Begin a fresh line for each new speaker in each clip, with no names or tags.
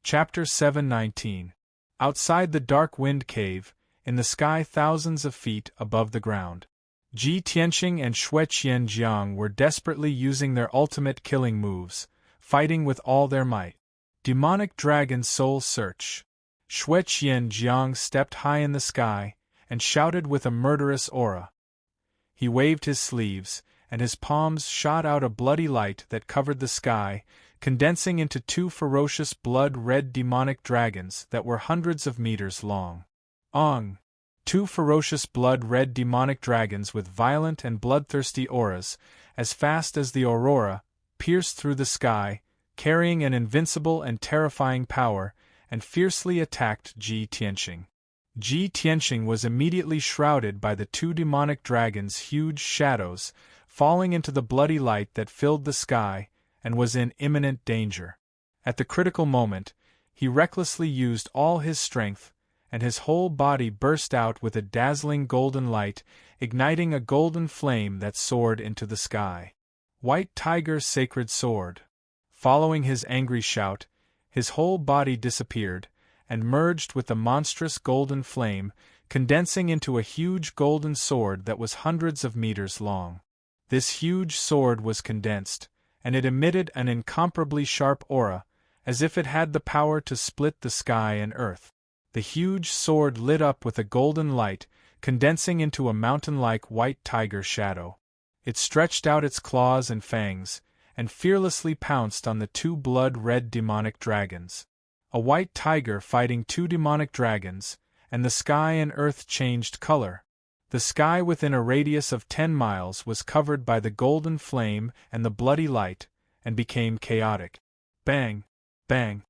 Chapter 719. Outside the dark wind cave, in the sky thousands of feet above the ground, Ji Tianqing and Xue Qianjiang were desperately using their ultimate killing moves, fighting with all their might. Demonic Dragon Soul Search. Xue Qianjiang stepped high in the sky and shouted with a murderous aura. He waved his sleeves, and his palms shot out a bloody light that covered the sky, condensing into two ferocious blood-red demonic dragons that were hundreds of meters long. Ong! Two ferocious blood-red demonic dragons with violent and bloodthirsty auras, as fast as the aurora, pierced through the sky, carrying an invincible and terrifying power, and fiercely attacked Ji Tianqing. Ji Tianqing was immediately shrouded by the two demonic dragons' huge shadows, falling into the bloody light that filled the sky, and was in imminent danger. At the critical moment, he recklessly used all his strength, and his whole body burst out with a dazzling golden light, igniting a golden flame that soared into the sky. White Tiger Sacred Sword. Following his angry shout, his whole body disappeared, and merged with the monstrous golden flame, condensing into a huge golden sword that was hundreds of meters long. This huge sword was condensed, and it emitted an incomparably sharp aura, as if it had the power to split the sky and earth. The huge sword lit up with a golden light, condensing into a mountain-like white tiger shadow. It stretched out its claws and fangs, and fearlessly pounced on the two blood-red demonic dragons. A white tiger fighting two demonic dragons, and the sky and earth changed color. The sky within a radius of 10 miles was covered by the golden flame and the bloody light, and became chaotic. Bang! Bang!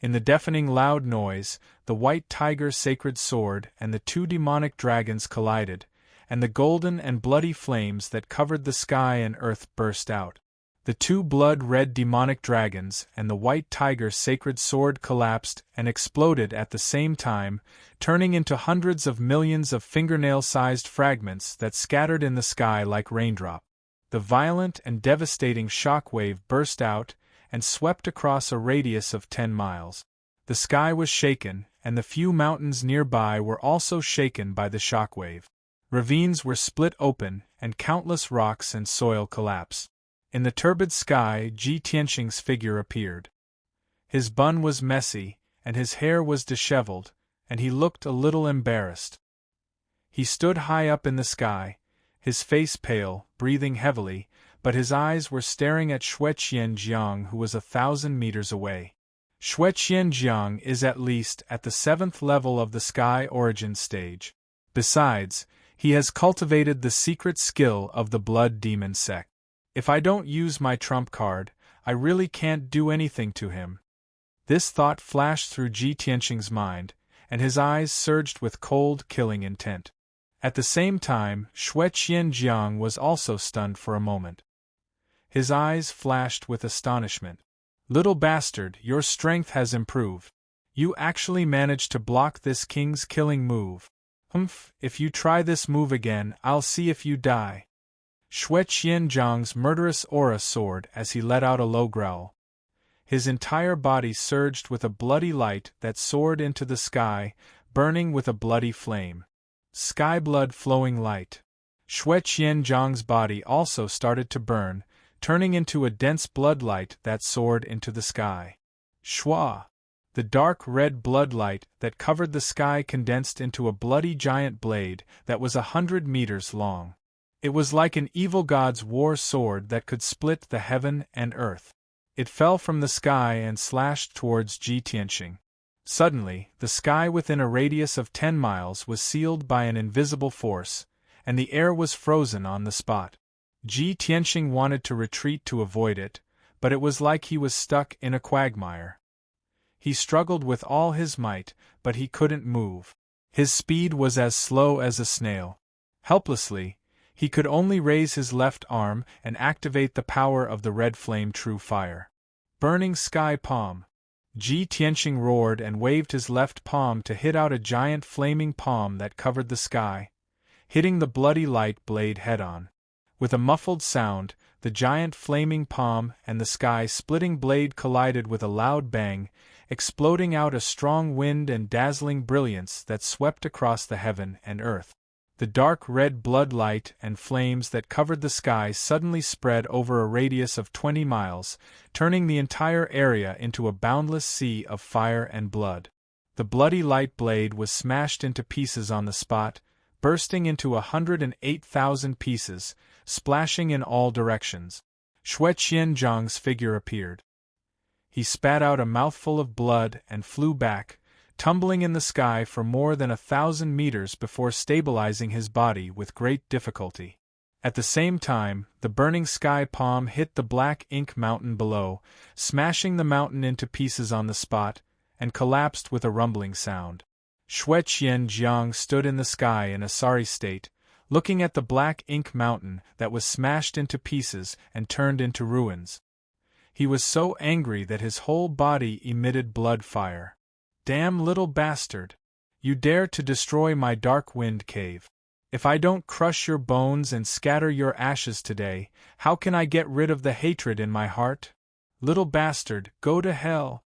In the deafening loud noise, the white tiger sacred sword and the two demonic dragons collided, and the golden and bloody flames that covered the sky and earth burst out. The two blood-red demonic dragons and the white tiger sacred sword collapsed and exploded at the same time, turning into hundreds of millions of fingernail-sized fragments that scattered in the sky like raindrops. The violent and devastating shockwave burst out and swept across a radius of 10 miles. The sky was shaken, and the few mountains nearby were also shaken by the shockwave. Ravines were split open, and countless rocks and soil collapsed. In the turbid sky, Ji Tianqing's figure appeared. His bun was messy, and his hair was disheveled, and he looked a little embarrassed. He stood high up in the sky, his face pale, breathing heavily, but his eyes were staring at Xue Qianjiang, who was 1,000 meters away. Xue Qianjiang is at least at the 7th level of the sky origin stage. Besides, he has cultivated the secret skill of the blood demon sect. If I don't use my trump card, I really can't do anything to him. This thought flashed through Ji Tianqing's mind, and his eyes surged with cold, killing intent. At the same time, Xue Qianjiang was also stunned for a moment. His eyes flashed with astonishment. "Little bastard, your strength has improved. You actually managed to block this king's killing move. Humph, if you try this move again, I'll see if you die." Xue Qianjiang's murderous aura soared as he let out a low growl. His entire body surged with a bloody light that soared into the sky, burning with a bloody flame. Sky blood flowing light. Xue Qianjiang's body also started to burn, turning into a dense blood light that soared into the sky. Shua! The dark red blood light that covered the sky condensed into a bloody giant blade that was 100 meters long. It was like an evil god's war sword that could split the heaven and earth. It fell from the sky and slashed towards Ji Tianqing. Suddenly, the sky within a radius of 10 miles was sealed by an invisible force, and the air was frozen on the spot. Ji Tianqing wanted to retreat to avoid it, but it was like he was stuck in a quagmire. He struggled with all his might, but he couldn't move. His speed was as slow as a snail. Helplessly, he could only raise his left arm and activate the power of the red flame true fire. Burning Sky Palm. Ji Tianqing roared and waved his left palm to hit out a giant flaming palm that covered the sky, hitting the bloody light blade head-on. With a muffled sound, the giant flaming palm and the sky-splitting blade collided with a loud bang, exploding out a strong wind and dazzling brilliance that swept across the heaven and earth. The dark red blood light and flames that covered the sky suddenly spread over a radius of 20 miles, turning the entire area into a boundless sea of fire and blood. The bloody light blade was smashed into pieces on the spot, bursting into 108,000 pieces, splashing in all directions. Shui Qianzhang's figure appeared. He spat out a mouthful of blood and flew back, tumbling in the sky for more than 1,000 meters before stabilizing his body with great difficulty. At the same time, the burning sky palm hit the black ink mountain below, smashing the mountain into pieces on the spot, and collapsed with a rumbling sound. Shui Qianzhang stood in the sky in a sorry state, looking at the black ink mountain that was smashed into pieces and turned into ruins. He was so angry that his whole body emitted blood fire. "Damn little bastard! You dare to destroy my dark wind cave. If I don't crush your bones and scatter your ashes today, how can I get rid of the hatred in my heart? Little bastard, go to hell!"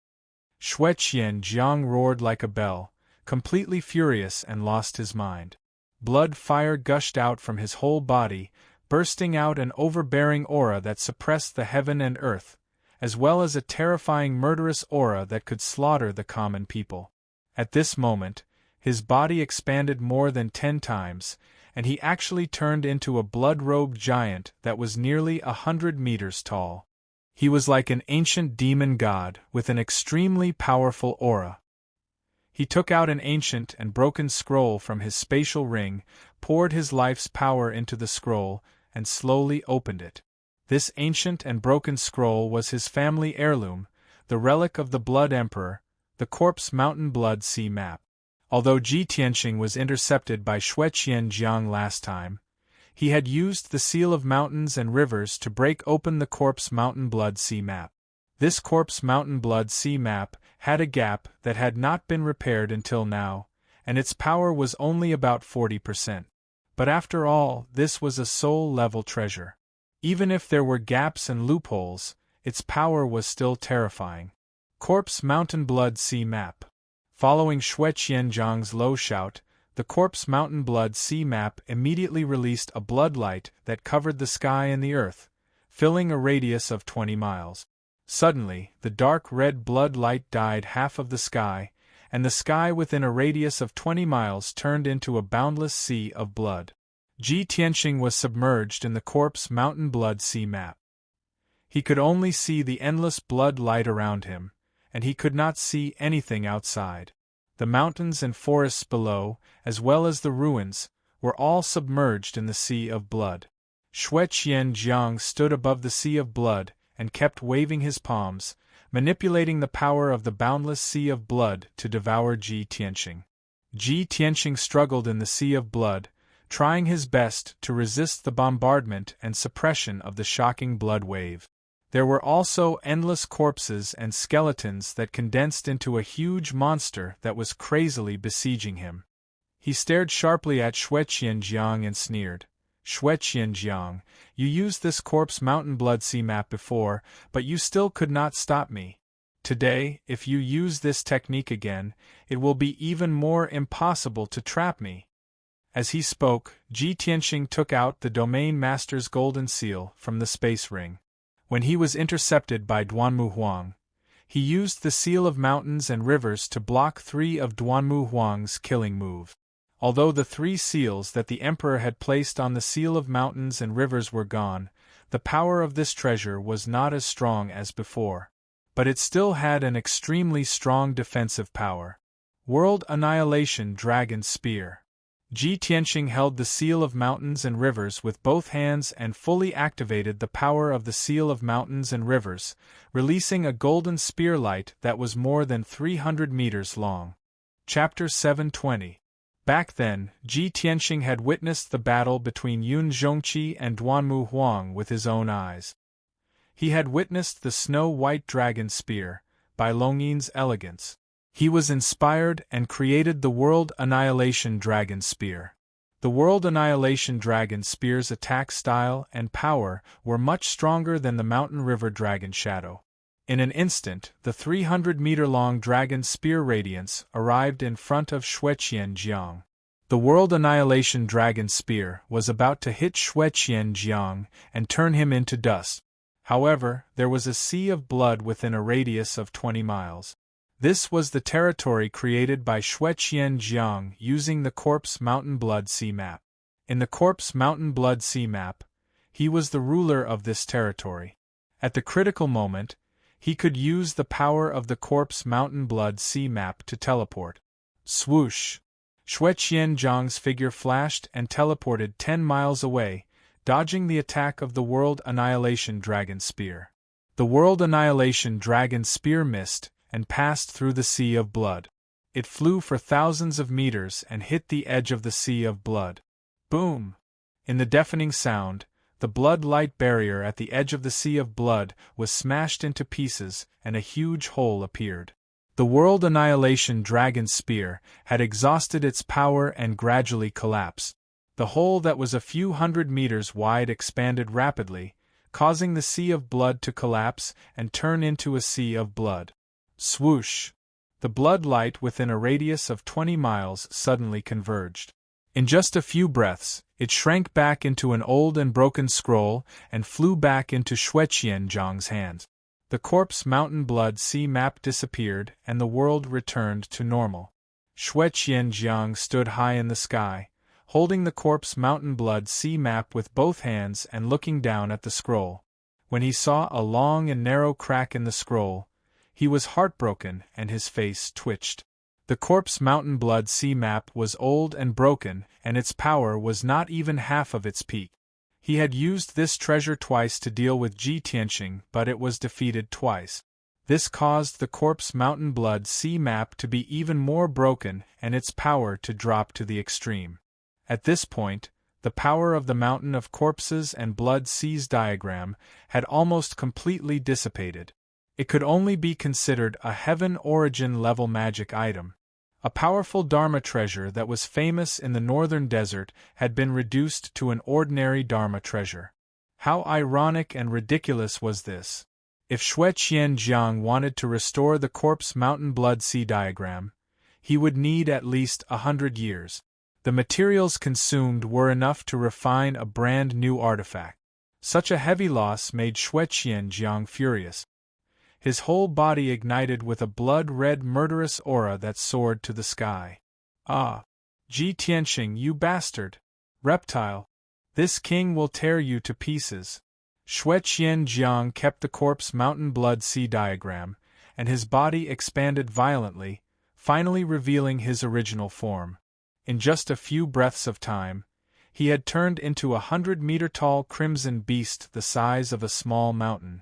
Shui Qianzhang roared like a bell, completely furious and lost his mind. Blood fire gushed out from his whole body, bursting out an overbearing aura that suppressed the heaven and earth, as well as a terrifying murderous aura that could slaughter the common people. At this moment, his body expanded more than 10 times, and he actually turned into a blood-robed giant that was nearly 100 meters tall. He was like an ancient demon god with an extremely powerful aura. He took out an ancient and broken scroll from his spatial ring, poured his life's power into the scroll, and slowly opened it. This ancient and broken scroll was his family heirloom, the relic of the Blood Emperor, the Corpse Mountain Blood Sea Map. Although Ji Tianxing was intercepted by Shui Qianzhang last time, he had used the Seal of Mountains and Rivers to break open the Corpse Mountain Blood Sea Map. This Corpse Mountain Blood Sea Map had a gap that had not been repaired until now, and its power was only about 40%. But after all, this was a soul-level treasure. Even if there were gaps and loopholes, its power was still terrifying. Corpse Mountain Blood Sea Map. Following Shui Qianzhang's low shout, the Corpse Mountain Blood Sea Map immediately released a blood light that covered the sky and the earth, filling a radius of 20 miles. Suddenly, the dark red blood light dyed half of the sky, and the sky within a radius of 20 miles turned into a boundless sea of blood. Ji Tianxing was submerged in the Corpse Mountain Blood Sea Map. He could only see the endless blood light around him, and he could not see anything outside. The mountains and forests below, as well as the ruins, were all submerged in the sea of blood. Shui Qianzhang stood above the sea of blood and kept waving his palms, manipulating the power of the boundless sea of blood to devour Ji Tianxing. Ji Tianxing struggled in the sea of blood, trying his best to resist the bombardment and suppression of the shocking blood wave. There were also endless corpses and skeletons that condensed into a huge monster that was crazily besieging him. He stared sharply at Shui Qianzhang and sneered. "Shui Qianzhang, you used this Corpse Mountain Blood Sea Map before, but you still could not stop me. Today, if you use this technique again, it will be even more impossible to trap me." As he spoke, Ji Tianxing took out the Domain Master's golden seal from the space ring. When he was intercepted by Duanmu Huang, he used the Seal of Mountains and Rivers to block 3 of Duanmu Huang's killing moves. Although the 3 seals that the Emperor had placed on the Seal of Mountains and Rivers were gone, the power of this treasure was not as strong as before. But it still had an extremely strong defensive power. World Annihilation Dragon Spear. Ji Tianxing held the Seal of Mountains and Rivers with both hands and fully activated the power of the Seal of Mountains and Rivers, releasing a golden spear light that was more than 300 meters long. Chapter 720. Back then, Ji Tianxing had witnessed the battle between Yun Zhongqi and Duanmu Huang with his own eyes. He had witnessed the snow-white dragon spear, by Longyin's elegance. He was inspired and created the World Annihilation Dragon Spear. The World Annihilation Dragon Spear's attack style and power were much stronger than the Mountain River Dragon Shadow. In an instant, the 300-meter-long dragon spear radiance arrived in front of Shue-Qian-Jiang. The World Annihilation Dragon Spear was about to hit Shue-Qian-Jiang and turn him into dust. However, there was a sea of blood within a radius of 20 miles. This was the territory created by Shue-Qian-Jiang using the Corpse Mountain Blood Sea Map. In the Corpse Mountain Blood Sea Map, he was the ruler of this territory. At the critical moment, he could use the power of the Corpse Mountain Blood Sea Map to teleport. Swoosh! Shue-Qian-Jiang's figure flashed and teleported 10 miles away, dodging the attack of the World Annihilation Dragon Spear. The World Annihilation Dragon Spear missed and passed through the sea of blood. It flew for thousands of meters and hit the edge of the sea of blood. Boom! In the deafening sound, the blood-light barrier at the edge of the sea of blood was smashed into pieces and a huge hole appeared. The World Annihilation Dragon Spear had exhausted its power and gradually collapsed. The hole that was a few hundred meters wide expanded rapidly, causing the sea of blood to collapse and turn into a sea of blood. Swoosh! The blood light within a radius of 20 miles suddenly converged. In just a few breaths, it shrank back into an old and broken scroll and flew back into Shue-Qian-Jiang's hands. The Corpse Mountain Blood Sea Map disappeared and the world returned to normal. Shue-Qian-Jiang stood high in the sky, holding the Corpse Mountain Blood Sea Map with both hands and looking down at the scroll. When he saw a long and narrow crack in the scroll, he was heartbroken and his face twitched. The Corpse Mountain Blood Sea Map was old and broken, and its power was not even half of its peak. He had used this treasure twice to deal with Ji Tianqing, but it was defeated twice. This caused the Corpse Mountain Blood Sea Map to be even more broken and its power to drop to the extreme. At this point, the power of the Mountain of Corpses and Blood Seas diagram had almost completely dissipated. It could only be considered a Heaven Origin level magic item. A powerful Dharma treasure that was famous in the northern desert had been reduced to an ordinary Dharma treasure. How ironic and ridiculous was this? If Shue-Qian-Jiang wanted to restore the Corpse Mountain Blood Sea diagram, he would need at least 100 years. The materials consumed were enough to refine a brand new artifact. Such a heavy loss made Shue-Qian-Jiang furious. His whole body ignited with a blood-red murderous aura that soared to the sky. Ah! Ji Tianqing, you bastard! Reptile! This king will tear you to pieces. Shue-Qian-Jiang kept the Corpse Mountain Blood Sea diagram, and his body expanded violently, finally revealing his original form. In just a few breaths of time, he had turned into a 100-meter-tall crimson beast the size of a small mountain.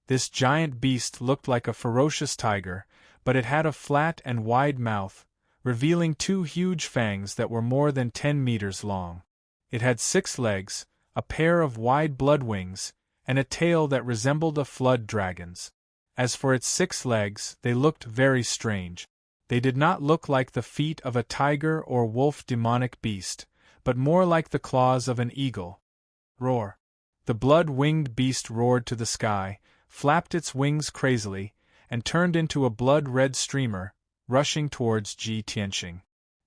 This giant beast looked like a ferocious tiger, but it had a flat and wide mouth, revealing 2 huge fangs that were more than 10 meters long. It had 6 legs, a pair of wide blood wings, and a tail that resembled a flood dragon's. As for its 6 legs, they looked very strange. They did not look like the feet of a tiger or wolf demonic beast, but more like the claws of an eagle. Roar! The blood-winged beast roared to the sky, flapped its wings crazily, and turned into a blood-red streamer, rushing towards Ji Tianqing.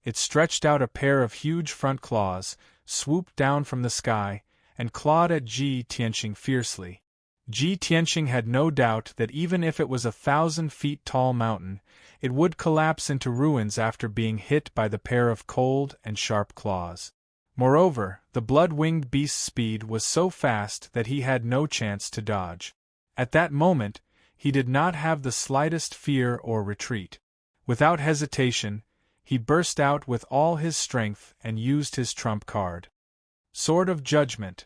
It stretched out a pair of huge front claws, swooped down from the sky, and clawed at Ji Tianqing fiercely. Ji Tianqing had no doubt that even if it was a 1,000-feet-tall mountain, it would collapse into ruins after being hit by the pair of cold and sharp claws. Moreover, the blood-winged beast's speed was so fast that he had no chance to dodge. At that moment, he did not have the slightest fear or retreat. Without hesitation, he burst out with all his strength and used his trump card. Sword of Judgment.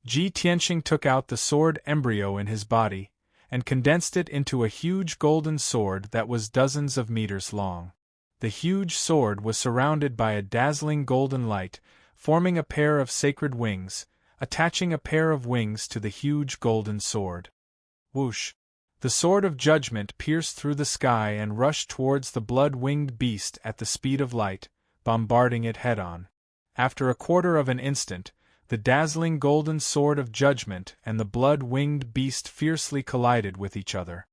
Ji Tianqing took out the sword embryo in his body, and condensed it into a huge golden sword that was dozens of meters long. The huge sword was surrounded by a dazzling golden light, forming a pair of sacred wings, attaching a pair of wings to the huge golden sword. Whoosh! The Sword of Judgment pierced through the sky and rushed towards the blood-winged beast at the speed of light, bombarding it head-on. After a quarter of an instant, the dazzling golden Sword of Judgment and the blood-winged beast fiercely collided with each other.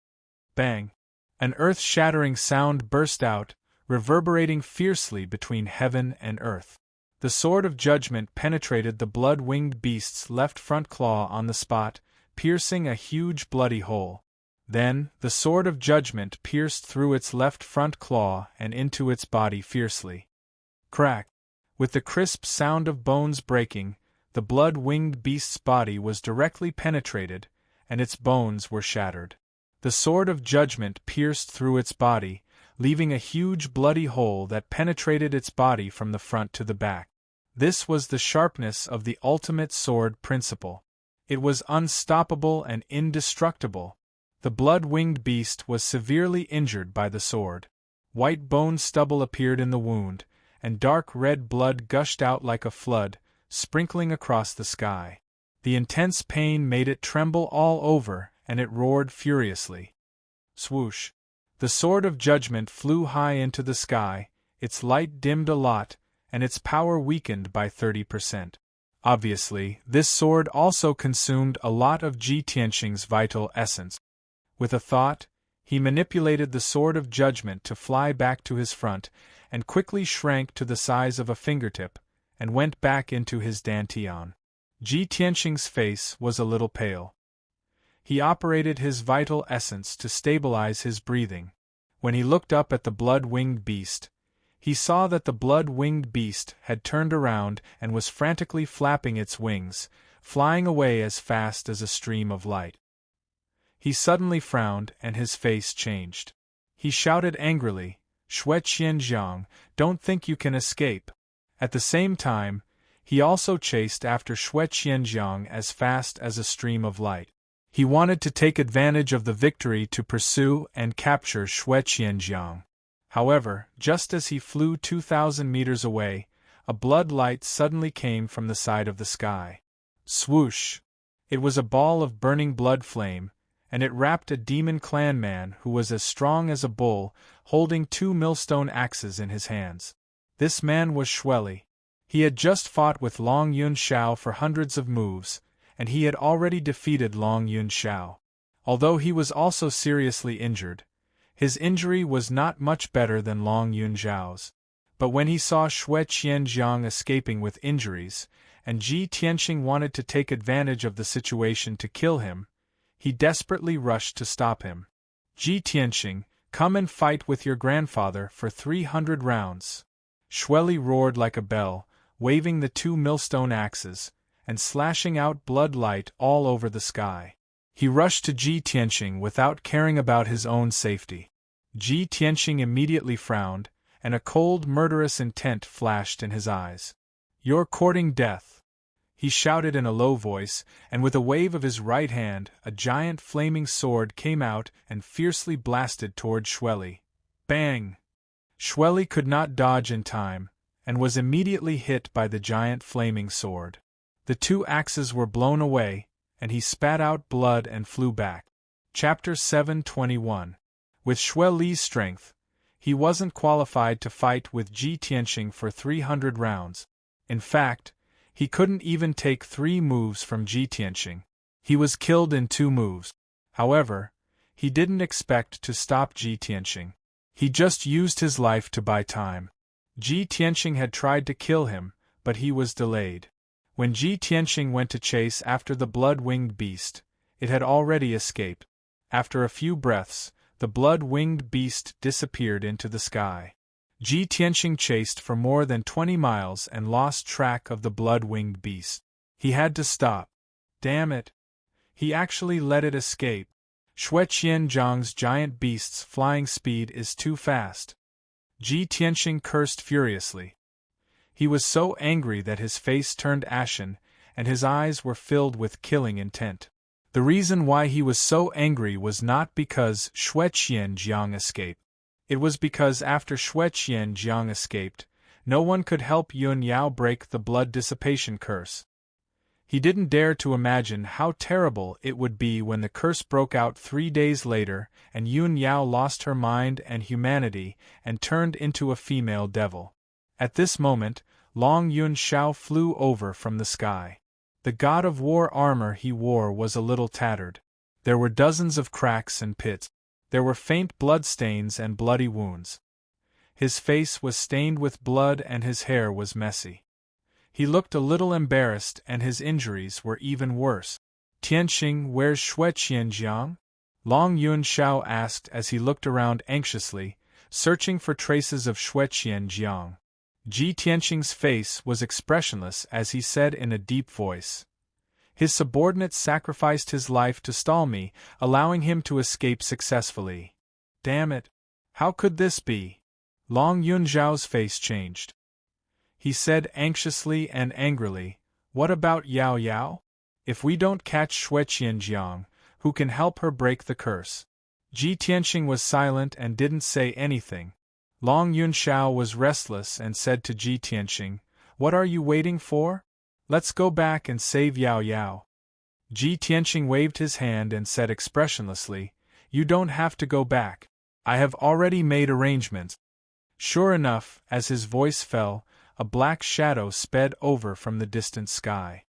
Bang! An earth-shattering sound burst out, reverberating fiercely between heaven and earth. The sword of judgment penetrated the blood-winged beast's left front claw on the spot, piercing a huge bloody hole. Then, the sword of judgment pierced through its left front claw and into its body fiercely. Crack! With the crisp sound of bones breaking, the blood-winged beast's body was directly penetrated, and its bones were shattered. The sword of judgment pierced through its body, leaving a huge bloody hole that penetrated its body from the front to the back. This was the sharpness of the ultimate sword principle. It was unstoppable and indestructible. The blood-winged beast was severely injured by the sword. White bone stubble appeared in the wound, and dark red blood gushed out like a flood, sprinkling across the sky. The intense pain made it tremble all over, and it roared furiously. Swoosh! The sword of judgment flew high into the sky, its light dimmed a lot, and its power weakened by 30%. Obviously, this sword also consumed a lot of Ji Tianxing's vital essence. With a thought, he manipulated the sword of judgment to fly back to his front, and quickly shrank to the size of a fingertip, and went back into his dantian. Ji Tianxing's face was a little pale. He operated his vital essence to stabilize his breathing. When he looked up at the blood-winged beast, he saw that the blood-winged beast had turned around and was frantically flapping its wings, flying away as fast as a stream of light. He suddenly frowned and his face changed. He shouted angrily, "Shui Qianjiang, don't think you can escape." At the same time, he also chased after Shui Qianjiang as fast as a stream of light. He wanted to take advantage of the victory to pursue and capture Shui Qianjiang. However, just as he flew 2,000 meters away, a blood light suddenly came from the side of the sky. Swoosh! It was a ball of burning blood flame, and it wrapped a demon clan man who was as strong as a bull, holding 2 millstone axes in his hands. This man was Shueli. He had just fought with Long Yun Xiao for hundreds of moves, and he had already defeated Long Yun Xiao. Although he was also seriously injured, his injury was not much better than Long Yun Xiao's. But when he saw Shui Qianjiang escaping with injuries, and Ji Tianxing wanted to take advantage of the situation to kill him, he desperately rushed to stop him. "Ji Tianxing, come and fight with your grandfather for 300 rounds. Shueli roared like a bell, waving the 2 millstone axes, and slashing out blood light all over the sky. He rushed to Ji Tianxing without caring about his own safety. Ji Tianxing immediately frowned, and a cold, murderous intent flashed in his eyes. "You're courting death," he shouted in a low voice, and with a wave of his right hand, a giant flaming sword came out and fiercely blasted toward Shueli. Bang! Shueli could not dodge in time, and was immediately hit by the giant flaming sword. The 2 axes were blown away, and he spat out blood and flew back. Chapter 721. With Shueli's strength, he wasn't qualified to fight with Ji Tianxing for 300 rounds. In fact, he couldn't even take 3 moves from Ji Tianxing. He was killed in 2 moves. However, he didn't expect to stop Ji Tianxing. He just used his life to buy time. Ji Tianxing had tried to kill him, but he was delayed. When Ji Tianxing went to chase after the blood-winged beast, it had already escaped. After a few breaths, the blood-winged beast disappeared into the sky. Ji Tianxing chased for more than 20 miles and lost track of the blood-winged beast. He had to stop. Damn it! He actually let it escape. Shui Qianjiang's giant beast's flying speed is too fast. Ji Tianxing cursed furiously. He was so angry that his face turned ashen, and his eyes were filled with killing intent. The reason why he was so angry was not because Shui Qianjiang escaped. It was because after Shui Qianjiang escaped, no one could help Yun Yao break the blood dissipation curse. He didn't dare to imagine how terrible it would be when the curse broke out 3 days later and Yun Yao lost her mind and humanity and turned into a female devil. At this moment, Long Yun Xiao flew over from the sky. The god of war armor he wore was a little tattered. There were dozens of cracks and pits. There were faint blood stains and bloody wounds. His face was stained with blood and his hair was messy. He looked a little embarrassed and his injuries were even worse. Tianxing, where's Xue Qianjiang? Long Yunxiao asked as he looked around anxiously, searching for traces of Xue Qianjiang. Ji Tianxing's face was expressionless as he said in a deep voice. His subordinate sacrificed his life to stall me, allowing him to escape successfully. Damn it! How could this be? Long Yunxiao's face changed. He said anxiously and angrily, "What about Yao Yao? If we don't catch Xue Qianjiang, who can help her break the curse?" Ji Tianxing was silent and didn't say anything. Long Yunxiao was restless and said to Ji Tianxing, "What are you waiting for? Let's go back and save Yao Yao." Ji Tianxing waved his hand and said expressionlessly, "You don't have to go back. I have already made arrangements." Sure enough, as his voice fell, a black shadow sped over from the distant sky.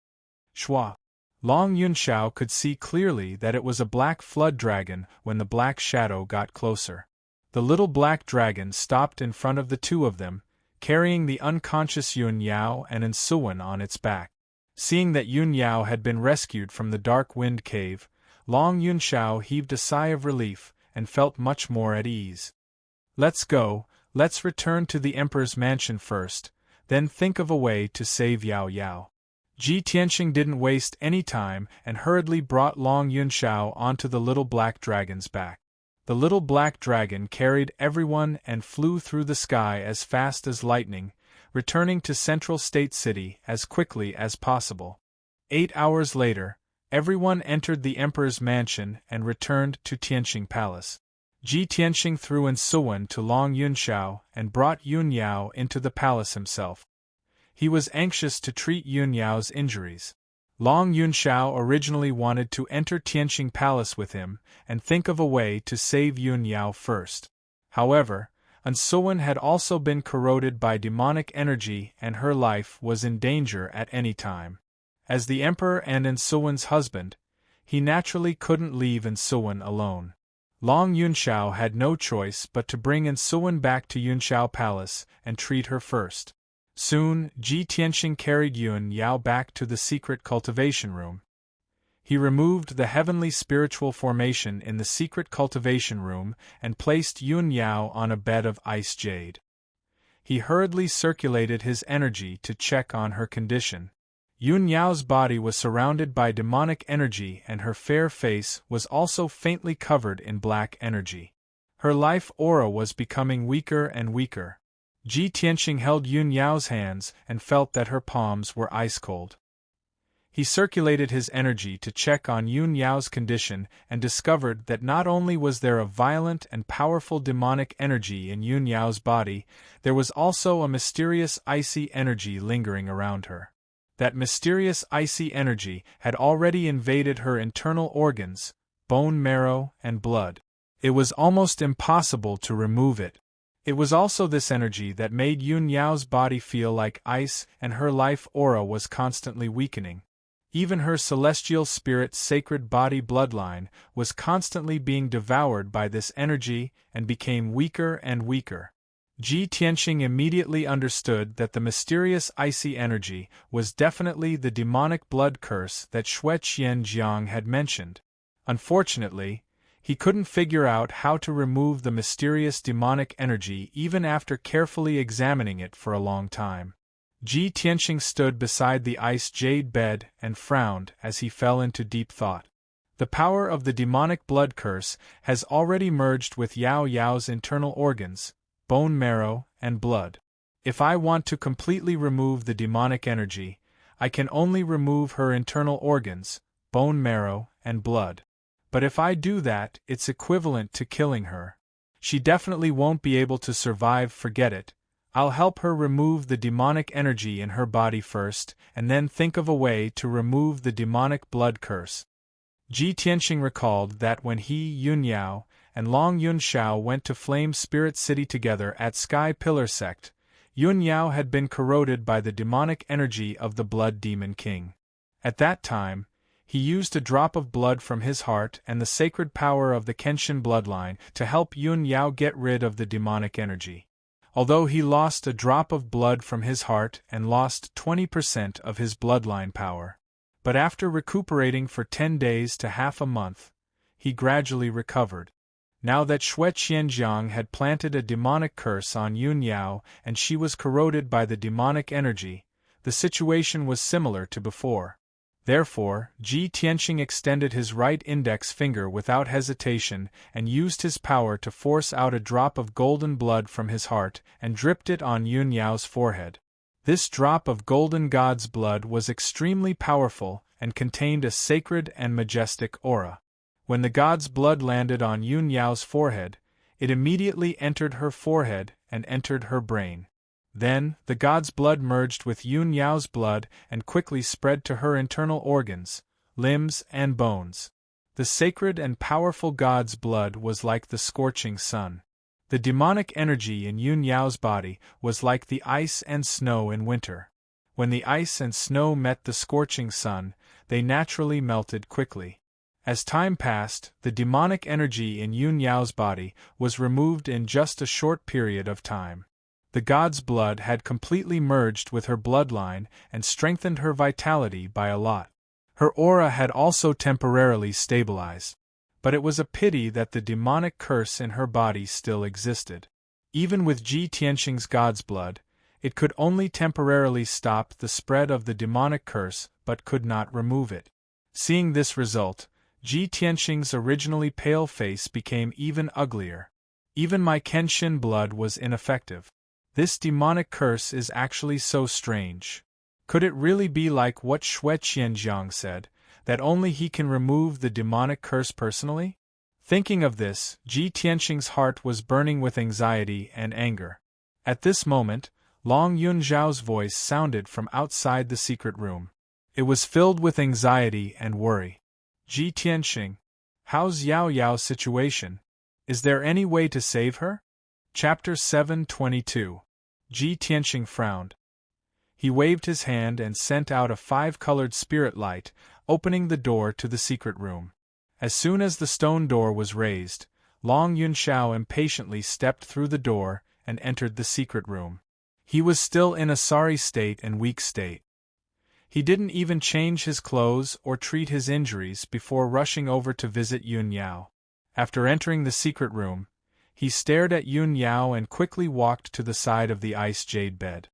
Shua! Long Yunxiao could see clearly that it was a black flood dragon when the black shadow got closer. The little black dragon stopped in front of the two of them, carrying the unconscious Yun Yao and Ensuan on its back. Seeing that Yun Yao had been rescued from the dark wind cave, Long Yunxiao heaved a sigh of relief and felt much more at ease. "Let's go, let's return to the Emperor's mansion first, then think of a way to save Yao Yao." Ji Tianxing didn't waste any time and hurriedly brought Long Yunxiao onto the little black dragon's back. The little black dragon carried everyone and flew through the sky as fast as lightning, returning to Central State City as quickly as possible. 8 hours later, everyone entered the Emperor's mansion and returned to Tianxing Palace. Ji Tianxing threw Ensuan to Long Yunxiao and brought Yun Yao into the palace himself. He was anxious to treat Yun Yao's injuries. Long Yunxiao originally wanted to enter Tianxing Palace with him and think of a way to save Yun Yao first. However, Ensuan had also been corroded by demonic energy and her life was in danger at any time. As the Emperor and Ensuan's husband, he naturally couldn't leave Ensuan alone. Long Yunxiao had no choice but to bring Ensuan back to Yunxiao Palace and treat her first. Soon, Ji Tianxing carried Yun Yao back to the secret cultivation room. He removed the heavenly spiritual formation in the secret cultivation room and placed Yun Yao on a bed of ice jade. He hurriedly circulated his energy to check on her condition. Yun Yao's body was surrounded by demonic energy and her fair face was also faintly covered in black energy. Her life aura was becoming weaker and weaker. Ji Tianxing held Yun Yao's hands and felt that her palms were ice-cold. He circulated his energy to check on Yun Yao's condition and discovered that not only was there a violent and powerful demonic energy in Yun Yao's body, there was also a mysterious icy energy lingering around her. That mysterious icy energy had already invaded her internal organs, bone marrow, and blood. It was almost impossible to remove it. It was also this energy that made Yun Yao's body feel like ice and her life aura was constantly weakening. Even her celestial spirit sacred body bloodline was constantly being devoured by this energy and became weaker and weaker. Ji Tianxing immediately understood that the mysterious icy energy was definitely the demonic blood curse that Xue Qianjiang had mentioned. Unfortunately, he couldn't figure out how to remove the mysterious demonic energy even after carefully examining it for a long time. Ji Tianxing stood beside the ice jade bed and frowned as he fell into deep thought. The power of the demonic blood curse has already merged with Yao Yao's internal organs, bone marrow, and blood. If I want to completely remove the demonic energy, I can only remove her internal organs, bone marrow, and blood. But if I do that, it's equivalent to killing her. She definitely won't be able to survive, forget it. I'll help her remove the demonic energy in her body first, and then think of a way to remove the demonic blood curse. Ji Tianxing recalled that when he, Yun Yao, and Long Yunxiao went to Flame Spirit City together at Sky Pillar Sect, Yun Yao had been corroded by the demonic energy of the Blood Demon King. At that time, He used a drop of blood from his heart and the sacred power of the Kenshin bloodline to help Yun Yao get rid of the demonic energy. Although he lost a drop of blood from his heart and lost 20% of his bloodline power. But after recuperating for 10 days to half a month, he gradually recovered. Now that Xue Qianjiang had planted a demonic curse on Yun Yao and she was corroded by the demonic energy, the situation was similar to before. Therefore, Ji Tianqing extended his right index finger without hesitation and used his power to force out a drop of golden blood from his heart and dripped it on Yun Yao's forehead. This drop of golden god's blood was extremely powerful and contained a sacred and majestic aura. When the god's blood landed on Yun Yao's forehead, it immediately entered her forehead and entered her brain. Then, the god's blood merged with Yun Yao's blood and quickly spread to her internal organs, limbs, and bones. The sacred and powerful god's blood was like the scorching sun. The demonic energy in Yun Yao's body was like the ice and snow in winter. When the ice and snow met the scorching sun, they naturally melted quickly. As time passed, the demonic energy in Yun Yao's body was removed in just a short period of time. The god's blood had completely merged with her bloodline and strengthened her vitality by a lot. Her aura had also temporarily stabilized. But it was a pity that the demonic curse in her body still existed. Even with Ji Tianqing's god's blood, it could only temporarily stop the spread of the demonic curse but could not remove it. Seeing this result, Ji Tianqing's originally pale face became even uglier. Even my Kenshin blood was ineffective. This demonic curse is actually so strange. Could it really be like what Xue Qianjiang said, that only he can remove the demonic curse personally? Thinking of this, Ji Tianqing's heart was burning with anxiety and anger. At this moment, Long Yunzhao's voice sounded from outside the secret room. It was filled with anxiety and worry. Ji Tianqing, how's Yao Yao's situation? Is there any way to save her? Chapter 722. Ji Tianqing frowned. He waved his hand and sent out a 5-colored spirit light, opening the door to the secret room. As soon as the stone door was raised, Long Yunshao impatiently stepped through the door and entered the secret room. He was still in a sorry state and weak state. He didn't even change his clothes or treat his injuries before rushing over to visit Yun Yao. After entering the secret room, he stared at Yun Yao and quickly walked to the side of the ice jade bed.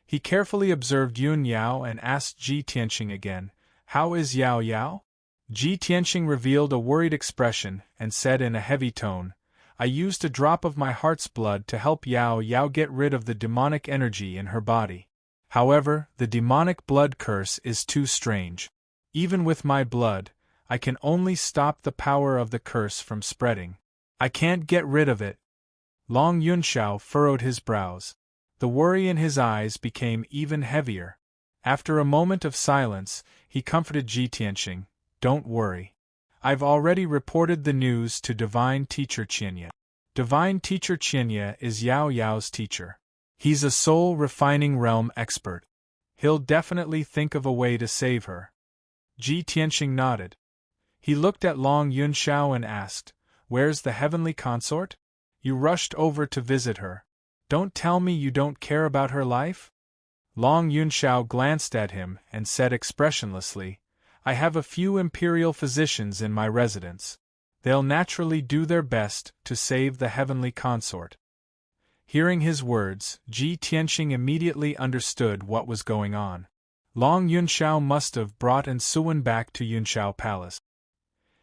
He carefully observed Yun Yao and asked Ji Tianqing again, "How is Yao Yao?" Ji Tianqing revealed a worried expression and said in a heavy tone, "I used a drop of my heart's blood to help Yao Yao get rid of the demonic energy in her body. However, the demonic blood curse is too strange. Even with my blood, I can only stop the power of the curse from spreading. I can't get rid of it." Long Yunshao furrowed his brows. The worry in his eyes became even heavier. After a moment of silence, he comforted Ji Tianqing, "Don't worry. I've already reported the news to Divine Teacher Qianye. Divine Teacher Qianye is Yao Yao's teacher. He's a soul refining realm expert. He'll definitely think of a way to save her." Ji Tianqing nodded. He looked at Long Yunshao and asked, "Where's the heavenly consort? You rushed over to visit her. Don't tell me you don't care about her life?" Long Yunshao glanced at him and said expressionlessly, "I have a few imperial physicians in my residence. They'll naturally do their best to save the heavenly consort." Hearing his words, Ji Tianqing immediately understood what was going on. Long Yunshao must have brought Ansuwen back to Yunshao Palace.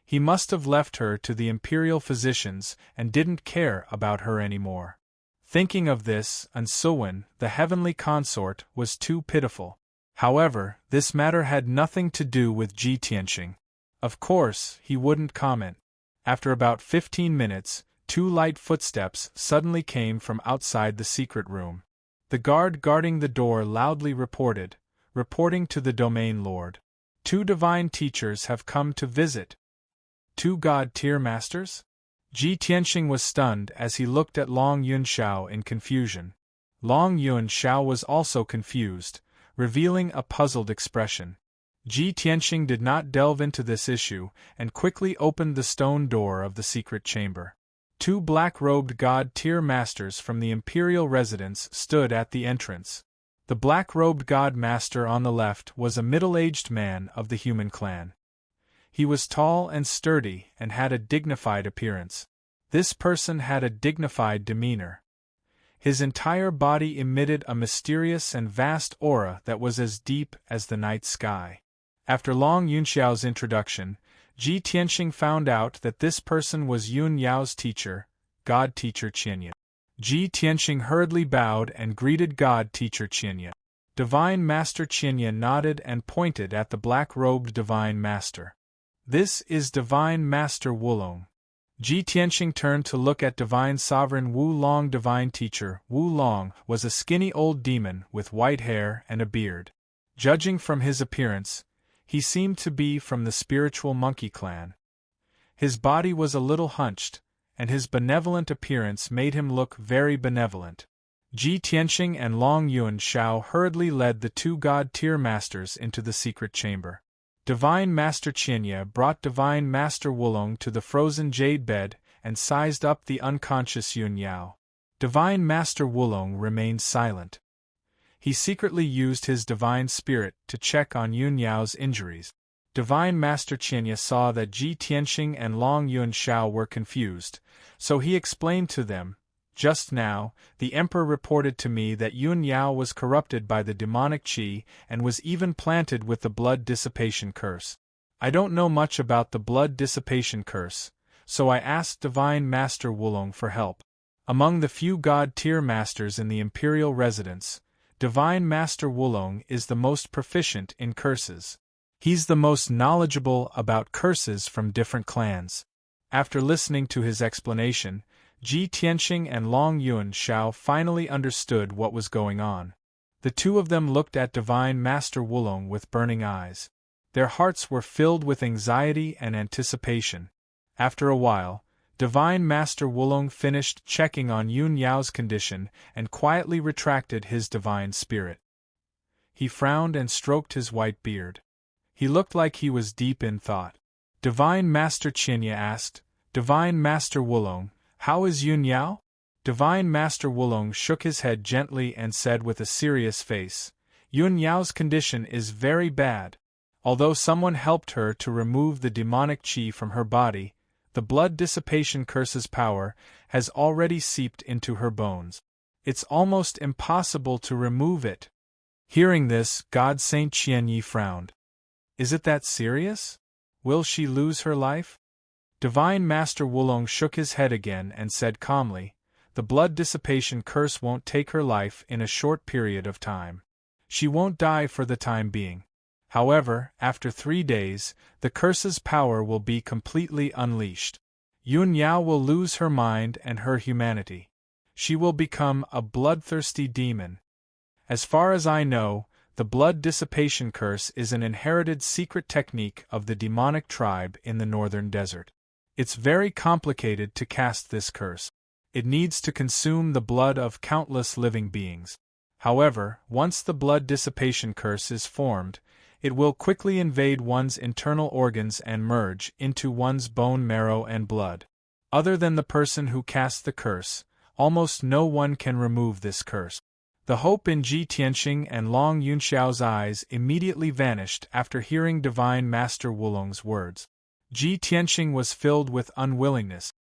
He must have left her to the imperial physicians and didn't care about her anymore. Thinking of this, Ansuwen, the heavenly consort, was too pitiful. However, this matter had nothing to do with Ji Tianqing. Of course, he wouldn't comment. After about 15 minutes, 2 light footsteps suddenly came from outside the secret room. The guard guarding the door loudly reporting to the domain lord. 2 divine teachers have come to visit. 2 god-tier masters? Ji Tianqing was stunned as he looked at Long Yunshao in confusion. Long Yunshao was also confused, revealing a puzzled expression. Ji Tianxing did not delve into this issue and quickly opened the stone door of the secret chamber. Two black-robed god-tier masters from the imperial residence stood at the entrance. The black-robed god master on the left was a middle-aged man of the human clan. He was tall and sturdy and had a dignified appearance. This person had a dignified demeanor. His entire body emitted a mysterious and vast aura that was as deep as the night sky. After Long Yunxiao's introduction, Ji Tianxing found out that this person was Yun Yao's teacher, God Teacher Qianye. Ji Tianxing hurriedly bowed and greeted God Teacher Qianye. Divine Master Qianye nodded and pointed at the black-robed Divine Master. This is Divine Master Wulong. Ji Tianxing turned to look at Divine Sovereign Wu Long. Divine Teacher Wu Long was a skinny old demon with white hair and a beard. Judging from his appearance, he seemed to be from the spiritual monkey clan. His body was a little hunched, and his benevolent appearance made him look very benevolent. Ji Tianxing and Long Yunxiao hurriedly led the two god-tier masters into the secret chamber. Divine Master Qianye brought Divine Master Wulong to the frozen jade bed and sized up the unconscious Yun Yao. Divine Master Wulong remained silent. He secretly used his divine spirit to check on Yun Yao's injuries. Divine Master Qianye saw that Ji Tianxing and Long Yunxiao were confused, so he explained to them, "Just now, the Emperor reported to me that Yun Yao was corrupted by the demonic qi and was even planted with the blood dissipation curse. I don't know much about the blood dissipation curse, so I asked Divine Master Wulong for help." Among the few god-tier masters in the imperial residence, Divine Master Wulong is the most proficient in curses. He's the most knowledgeable about curses from different clans. After listening to his explanation, Ji Tianxing and Long Yunxiao finally understood what was going on. The two of them looked at Divine Master Wulong with burning eyes. Their hearts were filled with anxiety and anticipation. After a while, Divine Master Wulong finished checking on Yun Yao's condition and quietly retracted his divine spirit. He frowned and stroked his white beard. He looked like he was deep in thought. Divine Master Qianye asked, "Divine Master Wulong, how is Yun Yao?" Divine Master Wulong shook his head gently and said with a serious face, "Yun Yao's condition is very bad. Although someone helped her to remove the demonic qi from her body, the blood dissipation curse's power has already seeped into her bones. It's almost impossible to remove it." Hearing this, God Saint Qianye frowned. "Is it that serious? Will she lose her life?" Divine Master Wulong shook his head again and said calmly, "The blood dissipation curse won't take her life in a short period of time. She won't die for the time being. However, after 3 days, the curse's power will be completely unleashed. Yun Yao will lose her mind and her humanity. She will become a bloodthirsty demon. As far as I know, the blood dissipation curse is an inherited secret technique of the demonic tribe in the northern desert. It's very complicated to cast this curse. It needs to consume the blood of countless living beings. However, once the blood dissipation curse is formed, it will quickly invade one's internal organs and merge into one's bone marrow and blood. Other than the person who casts the curse, almost no one can remove this curse." The hope in Ji Tianxing and Long Yunxiao's eyes immediately vanished after hearing Divine Master Wulong's words. Ji Tianxing was filled with unwillingness.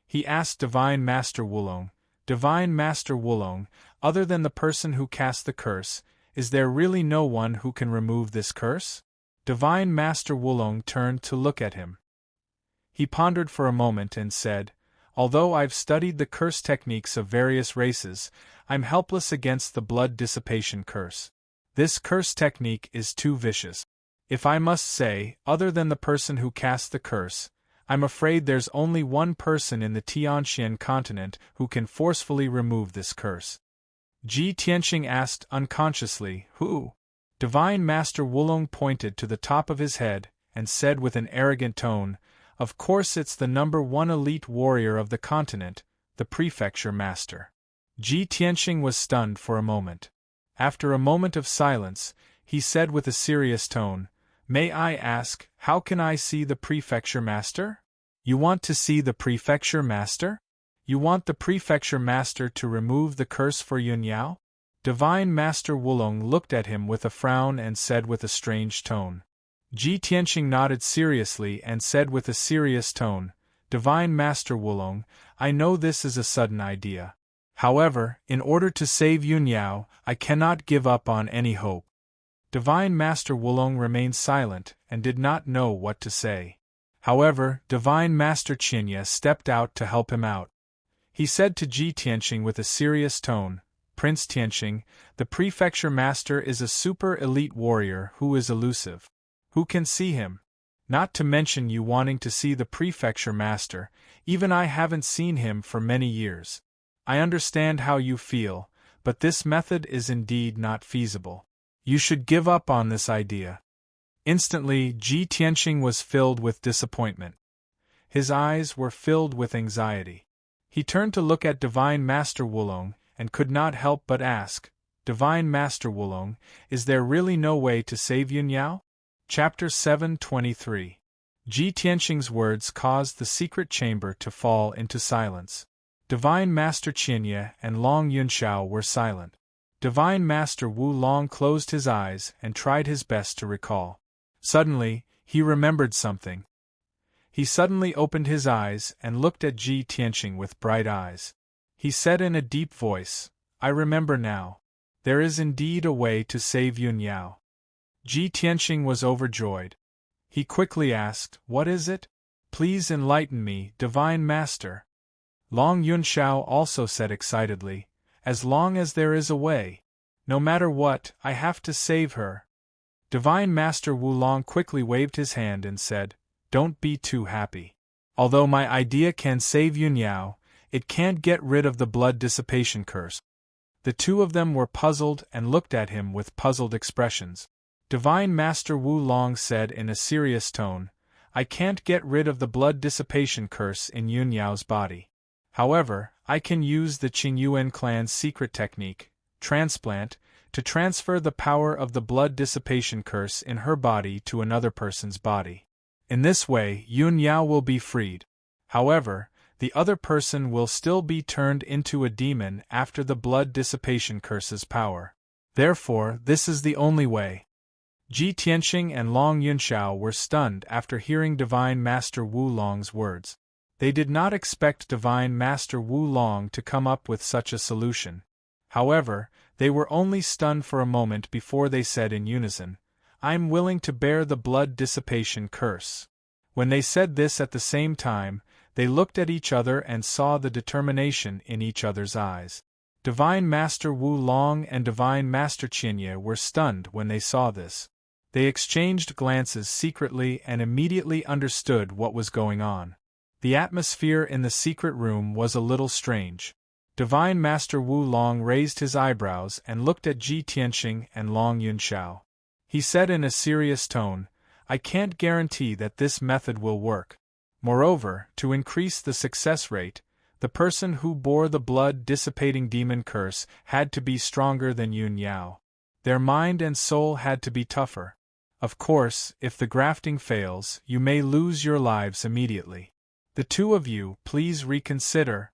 He asked Divine Master Wulong, "Divine Master Wulong, other than the person who cast the curse, is there really no one who can remove this curse?" Divine Master Wulong turned to look at him. He pondered for a moment and said, "Although I've studied the curse techniques of various races, I'm helpless against the blood dissipation curse. This curse technique is too vicious. If I must say, other than the person who cast the curse, I'm afraid there's only one person in the Tianxian continent who can forcefully remove this curse." Ji Tianxing asked unconsciously, "Who?" Divine Master Wulong pointed to the top of his head and said with an arrogant tone, "Of course it's the #1 elite warrior of the continent, the Prefecture Master." Ji Tianxing was stunned for a moment. After a moment of silence, he said with a serious tone, May I ask, how can I see the prefecture master? You want to see the prefecture master? You want the prefecture master to remove the curse for Yun Yao? Divine Master Wulong looked at him with a frown and said with a strange tone. Ji Tianqing nodded seriously and said with a serious tone, Divine Master Wulong, I know this is a sudden idea. However, in order to save Yun Yao, I cannot give up on any hope. Divine Master Wulong remained silent and did not know what to say. However, Divine Master Qianye stepped out to help him out. He said to Ji Tianqing with a serious tone, Prince Tianqing, the prefecture master is a super elite warrior who is elusive. Who can see him? Not to mention you wanting to see the prefecture master, even I haven't seen him for many years. I understand how you feel, but this method is indeed not feasible. You should give up on this idea. Instantly, Ji Tianqing was filled with disappointment. His eyes were filled with anxiety. He turned to look at Divine Master Wulong and could not help but ask, Divine Master Wulong, is there really no way to save Yun Yao? Chapter 7:23. Ji Tianqing's words caused the secret chamber to fall into silence. Divine Master Qianye and Long Yunxiao were silent. Divine Master Wu Long closed his eyes and tried his best to recall. Suddenly, he remembered something. He suddenly opened his eyes and looked at Ji Tianqing with bright eyes. He said in a deep voice, I remember now. There is indeed a way to save Yun Yao. Ji Tianqing was overjoyed. He quickly asked, What is it? Please enlighten me, Divine Master. Long Yunxiao also said excitedly, As long as there is a way. No matter what, I have to save her. Divine Master Wu Long quickly waved his hand and said, Don't be too happy. Although my idea can save Yun Yao, it can't get rid of the blood dissipation curse. The two of them were puzzled and looked at him with puzzled expressions. Divine Master Wu Long said in a serious tone, I can't get rid of the blood dissipation curse in Yun Yao's body. However, I can use the Qingyuan clan's secret technique, transplant, to transfer the power of the blood dissipation curse in her body to another person's body. In this way, Yun Yao will be freed. However, the other person will still be turned into a demon after the blood dissipation curse's power. Therefore, this is the only way. Ji Tianqing and Long Yunxiao were stunned after hearing Divine Master Wu Long's words. They did not expect Divine Master Wu Long to come up with such a solution. However, they were only stunned for a moment before they said in unison, I'm willing to bear the blood dissipation curse. When they said this at the same time, they looked at each other and saw the determination in each other's eyes. Divine Master Wu Long and Divine Master Qianye were stunned when they saw this. They exchanged glances secretly and immediately understood what was going on. The atmosphere in the secret room was a little strange. Divine Master Wu Long raised his eyebrows and looked at Ji Tianqing and Long Yunxiao. He said in a serious tone, I can't guarantee that this method will work. Moreover, to increase the success rate, the person who bore the blood-dissipating demon curse had to be stronger than Yun Yao. Their mind and soul had to be tougher. Of course, if the grafting fails, you may lose your lives immediately. The two of you, please reconsider.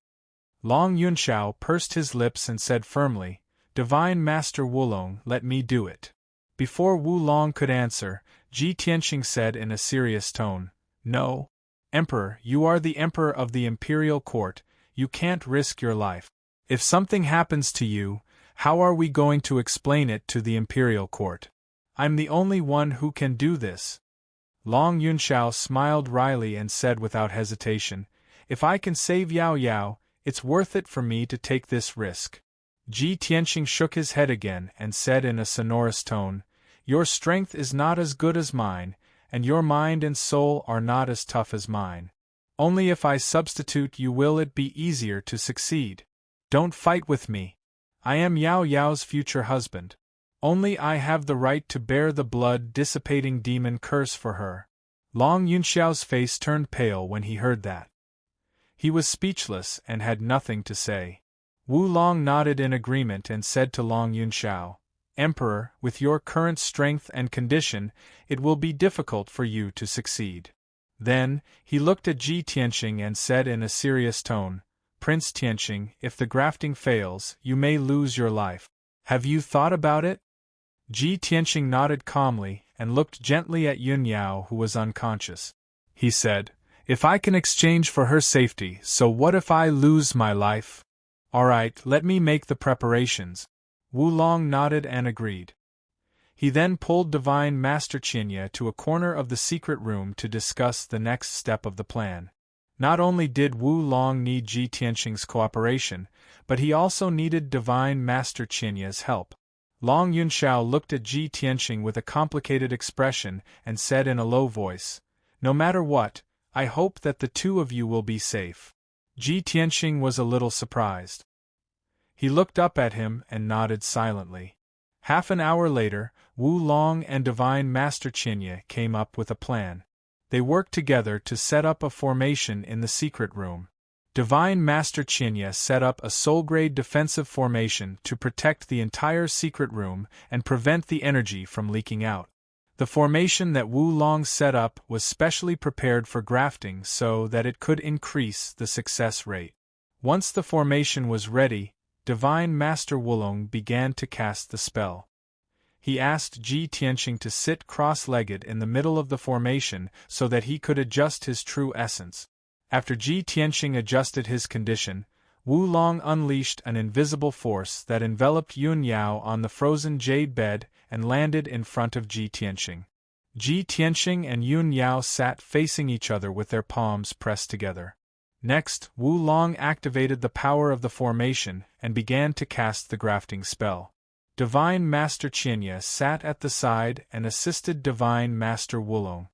Long Yunxiao pursed his lips and said firmly, Divine Master Wulong, let me do it. Before Wu Long could answer, Ji Tianqing said in a serious tone, No. Emperor, you are the Emperor of the Imperial Court, you can't risk your life. If something happens to you, how are we going to explain it to the Imperial Court? I'm the only one who can do this. Long Yunxiao smiled wryly and said without hesitation, If I can save Yao Yao, it's worth it for me to take this risk. Ji Tianqing shook his head again and said in a sonorous tone, Your strength is not as good as mine, and your mind and soul are not as tough as mine. Only if I substitute you will it be easier to succeed. Don't fight with me. I am Yao Yao's future husband. Only I have the right to bear the blood-dissipating demon curse for her. Long Yunxiao's face turned pale when he heard that. He was speechless and had nothing to say. Wu Long nodded in agreement and said to Long Yunxiao, Emperor, with your current strength and condition, it will be difficult for you to succeed." Then, he looked at Ji Tianqing and said in a serious tone, "Prince Tianqing, if the grafting fails, you may lose your life. Have you thought about it?" Ji Tianqing nodded calmly and looked gently at Yun Yao, who was unconscious. He said, "If I can exchange for her safety, so what if I lose my life? Alright, let me make the preparations." Wu Long nodded and agreed. He then pulled Divine Master Qianye to a corner of the secret room to discuss the next step of the plan. Not only did Wu Long need Ji Tianqing's cooperation, but he also needed Divine Master Qianye's help. Long Yunshao looked at Ji Tianqing with a complicated expression and said in a low voice, "No matter what, I hope that the two of you will be safe." Ji Tianqing was a little surprised. He looked up at him and nodded silently. Half an hour later, Wu Long and Divine Master Qianye came up with a plan. They worked together to set up a formation in the secret room. Divine Master Qianye set up a soul-grade defensive formation to protect the entire secret room and prevent the energy from leaking out. The formation that Wu Long set up was specially prepared for grafting so that it could increase the success rate. Once the formation was ready, Divine Master Wulong began to cast the spell. He asked Ji Tianqing to sit cross-legged in the middle of the formation so that he could adjust his true essence. After Ji Tianqing adjusted his condition, Wu Long unleashed an invisible force that enveloped Yun Yao on the frozen jade bed and landed in front of Ji Tianqing. Ji Tianqing and Yun Yao sat facing each other with their palms pressed together. Next, Wu Long activated the power of the formation and began to cast the grafting spell. Divine Master Qianye sat at the side and assisted Divine Master Wulong.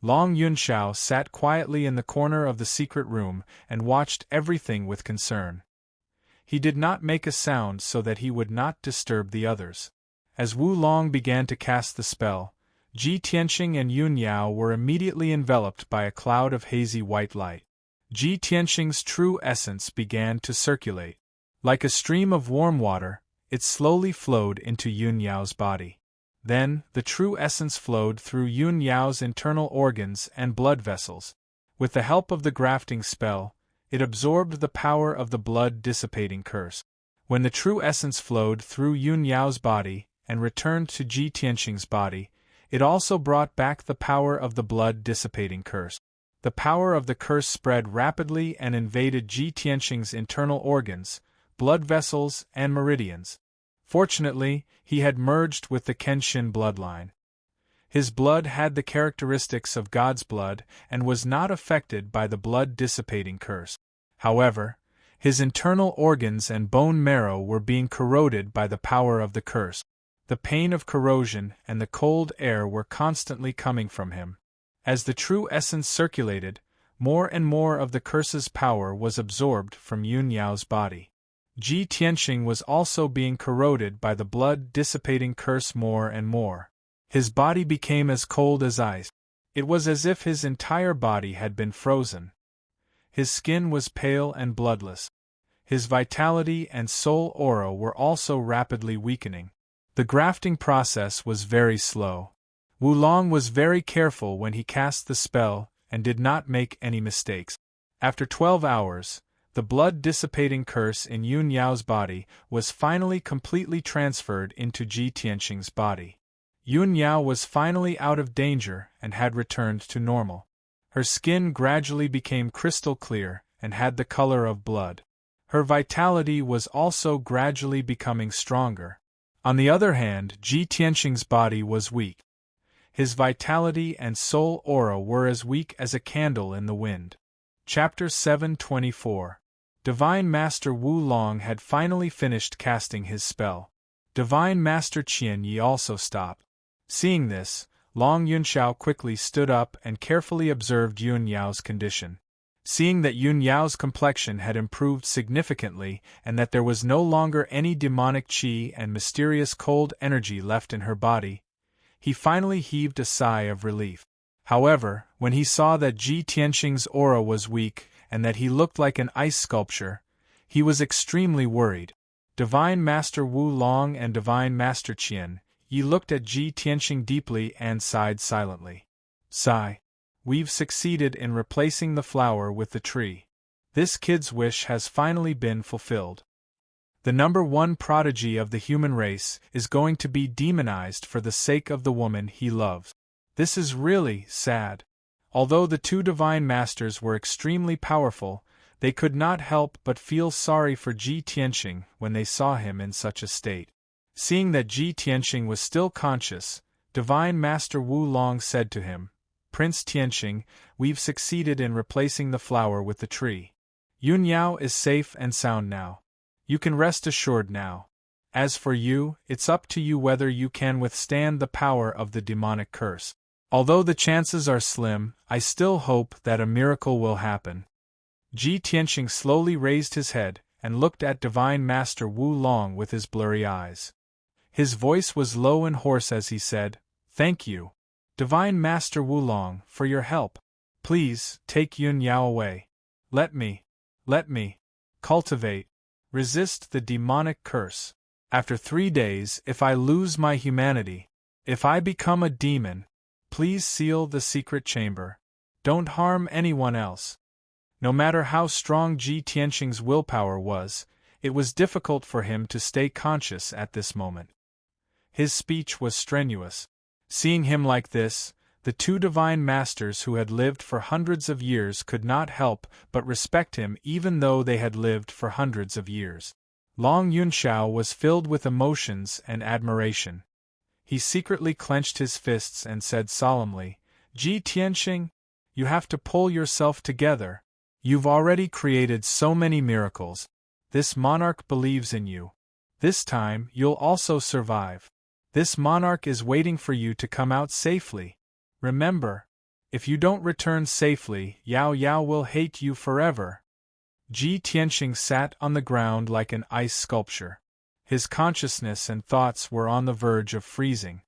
Long Yunshao sat quietly in the corner of the secret room and watched everything with concern. He did not make a sound so that he would not disturb the others. As Wu Long began to cast the spell, Ji Tianqing and Yun Yao were immediately enveloped by a cloud of hazy white light. Ji Tianqing's true essence began to circulate. Like a stream of warm water, it slowly flowed into Yun Yao's body. Then, the true essence flowed through Yun Yao's internal organs and blood vessels. With the help of the grafting spell, it absorbed the power of the blood-dissipating curse. When the true essence flowed through Yun Yao's body and returned to Ji Tianqing's body, it also brought back the power of the blood-dissipating curse. The power of the curse spread rapidly and invaded Ji Tianqing's internal organs, blood vessels, and meridians. Fortunately, he had merged with the Kenshin bloodline. His blood had the characteristics of God's blood and was not affected by the blood-dissipating curse. However, his internal organs and bone marrow were being corroded by the power of the curse. The pain of corrosion and the cold air were constantly coming from him. As the true essence circulated, more and more of the curse's power was absorbed from Yun Yao's body. Ji Tianqing was also being corroded by the blood-dissipating curse more and more. His body became as cold as ice. It was as if his entire body had been frozen. His skin was pale and bloodless. His vitality and soul aura were also rapidly weakening. The grafting process was very slow. Wu Long was very careful when he cast the spell and did not make any mistakes. After 12 hours, the blood-dissipating curse in Yun Yao's body was finally completely transferred into Ji Tianqing's body. Yun Yao was finally out of danger and had returned to normal. Her skin gradually became crystal clear and had the color of blood. Her vitality was also gradually becoming stronger. On the other hand, Ji Tianqing's body was weak. His vitality and soul aura were as weak as a candle in the wind. Chapter 724. Divine Master Wu Long had finally finished casting his spell. Divine Master Qianye also stopped. Seeing this, Long Yunshao quickly stood up and carefully observed Yun Yao's condition. Seeing that Yun Yao's complexion had improved significantly and that there was no longer any demonic qi and mysterious cold energy left in her body, he finally heaved a sigh of relief. However, when he saw that Ji Tianqing's aura was weak and that he looked like an ice sculpture, he was extremely worried. Divine Master Wu Long and Divine Master Qian, Yi looked at Ji Tianxing deeply and sighed silently. Sigh. We've succeeded in replacing the flower with the tree. This kid's wish has finally been fulfilled. The number one prodigy of the human race is going to be demonized for the sake of the woman he loves. This is really sad. Although the two divine masters were extremely powerful, they could not help but feel sorry for Ji Tianxing when they saw him in such a state. Seeing that Ji Tianxing was still conscious, Divine Master Wu Long said to him, Prince Tianxing, we've succeeded in replacing the flower with the tree. Yun Yao is safe and sound now. You can rest assured now. As for you, it's up to you whether you can withstand the power of the demonic curse. Although the chances are slim, I still hope that a miracle will happen. Ji Tianxing slowly raised his head and looked at Divine Master Wu Long with his blurry eyes. His voice was low and hoarse as he said, Thank you, Divine Master Wu Long, for your help. Please, take Yun Yao away. Let me cultivate, resist the demonic curse. After 3 days, if I lose my humanity, if I become a demon, please seal the secret chamber. Don't harm anyone else. No matter how strong Ji Tianxing's willpower was, it was difficult for him to stay conscious at this moment. His speech was strenuous. Seeing him like this, the two divine masters who had lived for hundreds of years could not help but respect him even though they had lived for hundreds of years. Long Yunxiao was filled with emotions and admiration. He secretly clenched his fists and said solemnly, Ji Tianxing, you have to pull yourself together. You've already created so many miracles. This monarch believes in you. This time, you'll also survive. This monarch is waiting for you to come out safely. Remember, if you don't return safely, Yao Yao will hate you forever. Ji Tianxing sat on the ground like an ice sculpture. His consciousness and thoughts were on the verge of freezing.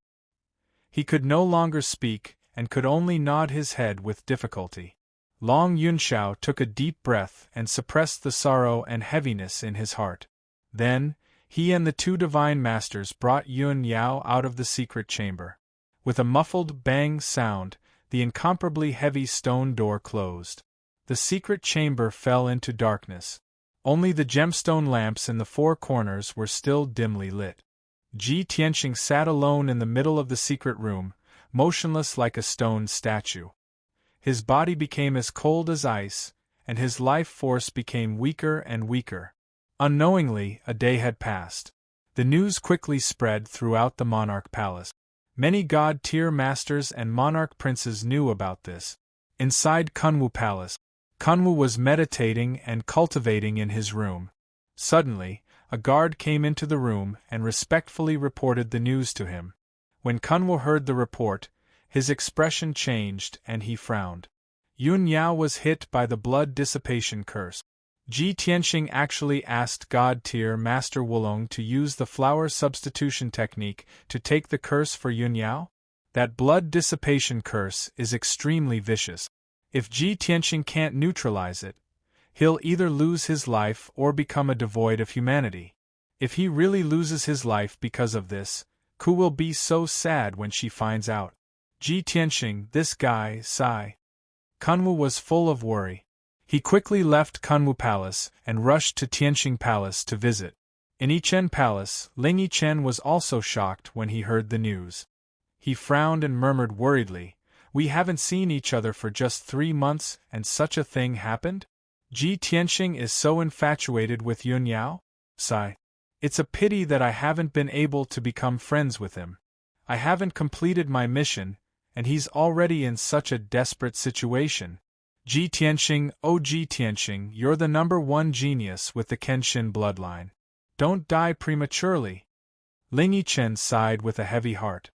He could no longer speak and could only nod his head with difficulty. Long Yunxiao took a deep breath and suppressed the sorrow and heaviness in his heart. Then, he and the two divine masters brought Yun Yao out of the secret chamber. With a muffled bang sound, the incomparably heavy stone door closed. The secret chamber fell into darkness. Only the gemstone lamps in the four corners were still dimly lit. Ji Tianxing sat alone in the middle of the secret room, motionless like a stone statue. His body became as cold as ice, and his life force became weaker and weaker. Unknowingly, a day had passed. The news quickly spread throughout the monarch palace. Many god-tier masters and monarch princes knew about this. Inside Kunwu Palace, Kunwu was meditating and cultivating in his room. Suddenly, a guard came into the room and respectfully reported the news to him. When Kunwu heard the report, his expression changed and he frowned. Yun Yao was hit by the blood dissipation curse. Ji Tianxing actually asked God-tier Master Wulong to use the flower substitution technique to take the curse for Yun Yao? That blood dissipation curse is extremely vicious. If Ji Tianxing can't neutralize it, he'll either lose his life or become a devoid of humanity. If he really loses his life because of this, Ku will be so sad when she finds out. Ji Tianxing, this guy, sigh. Kunwu was full of worry. He quickly left Kunwu Palace and rushed to Tianxing Palace to visit. In Yichen Palace, Ling Yichen was also shocked when he heard the news. He frowned and murmured worriedly, "We haven't seen each other for just 3 months and such a thing happened? Ji Tianxing is so infatuated with Yun Yao? Sigh. It's a pity that I haven't been able to become friends with him. I haven't completed my mission, and he's already in such a desperate situation. Ji Tianxing, oh Ji Tianxing, you're the #1 genius with the Kenshin bloodline. Don't die prematurely." Ling Yichen sighed with a heavy heart.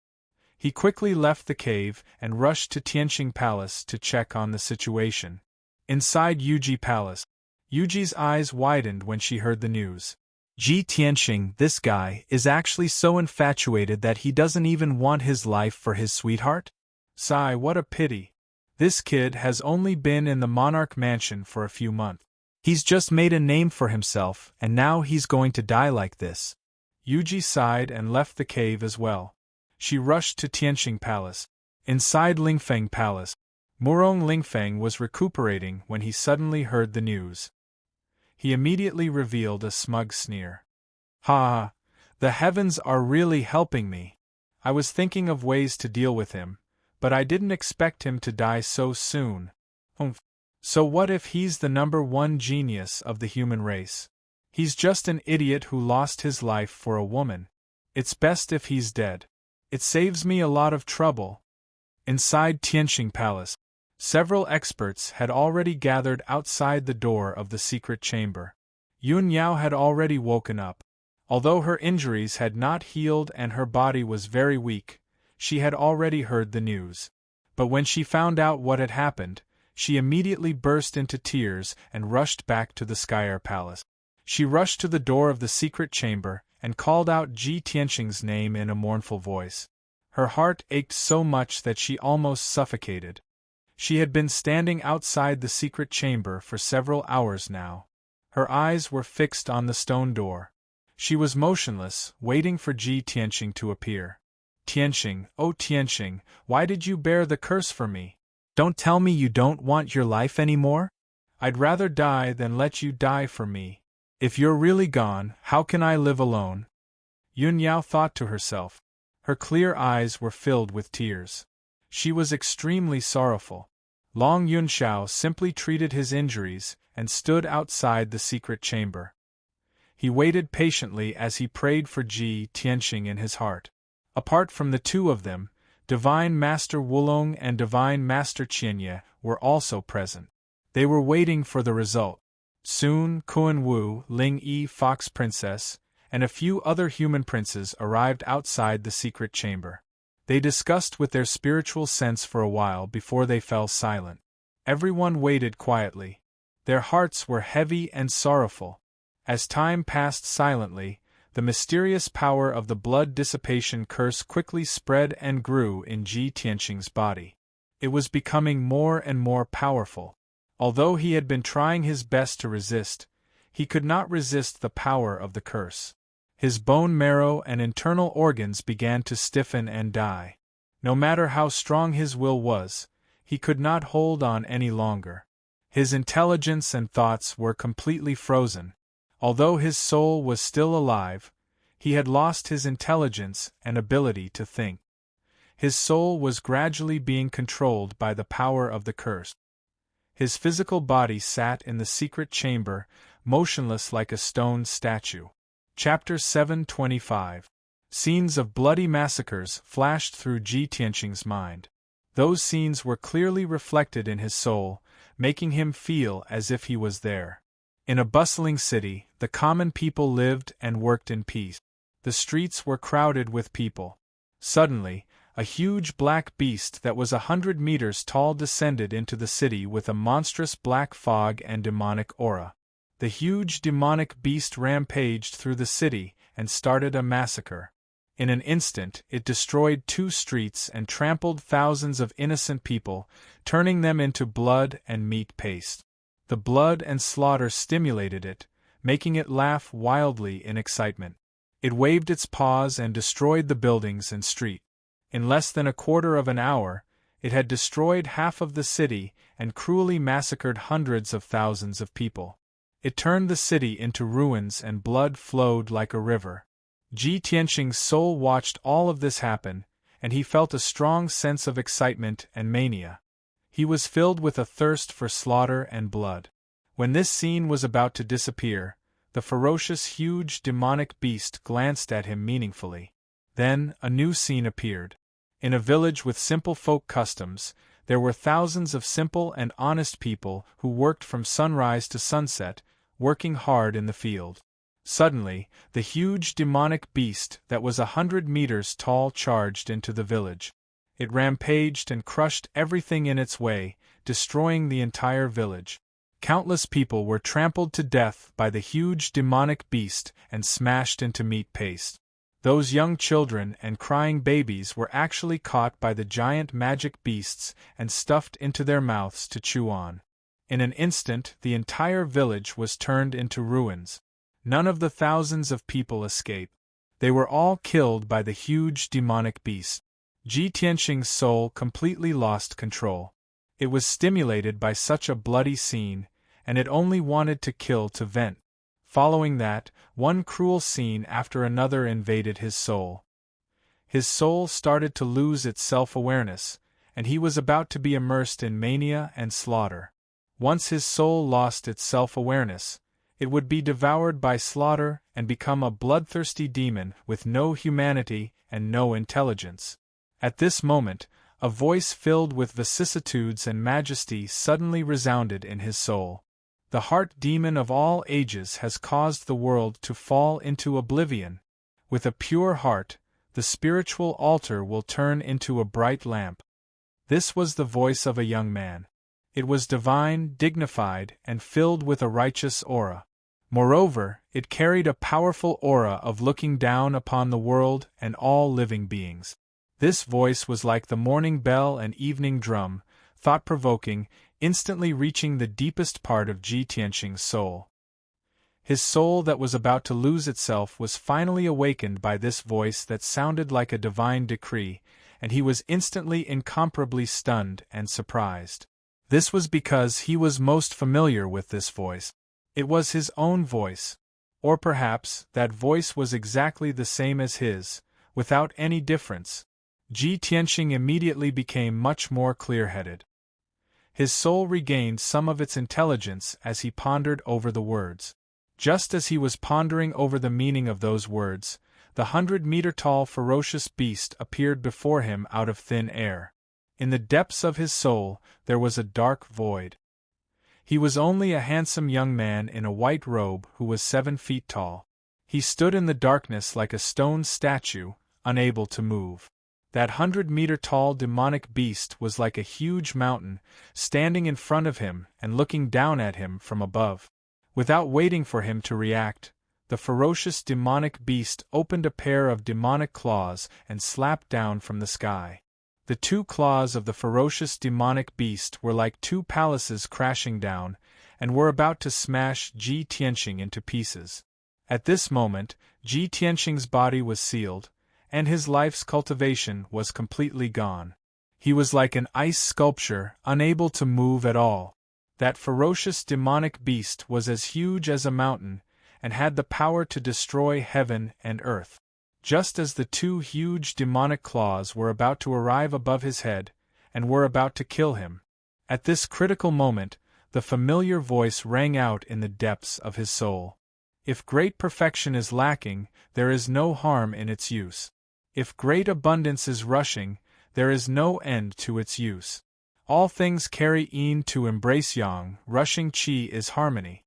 He quickly left the cave and rushed to Tianxing Palace to check on the situation. Inside Yuji Palace, Yuji's eyes widened when she heard the news. Ji Tianxing, this guy, is actually so infatuated that he doesn't even want his life for his sweetheart? Sigh, what a pity. This kid has only been in the monarch mansion for a few months. He's just made a name for himself, and now he's going to die like this. Yuji sighed and left the cave as well. She rushed to Tianqing Palace. Inside Lingfeng Palace, Murong Lingfeng was recuperating when he suddenly heard the news. He immediately revealed a smug sneer. Ha! The heavens are really helping me. I was thinking of ways to deal with him, but I didn't expect him to die so soon. Humph. So what if he's the #1 genius of the human race? He's just an idiot who lost his life for a woman. It's best if he's dead. It saves me a lot of trouble. Inside Tianqing Palace, several experts had already gathered outside the door of the secret chamber. Yun Yao had already woken up. Although her injuries had not healed and her body was very weak, she had already heard the news. But when she found out what had happened, she immediately burst into tears and rushed back to the Skyer Palace. She rushed to the door of the secret chamber and called out Ji Tianqing's name in a mournful voice. Her heart ached so much that she almost suffocated. She had been standing outside the secret chamber for several hours now. Her eyes were fixed on the stone door. She was motionless, waiting for Ji Tianqing to appear. Tianqing, oh Tianqing, why did you bear the curse for me? Don't tell me you don't want your life anymore? I'd rather die than let you die for me. If you're really gone, how can I live alone? Yun Yao thought to herself. Her clear eyes were filled with tears. She was extremely sorrowful. Long Yunxiao simply treated his injuries and stood outside the secret chamber. He waited patiently as he prayed for Ji Tianqing in his heart. Apart from the two of them, Divine Master Wulong and Divine Master Qianye were also present. They were waiting for the result. Soon Kuan Wu, Ling Yi Fox Princess, and a few other human princes arrived outside the secret chamber. They discussed with their spiritual sense for a while before they fell silent. Everyone waited quietly. Their hearts were heavy and sorrowful. As time passed silently, the mysterious power of the blood dissipation curse quickly spread and grew in Ji Tianqing's body. It was becoming more and more powerful. Although he had been trying his best to resist, he could not resist the power of the curse. His bone marrow and internal organs began to stiffen and die. No matter how strong his will was, he could not hold on any longer. His intelligence and thoughts were completely frozen. Although his soul was still alive, he had lost his intelligence and ability to think. His soul was gradually being controlled by the power of the curse. His physical body sat in the secret chamber, motionless like a stone statue. Chapter 725. Scenes of bloody massacres flashed through Ji Tianqing's mind. Those scenes were clearly reflected in his soul, making him feel as if he was there. In a bustling city, the common people lived and worked in peace. The streets were crowded with people. Suddenly, a huge black beast that was 100 meters tall descended into the city with a monstrous black fog and demonic aura. The huge demonic beast rampaged through the city and started a massacre. In an instant, it destroyed 2 streets and trampled thousands of innocent people, turning them into blood and meat paste. The blood and slaughter stimulated it, making it laugh wildly in excitement. It waved its paws and destroyed the buildings and street. In less than a quarter of an hour, it had destroyed half of the city and cruelly massacred hundreds of thousands of people. It turned the city into ruins and blood flowed like a river. Ji Tianqing's soul watched all of this happen, and he felt a strong sense of excitement and mania. He was filled with a thirst for slaughter and blood. When this scene was about to disappear, the ferocious huge demonic beast glanced at him meaningfully. Then, a new scene appeared. In a village with simple folk customs, there were thousands of simple and honest people who worked from sunrise to sunset, working hard in the field. Suddenly, the huge demonic beast that was 100 meters tall charged into the village. It rampaged and crushed everything in its way, destroying the entire village. Countless people were trampled to death by the huge demonic beast and smashed into meat paste. Those young children and crying babies were actually caught by the giant magic beasts and stuffed into their mouths to chew on. In an instant, the entire village was turned into ruins. None of the thousands of people escaped. They were all killed by the huge demonic beast. Ji Tianxing's soul completely lost control. It was stimulated by such a bloody scene, and it only wanted to kill to vent. Following that, one cruel scene after another invaded his soul. His soul started to lose its self-awareness, and he was about to be immersed in mania and slaughter. Once his soul lost its self-awareness, it would be devoured by slaughter and become a bloodthirsty demon with no humanity and no intelligence. At this moment, a voice filled with vicissitudes and majesty suddenly resounded in his soul. The heart demon of all ages has caused the world to fall into oblivion. With a pure heart, the spiritual altar will turn into a bright lamp. This was the voice of a young man. It was divine, dignified, and filled with a righteous aura. Moreover, it carried a powerful aura of looking down upon the world and all living beings. This voice was like the morning bell and evening drum, thought-provoking, instantly reaching the deepest part of Ji Tianxing's soul. His soul that was about to lose itself was finally awakened by this voice that sounded like a divine decree, and he was instantly incomparably stunned and surprised. This was because he was most familiar with this voice. It was his own voice. Or perhaps, that voice was exactly the same as his, without any difference. Ji Tianxing immediately became much more clear-headed. His soul regained some of its intelligence as he pondered over the words. Just as he was pondering over the meaning of those words, the 100-meter-tall ferocious beast appeared before him out of thin air. In the depths of his soul, there was a dark void. He was only a handsome young man in a white robe who was 7 feet tall. He stood in the darkness like a stone statue, unable to move. That 100-meter-tall demonic beast was like a huge mountain, standing in front of him and looking down at him from above. Without waiting for him to react, the ferocious demonic beast opened a pair of demonic claws and slapped down from the sky. The 2 claws of the ferocious demonic beast were like 2 palaces crashing down, and were about to smash Ji Tianxing into pieces. At this moment, Ji Tianxing's body was sealed, and his life's cultivation was completely gone. He was like an ice sculpture, unable to move at all. That ferocious demonic beast was as huge as a mountain, and had the power to destroy heaven and earth. Just as the 2 huge demonic claws were about to arrive above his head, and were about to kill him. At this critical moment, the familiar voice rang out in the depths of his soul. If great perfection is lacking, there is no harm in its use. If great abundance is rushing, there is no end to its use. All things carry yin to embrace yang, rushing qi is harmony.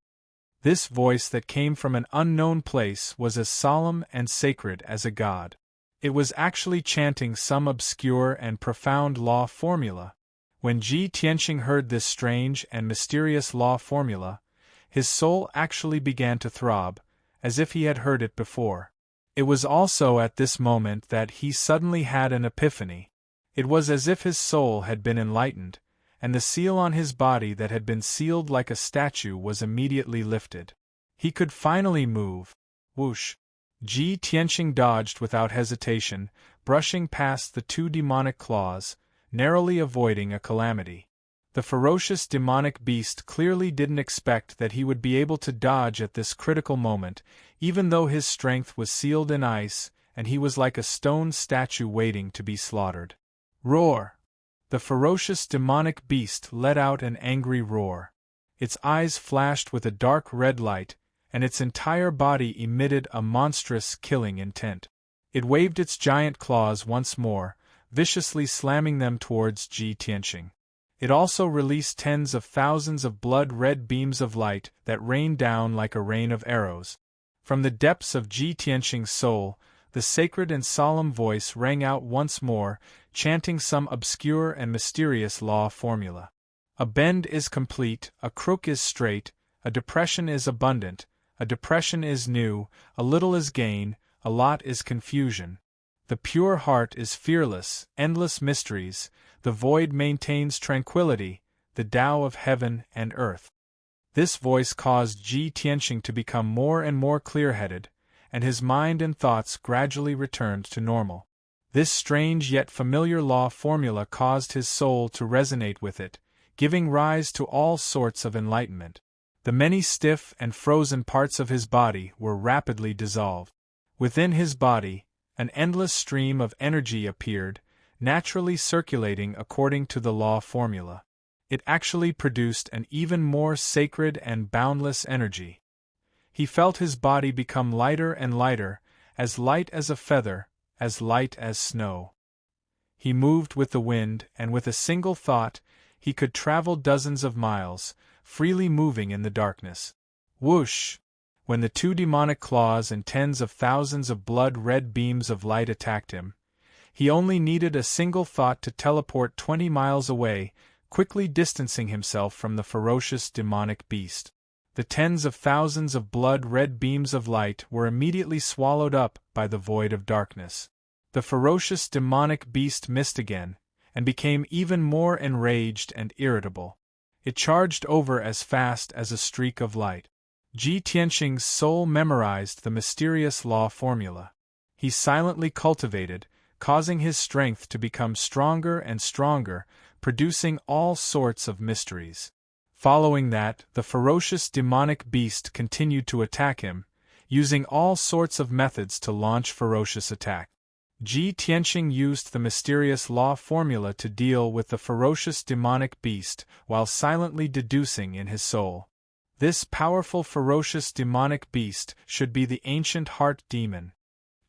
This voice that came from an unknown place was as solemn and sacred as a god. It was actually chanting some obscure and profound law formula. When Ji Tianxing heard this strange and mysterious law formula, his soul actually began to throb, as if he had heard it before. It was also at this moment that he suddenly had an epiphany. It was as if his soul had been enlightened, and the seal on his body that had been sealed like a statue was immediately lifted. He could finally move. Whoosh! Ji Tianxing dodged without hesitation, brushing past the 2 demonic claws, narrowly avoiding a calamity. The ferocious demonic beast clearly didn't expect that he would be able to dodge at this critical moment, even though his strength was sealed in ice, and he was like a stone statue waiting to be slaughtered. Roar! The ferocious demonic beast let out an angry roar. Its eyes flashed with a dark red light, and its entire body emitted a monstrous killing intent. It waved its giant claws once more, viciously slamming them towards Ji Tianxing. It also released tens of thousands of blood-red beams of light that rained down like a rain of arrows. From the depths of Ji Tianxing's soul, the sacred and solemn voice rang out once more, chanting some obscure and mysterious law formula. A bend is complete, a crook is straight, a depression is abundant, a depression is new, a little is gain, a lot is confusion. The pure heart is fearless, endless mysteries, the void maintains tranquility, the Tao of heaven and earth. This voice caused Ji Tianxing to become more and more clear-headed, and his mind and thoughts gradually returned to normal. This strange yet familiar law formula caused his soul to resonate with it, giving rise to all sorts of enlightenment. The many stiff and frozen parts of his body were rapidly dissolved. Within his body, an endless stream of energy appeared, naturally circulating according to the law formula. It actually produced an even more sacred and boundless energy. He felt his body become lighter and lighter, as light as a feather, as light as snow. He moved with the wind, and with a single thought, he could travel dozens of miles, freely moving in the darkness. Whoosh! When the two demonic claws and tens of thousands of blood-red beams of light attacked him, he only needed a single thought to teleport 20 miles away, quickly distancing himself from the ferocious demonic beast. The tens of thousands of blood-red beams of light were immediately swallowed up by the void of darkness. The ferocious demonic beast missed again, and became even more enraged and irritable. It charged over as fast as a streak of light. Ji Tianxing's soul memorized the mysterious law formula. He silently cultivated, causing his strength to become stronger and stronger, producing all sorts of mysteries. Following that, the ferocious demonic beast continued to attack him, using all sorts of methods to launch ferocious attack. Ji Tianxing used the mysterious law formula to deal with the ferocious demonic beast while silently deducing in his soul. This powerful ferocious demonic beast should be the ancient heart demon.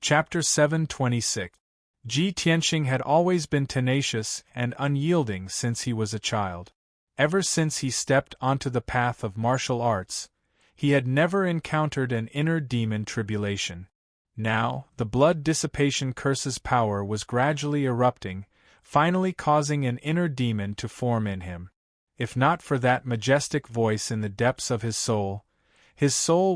Chapter 726. Ji Tianxing had always been tenacious and unyielding since he was a child. Ever since he stepped onto the path of martial arts, he had never encountered an inner demon tribulation. Now, the blood dissipation curse's power was gradually erupting, finally causing an inner demon to form in him. If not for that majestic voice in the depths of his soul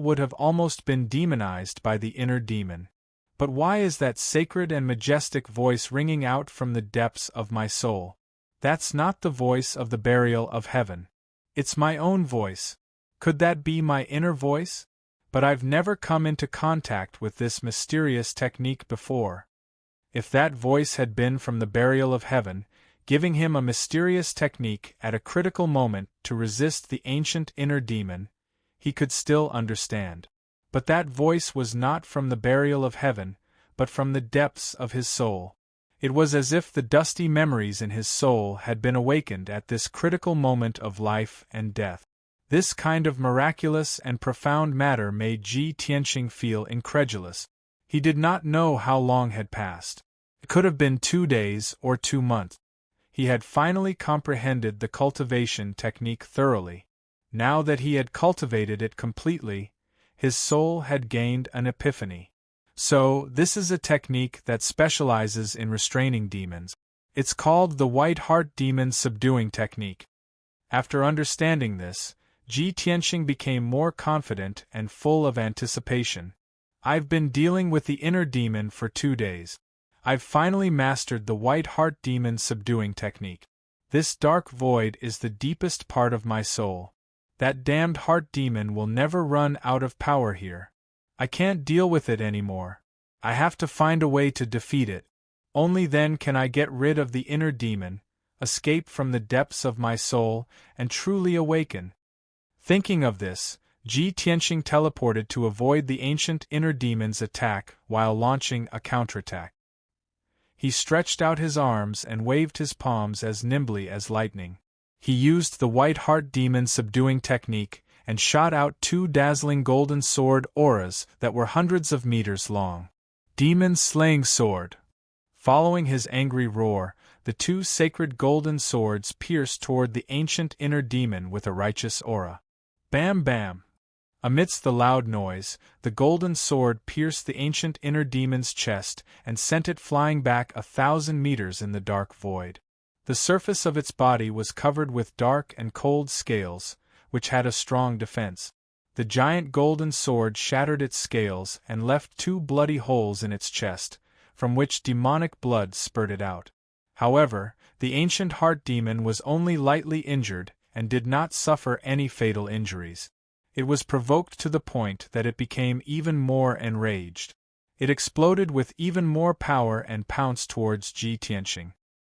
would have almost been demonized by the inner demon. But why is that sacred and majestic voice ringing out from the depths of my soul? That's not the voice of the burial of heaven. It's my own voice. Could that be my inner voice? But I've never come into contact with this mysterious technique before. If that voice had been from the burial of heaven, giving him a mysterious technique at a critical moment to resist the ancient inner demon, he could still understand. But that voice was not from the burial of heaven, but from the depths of his soul. It was as if the dusty memories in his soul had been awakened at this critical moment of life and death. This kind of miraculous and profound matter made Ji Tianxing feel incredulous. He did not know how long had passed. It could have been 2 days or 2 months. He had finally comprehended the cultivation technique thoroughly. Now that he had cultivated it completely, his soul had gained an epiphany. So, this is a technique that specializes in restraining demons. It's called the White Heart Demon Subduing Technique. After understanding this, Ji Tianxing became more confident and full of anticipation. I've been dealing with the inner demon for 2 days. I've finally mastered the White Heart Demon Subduing Technique. This dark void is the deepest part of my soul. That damned heart demon will never run out of power here. I can't deal with it anymore. I have to find a way to defeat it. Only then can I get rid of the inner demon, escape from the depths of my soul, and truly awaken. Thinking of this, Ji Tianxing teleported to avoid the ancient inner demon's attack while launching a counterattack. He stretched out his arms and waved his palms as nimbly as lightning. He used the White Heart Demon Subduing Technique and shot out 2 dazzling golden sword auras that were hundreds of meters long. Demon Slaying Sword. Following his angry roar, the 2 sacred golden swords pierced toward the ancient inner demon with a righteous aura. Bam bam! Amidst the loud noise, the golden sword pierced the ancient inner demon's chest and sent it flying back 1,000 meters in the dark void. The surface of its body was covered with dark and cold scales, which had a strong defense. The giant golden sword shattered its scales and left 2 bloody holes in its chest, from which demonic blood spurted out. However, the ancient heart demon was only lightly injured, and did not suffer any fatal injuries. It was provoked to the point that it became even more enraged. It exploded with even more power and pounced towards Ji Tianqing.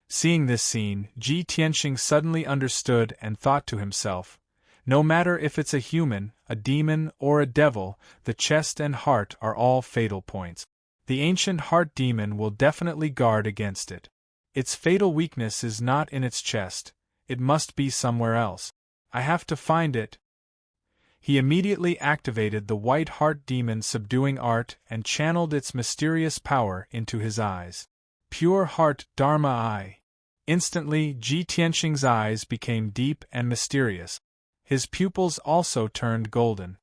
Seeing this scene, Ji Tianqing suddenly understood and thought to himself, no matter if it's a human, a demon, or a devil, the chest and heart are all fatal points. The ancient heart demon will definitely guard against it. Its fatal weakness is not in its chest, it must be somewhere else. I have to find it. He immediately activated the white heart demon subduing art and channeled its mysterious power into his eyes. Pure heart Dharma eye. Instantly, Ji Tianqing's eyes became deep and mysterious. His pupils also turned golden.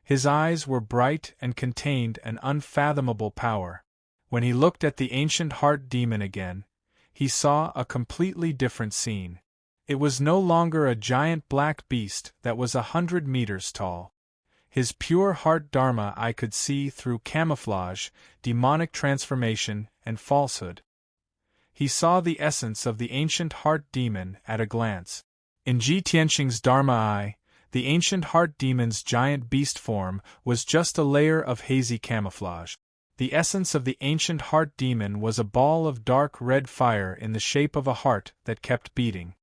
His eyes were bright and contained an unfathomable power. When he looked at the ancient heart demon again, he saw a completely different scene. It was no longer a giant black beast that was 100 meters tall. His pure heart Dharma I could see through camouflage, demonic transformation, and falsehood. He saw the essence of the ancient heart demon at a glance. In Ji Tianqing's Dharma eye, the ancient heart demon's giant beast form was just a layer of hazy camouflage. The essence of the ancient heart demon was a ball of dark red fire in the shape of a heart that kept beating.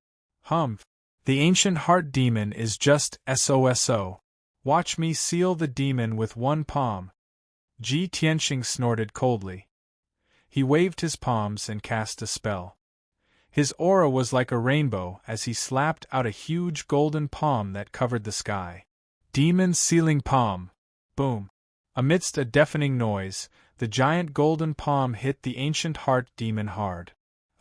The ancient heart demon is just SOSO. Watch me seal the demon with one palm. Ji Tianqing snorted coldly. He waved his palms and cast a spell. His aura was like a rainbow as he slapped out a huge golden palm that covered the sky. Demon sealing palm. Boom. Amidst a deafening noise, the giant golden palm hit the ancient heart demon hard.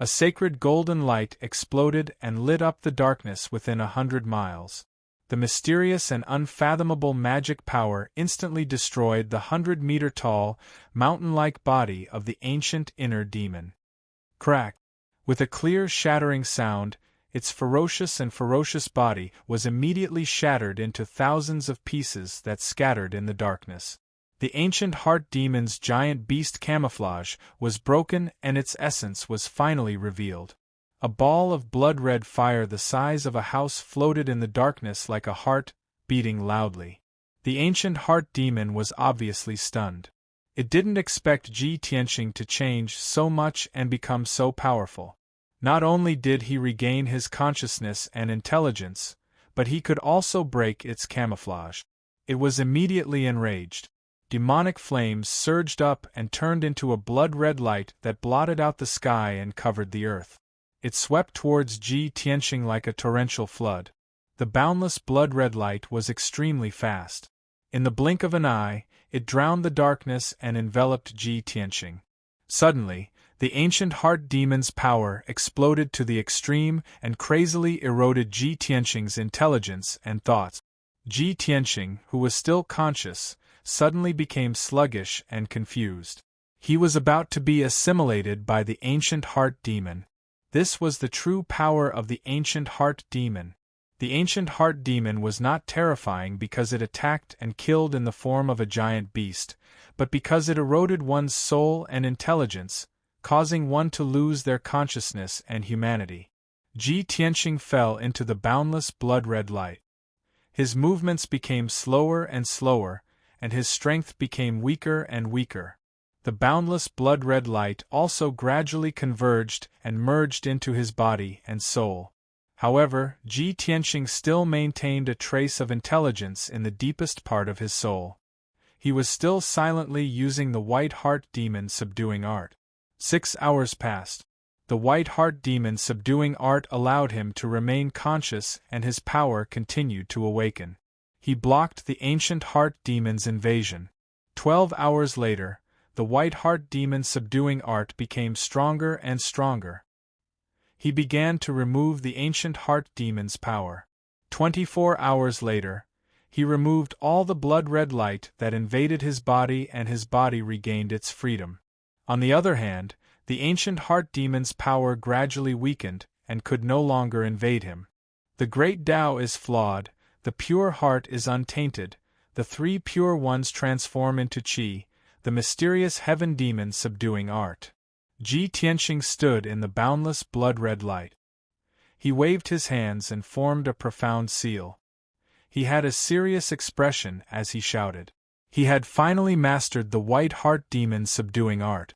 A sacred golden light exploded and lit up the darkness within 100 miles. The mysterious and unfathomable magic power instantly destroyed the 100-meter-tall, mountain-like body of the ancient inner demon. Crack! With a clear shattering sound, its ferocious body was immediately shattered into thousands of pieces that scattered in the darkness. The ancient heart demon's giant beast camouflage was broken and its essence was finally revealed. A ball of blood-red fire the size of a house floated in the darkness like a heart, beating loudly. The ancient heart demon was obviously stunned. It didn't expect Ji Tianqing to change so much and become so powerful. Not only did he regain his consciousness and intelligence, but he could also break its camouflage. It was immediately enraged. Demonic flames surged up and turned into a blood-red light that blotted out the sky and covered the earth. It swept towards Ji Tianqing like a torrential flood. The boundless blood-red light was extremely fast. In the blink of an eye, it drowned the darkness and enveloped Ji Tianqing. Suddenly, the ancient heart demon's power exploded to the extreme and crazily eroded Ji Tianqing's intelligence and thoughts. Ji Tianqing, who was still conscious, suddenly became sluggish and confused. He was about to be assimilated by the ancient heart demon. This was the true power of the ancient heart demon. The ancient heart demon was not terrifying because it attacked and killed in the form of a giant beast, but because it eroded one's soul and intelligence, causing one to lose their consciousness and humanity. Ji Tianqing fell into the boundless blood-red light. His movements became slower and slower, and his strength became weaker and weaker. The boundless blood-red light also gradually converged and merged into his body and soul. However, Ji Tianqing still maintained a trace of intelligence in the deepest part of his soul. He was still silently using the white heart demon subduing art. 6 hours passed. The white heart demon subduing art allowed him to remain conscious and his power continued to awaken. He blocked the ancient heart demon's invasion. 12 hours later, the white heart demon subduing art became stronger and stronger. He began to remove the ancient heart demon's power. 24 hours later, he removed all the blood-red light that invaded his body and his body regained its freedom. On the other hand, the ancient heart demon's power gradually weakened and could no longer invade him. The great Tao is flawed, the pure heart is untainted, the three pure ones transform into Qi, the mysterious heaven demon subduing art. Ji Tianqing stood in the boundless blood-red light. He waved his hands and formed a profound seal. He had a serious expression as he shouted. He had finally mastered the white heart demon subduing art.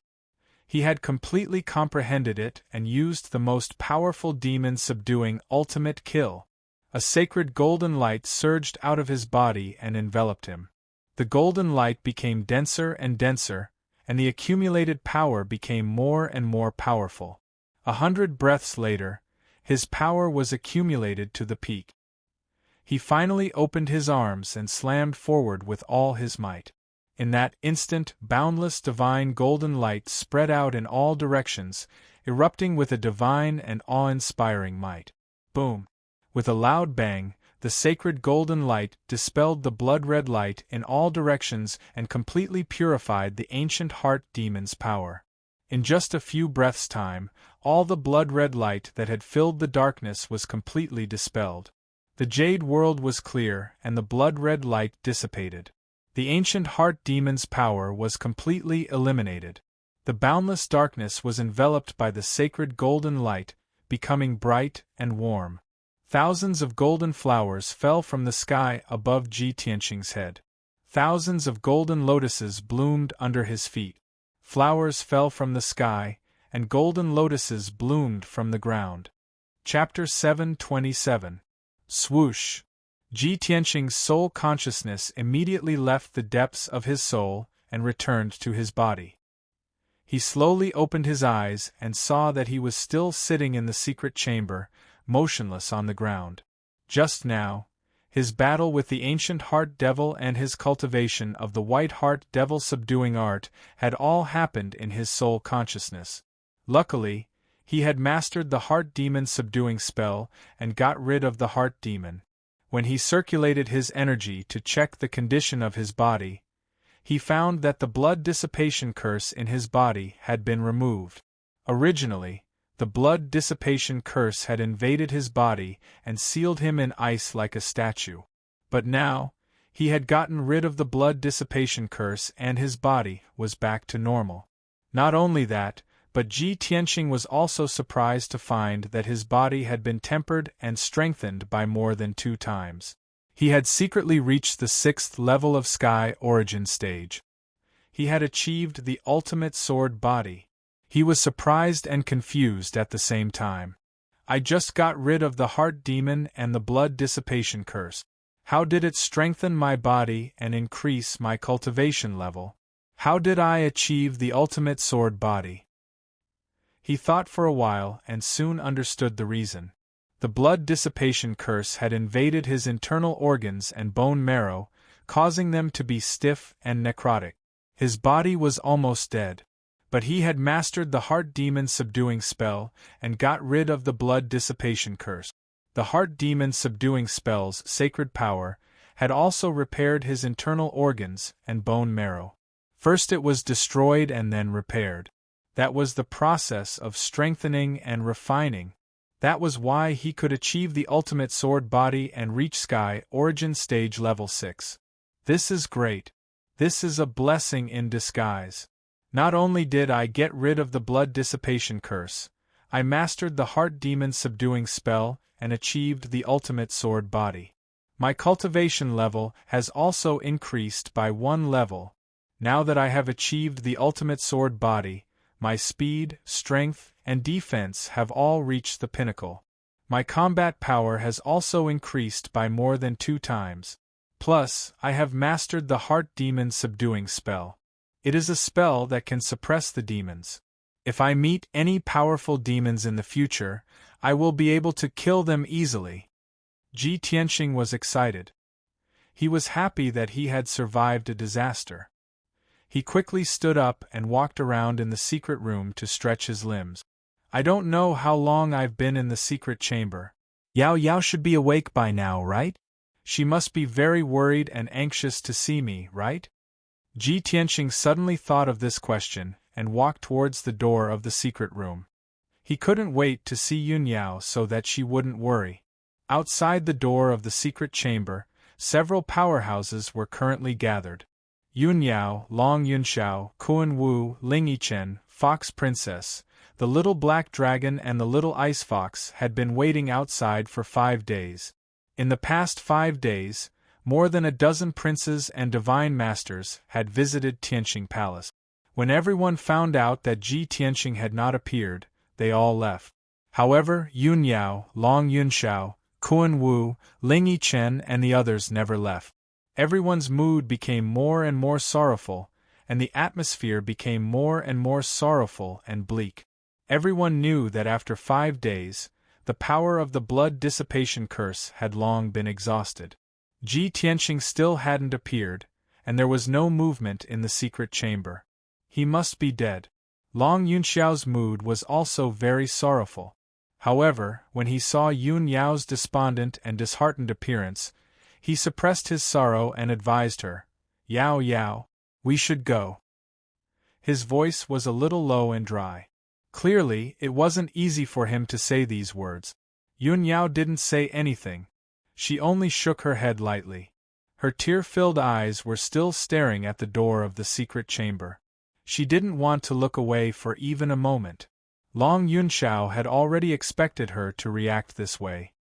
He had completely comprehended it and used the most powerful demon subduing ultimate kill. A sacred golden light surged out of his body and enveloped him. The golden light became denser and denser, and the accumulated power became more and more powerful. 100 breaths later, his power was accumulated to the peak. He finally opened his arms and slammed forward with all his might. In that instant, boundless divine golden light spread out in all directions, erupting with a divine and awe-inspiring might. Boom! With a loud bang, the sacred golden light dispelled the blood-red light in all directions and completely purified the ancient heart demon's power. In just a few breaths' time, all the blood-red light that had filled the darkness was completely dispelled. The jade world was clear and the blood-red light dissipated. The ancient heart demon's power was completely eliminated. The boundless darkness was enveloped by the sacred golden light, becoming bright and warm. Thousands of golden flowers fell from the sky above Ji Tianqing's head. Thousands of golden lotuses bloomed under his feet. Flowers fell from the sky, and golden lotuses bloomed from the ground. Chapter 727. Swoosh! Ji Tianqing's soul consciousness immediately left the depths of his soul and returned to his body. He slowly opened his eyes and saw that he was still sitting in the secret chamber, motionless on the ground. Just now, his battle with the ancient heart devil and his cultivation of the white heart devil subduing art had all happened in his soul consciousness. Luckily, he had mastered the heart demon subduing spell and got rid of the heart demon. When he circulated his energy to check the condition of his body, he found that the blood dissipation curse in his body had been removed. Originally, the blood dissipation curse had invaded his body and sealed him in ice like a statue. But now, he had gotten rid of the blood dissipation curse and his body was back to normal. Not only that, but Ji Tianqing was also surprised to find that his body had been tempered and strengthened by more than 2 times. He had secretly reached the 6th level of Sky Origin stage. He had achieved the ultimate sword body. He was surprised and confused at the same time. I just got rid of the heart demon and the blood dissipation curse. How did it strengthen my body and increase my cultivation level? How did I achieve the ultimate sword body? He thought for a while and soon understood the reason. The blood dissipation curse had invaded his internal organs and bone marrow, causing them to be stiff and necrotic. His body was almost dead. But he had mastered the heart demon subduing spell and got rid of the blood dissipation curse. The heart demon subduing spell's sacred power had also repaired his internal organs and bone marrow. First it was destroyed and then repaired. That was the process of strengthening and refining. That was why he could achieve the ultimate sword body and reach Sky Origin stage level 6. This is great. This is a blessing in disguise. Not only did I get rid of the blood dissipation curse, I mastered the heart demon subduing spell and achieved the ultimate sword body. My cultivation level has also increased by 1 level. Now that I have achieved the ultimate sword body, my speed, strength, and defense have all reached the pinnacle. My combat power has also increased by more than 2 times. Plus, I have mastered the heart demon subduing spell. It is a spell that can suppress the demons. If I meet any powerful demons in the future, I will be able to kill them easily. Ji Tianqing was excited. He was happy that he had survived a disaster. He quickly stood up and walked around in the secret room to stretch his limbs. I don't know how long I've been in the secret chamber. Yao Yao should be awake by now, right? She must be very worried and anxious to see me, right? Ji Tianqing suddenly thought of this question and walked towards the door of the secret room. He couldn't wait to see Yun Yao so that she wouldn't worry. Outside the door of the secret chamber, several powerhouses were currently gathered. Yun Yao, Long Yunxiao, Kuan Wu, Ling Yichen, Fox Princess, the little black dragon and the little ice fox had been waiting outside for 5 days. In the past 5 days, more than a dozen princes and divine masters had visited Tianqing Palace. When everyone found out that Ji Tianqing had not appeared, they all left. However, Yun Yao, Long Yunxiao, Kuan Wu, Ling Yichen and the others never left. Everyone's mood became more and more sorrowful, and the atmosphere became more and more sorrowful and bleak. Everyone knew that after 5 days, the power of the blood dissipation curse had long been exhausted. Ji Tianqing still hadn't appeared, and there was no movement in the secret chamber. He must be dead. Long Yunxiao's mood was also very sorrowful. However, when he saw Yun Yao's despondent and disheartened appearance, he suppressed his sorrow and advised her, "Yao Yao, we should go." His voice was a little low and dry. Clearly, it wasn't easy for him to say these words. Yun Yao didn't say anything. She only shook her head lightly. Her tear-filled eyes were still staring at the door of the secret chamber. She didn't want to look away for even a moment. Long Yunxiao had already expected her to react this way.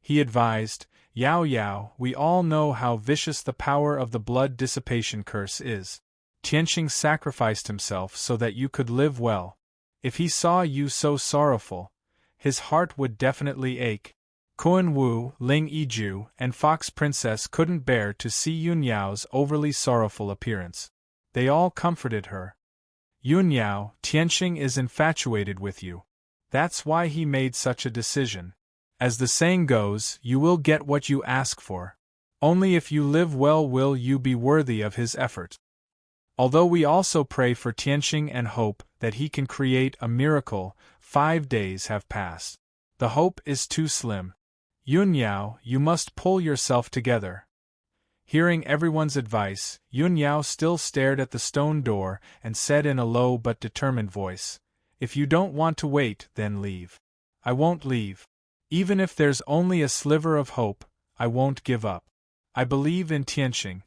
He advised, "Yao Yao, we all know how vicious the power of the blood dissipation curse is. Tianqing sacrificed himself so that you could live well. If he saw you so sorrowful, his heart would definitely ache." Kuan Wu, Ling Yiju, and Fox Princess couldn't bear to see Yun Yao's overly sorrowful appearance. They all comforted her. "Yun Yao, Tianqing is infatuated with you. That's why he made such a decision. As the saying goes, you will get what you ask for. Only if you live well will you be worthy of his effort. Although we also pray for Tianqing and hope that he can create a miracle, 5 days have passed. The hope is too slim. Yun Yao, you must pull yourself together." Hearing everyone's advice, Yun Yao still stared at the stone door and said in a low but determined voice, "If you don't want to wait, then leave." "I won't leave. Even if there's only a sliver of hope, I won't give up. I believe in Tianqing.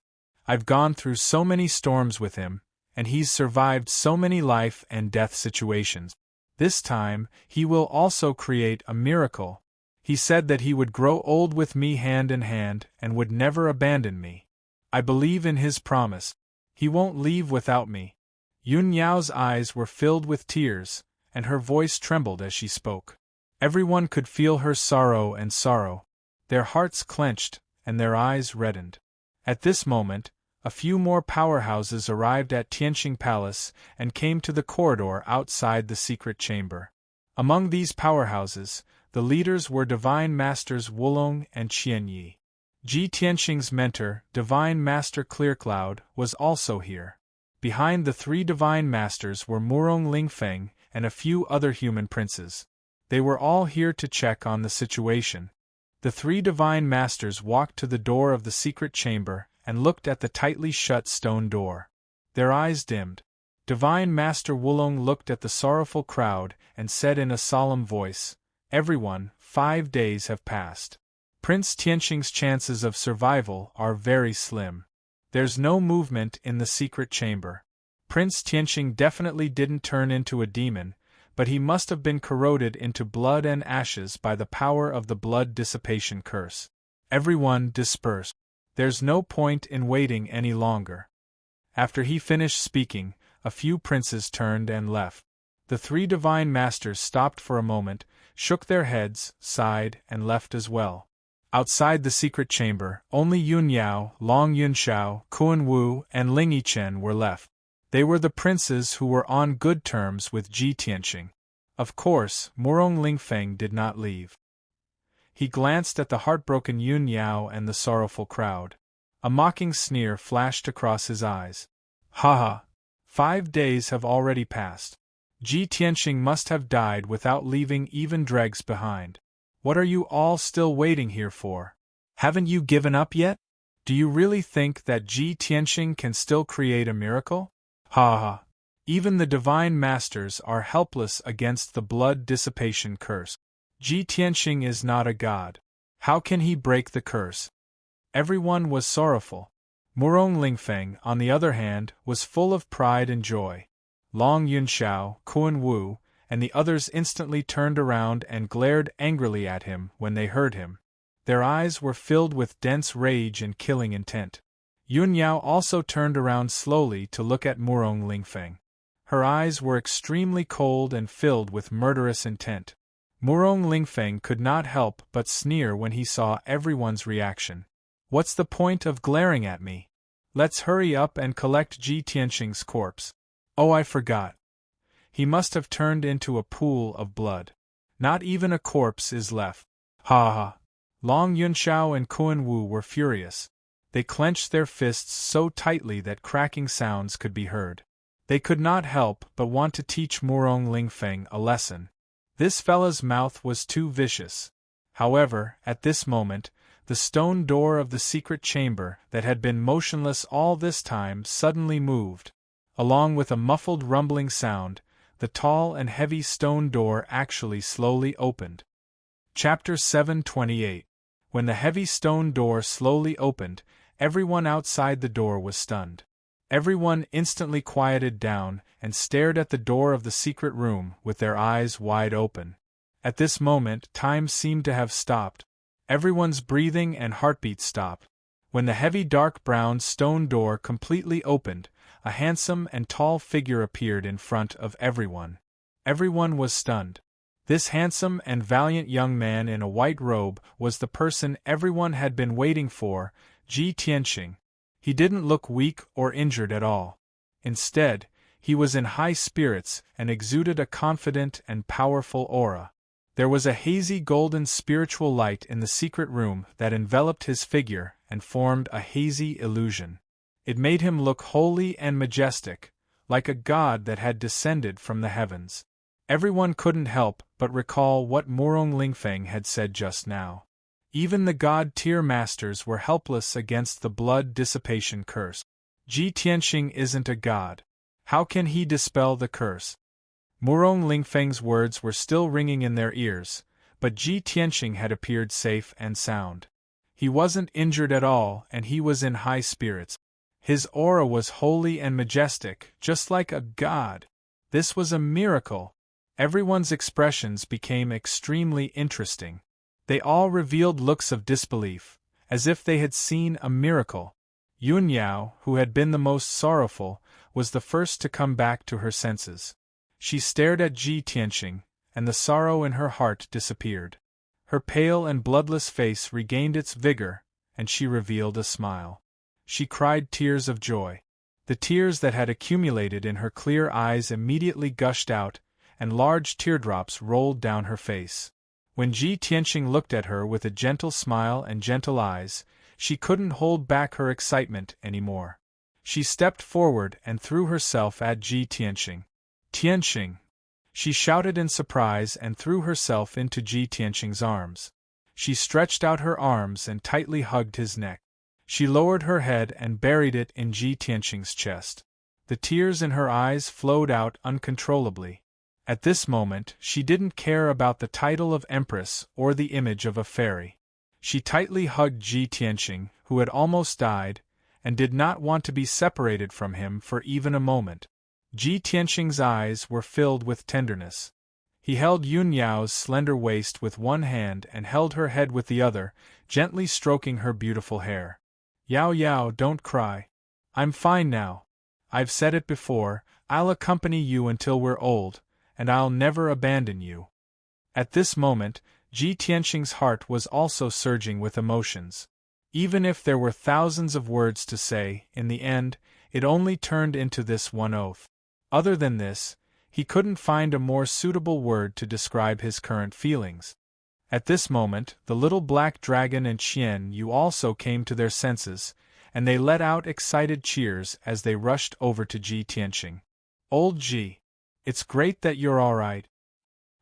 I've gone through so many storms with him, and he's survived so many life and death situations. This time, he will also create a miracle. He said that he would grow old with me hand in hand and would never abandon me. I believe in his promise. He won't leave without me." Yun Yao's eyes were filled with tears, and her voice trembled as she spoke. Everyone could feel her sorrow and sorrow. Their hearts clenched, and their eyes reddened. At this moment, a few more powerhouses arrived at Tianqing Palace and came to the corridor outside the secret chamber. Among these powerhouses, the leaders were Divine Masters Wulong and Qianyi. Ji Tianqing's mentor, Divine Master Clearcloud, was also here. Behind the 3 Divine Masters were Murong Lingfeng and a few other human princes. They were all here to check on the situation. The 3 Divine Masters walked to the door of the secret chamber and looked at the tightly shut stone door. Their eyes dimmed. Divine Master Wulong looked at the sorrowful crowd and said in a solemn voice, "Everyone, 5 days have passed. Prince Tianqing's chances of survival are very slim. There's no movement in the secret chamber. Prince Tianqing definitely didn't turn into a demon, but he must have been corroded into blood and ashes by the power of the blood dissipation curse. Everyone disperse. There's no point in waiting any longer." After he finished speaking, a few princes turned and left. The 3 Divine Masters stopped for a moment, shook their heads, sighed, and left as well. Outside the secret chamber, only Yun Yao, Long Yunxiao, Kuan Wu, and Ling Yichen were left. They were the princes who were on good terms with Ji Tianqing. Of course, Murong Lingfeng did not leave. He glanced at the heartbroken Yun Yao and the sorrowful crowd. A mocking sneer flashed across his eyes. "Ha ha! 5 days have already passed. Ji Tianqing must have died without leaving even dregs behind. What are you all still waiting here for? Haven't you given up yet? Do you really think that Ji Tianqing can still create a miracle? Ha ha! Even the Divine Masters are helpless against the blood dissipation curse. Ji Tianqing is not a god. How can he break the curse?" Everyone was sorrowful. Murong Lingfeng, on the other hand, was full of pride and joy. Long Yunxiao, Kuan Wu, and the others instantly turned around and glared angrily at him when they heard him. Their eyes were filled with dense rage and killing intent. Yun Yao also turned around slowly to look at Murong Lingfeng. Her eyes were extremely cold and filled with murderous intent. Murong Lingfeng could not help but sneer when he saw everyone's reaction. What's the point of glaring at me? Let's hurry up and collect Ji Tianxing's corpse. Oh, I forgot. He must have turned into a pool of blood. Not even a corpse is left. Ha ha! Long Yunshao and Kuan Wu were furious. They clenched their fists so tightly that cracking sounds could be heard. They could not help but want to teach Murong Lingfeng a lesson. This fella's mouth was too vicious. However, at this moment, the stone door of the secret chamber that had been motionless all this time suddenly moved. Along with a muffled rumbling sound, the tall and heavy stone door actually slowly opened. Chapter 728. When the heavy stone door slowly opened, everyone outside the door was stunned. Everyone instantly quieted down and stared at the door of the secret room with their eyes wide open. At this moment, time seemed to have stopped. Everyone's breathing and heartbeat stopped. When the heavy dark brown stone door completely opened, a handsome and tall figure appeared in front of everyone. Everyone was stunned. This handsome and valiant young man in a white robe was the person everyone had been waiting for, Ji Tianxing. He didn't look weak or injured at all. Instead, he was in high spirits and exuded a confident and powerful aura. There was a hazy golden spiritual light in the secret room that enveloped his figure and formed a hazy illusion. It made him look holy and majestic, like a god that had descended from the heavens. Everyone couldn't help but recall what Murong Lingfeng had said just now. Even the god-tier masters were helpless against the blood dissipation curse. Ji Tianxing isn't a god. How can he dispel the curse? Murong Lingfeng's words were still ringing in their ears, but Ji Tianxing had appeared safe and sound. He wasn't injured at all and he was in high spirits. His aura was holy and majestic, just like a god. This was a miracle. Everyone's expressions became extremely interesting. They all revealed looks of disbelief, as if they had seen a miracle. Yun Yao, who had been the most sorrowful, was the first to come back to her senses. She stared at Ji Tianxing, and the sorrow in her heart disappeared. Her pale and bloodless face regained its vigor, and she revealed a smile. She cried tears of joy. The tears that had accumulated in her clear eyes immediately gushed out, and large teardrops rolled down her face. When Ji Tianxing looked at her with a gentle smile and gentle eyes, she couldn't hold back her excitement anymore. She stepped forward and threw herself at Ji Tianxing. Tianxing! She shouted in surprise and threw herself into Ji Tianxing's arms. She stretched out her arms and tightly hugged his neck. She lowered her head and buried it in Ji Tianxing's chest. The tears in her eyes flowed out uncontrollably. At this moment, she didn't care about the title of Empress or the image of a fairy. She tightly hugged Ji Tianxing, who had almost died, and did not want to be separated from him for even a moment. Ji Tianxing's eyes were filled with tenderness. He held Yun Yao's slender waist with one hand and held her head with the other, gently stroking her beautiful hair. Yao Yao, don't cry. I'm fine now. I've said it before, I'll accompany you until we're old, and I'll never abandon you. At this moment, Ji Tianxing's heart was also surging with emotions. Even if there were thousands of words to say, in the end, it only turned into this one oath. Other than this, he couldn't find a more suitable word to describe his current feelings. At this moment, the little black dragon and Qian Yu also came to their senses, and they let out excited cheers as they rushed over to Ji Tianxing. Old Ji! It's great that you're all right.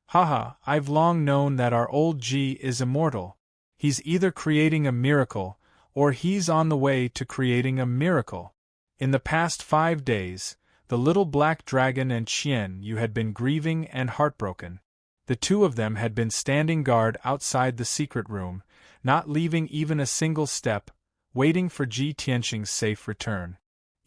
Haha, I've long known that our old Ji is immortal. He's either creating a miracle, or he's on the way to creating a miracle. In the past 5 days, the little black dragon and Qian Yu had been grieving and heartbroken. The two of them had been standing guard outside the secret room, not leaving even a single step, waiting for Ji Tianxing's safe return.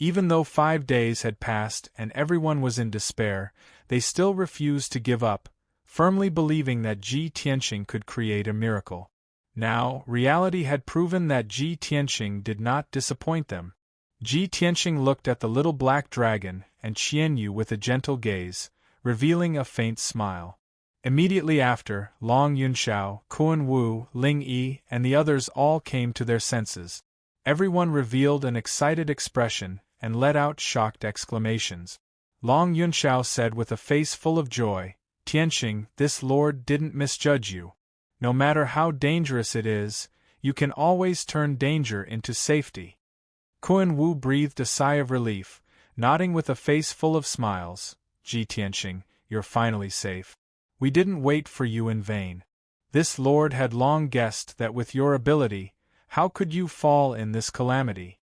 Even though 5 days had passed and everyone was in despair, they still refused to give up, firmly believing that Ji Tianqing could create a miracle. Now, reality had proven that Ji Tianqing did not disappoint them. Ji Tianqing looked at the little black dragon and Qian Yu with a gentle gaze, revealing a faint smile. Immediately after, Long Yunxiao, Kuan Wu, Ling Yi, and the others all came to their senses. Everyone revealed an excited expression and let out shocked exclamations. Long Yunxiao said with a face full of joy, "Tianqing, this lord didn't misjudge you. No matter how dangerous it is, you can always turn danger into safety." Kuan Wu breathed a sigh of relief, nodding with a face full of smiles. "Ji Tianqing, you're finally safe. We didn't wait for you in vain. This lord had long guessed that with your ability, how could you fall in this calamity?"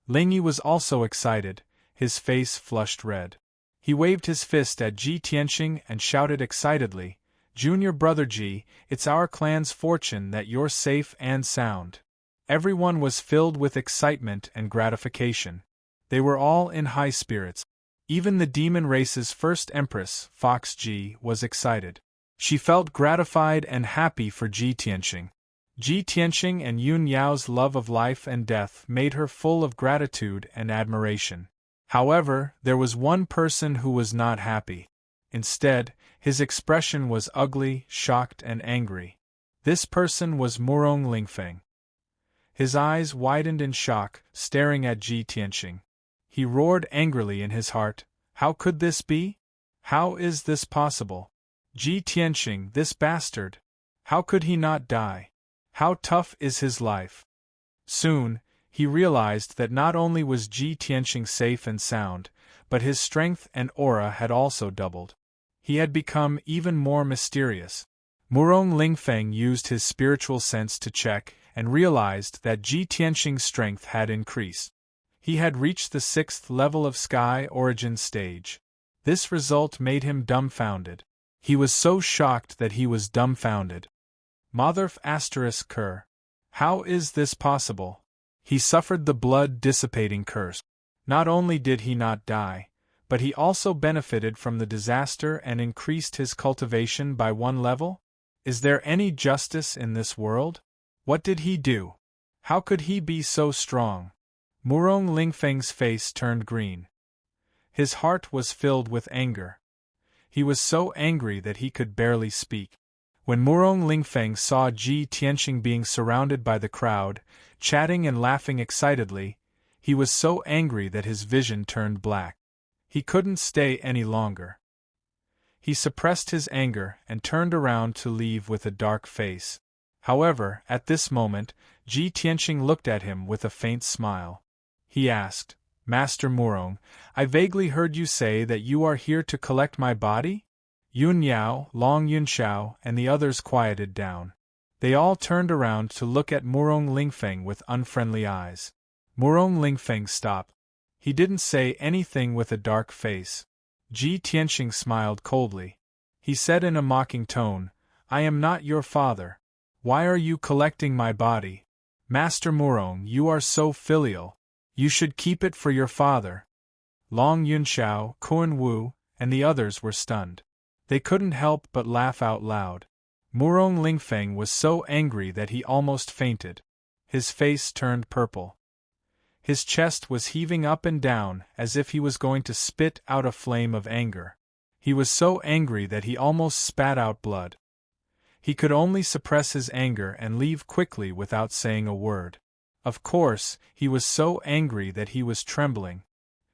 Ling Yi was also excited, his face flushed red. He waved his fist at Ji Tianqing and shouted excitedly, "Junior brother Ji, it's our clan's fortune that you're safe and sound." Everyone was filled with excitement and gratification. They were all in high spirits. Even the demon race's first empress, Fox Ji, was excited. She felt gratified and happy for Ji Tianqing. Ji Tianqing and Yun Yao's love of life and death made her full of gratitude and admiration. However, there was one person who was not happy. Instead, his expression was ugly, shocked, and angry. This person was Murong Lingfeng. His eyes widened in shock, staring at Ji Tianqing. He roared angrily in his heart, "How could this be? How is this possible? Ji Tianqing, this bastard! How could he not die? How tough is his life?" Soon, he realized that not only was Ji Tianqing safe and sound, but his strength and aura had also doubled. He had become even more mysterious. Murong Lingfeng used his spiritual sense to check and realized that Ji Tianqing's strength had increased. He had reached the 6th level of Sky Origin stage. This result made him dumbfounded. He was so shocked that he was dumbfounded. Motherf ****. How is this possible? He suffered the blood-dissipating curse. Not only did he not die, but he also benefited from the disaster and increased his cultivation by 1 level? Is there any justice in this world? What did he do? How could he be so strong? Murong Lingfeng's face turned green. His heart was filled with anger. He was so angry that he could barely speak. When Murong Lingfeng saw Ji Tianqing being surrounded by the crowd, chatting and laughing excitedly, he was so angry that his vision turned black. He couldn't stay any longer. He suppressed his anger and turned around to leave with a dark face. However, at this moment, Ji Tianqing looked at him with a faint smile. He asked, "Master Murong, I vaguely heard you say that you are here to collect my body?" Yun Yao, Long Yunxiao, and the others quieted down. They all turned around to look at Murong Lingfeng with unfriendly eyes. Murong Lingfeng stopped. He didn't say anything with a dark face. Ji Tianqing smiled coldly. He said in a mocking tone, "I am not your father. Why are you collecting my body? Master Murong, you are so filial. You should keep it for your father." Long Yunxiao, Kuan Wu, and the others were stunned. They couldn't help but laugh out loud. Murong Lingfeng was so angry that he almost fainted. His face turned purple. His chest was heaving up and down as if he was going to spit out a flame of anger. He was so angry that he almost spat out blood. He could only suppress his anger and leave quickly without saying a word. Of course, he was so angry that he was trembling.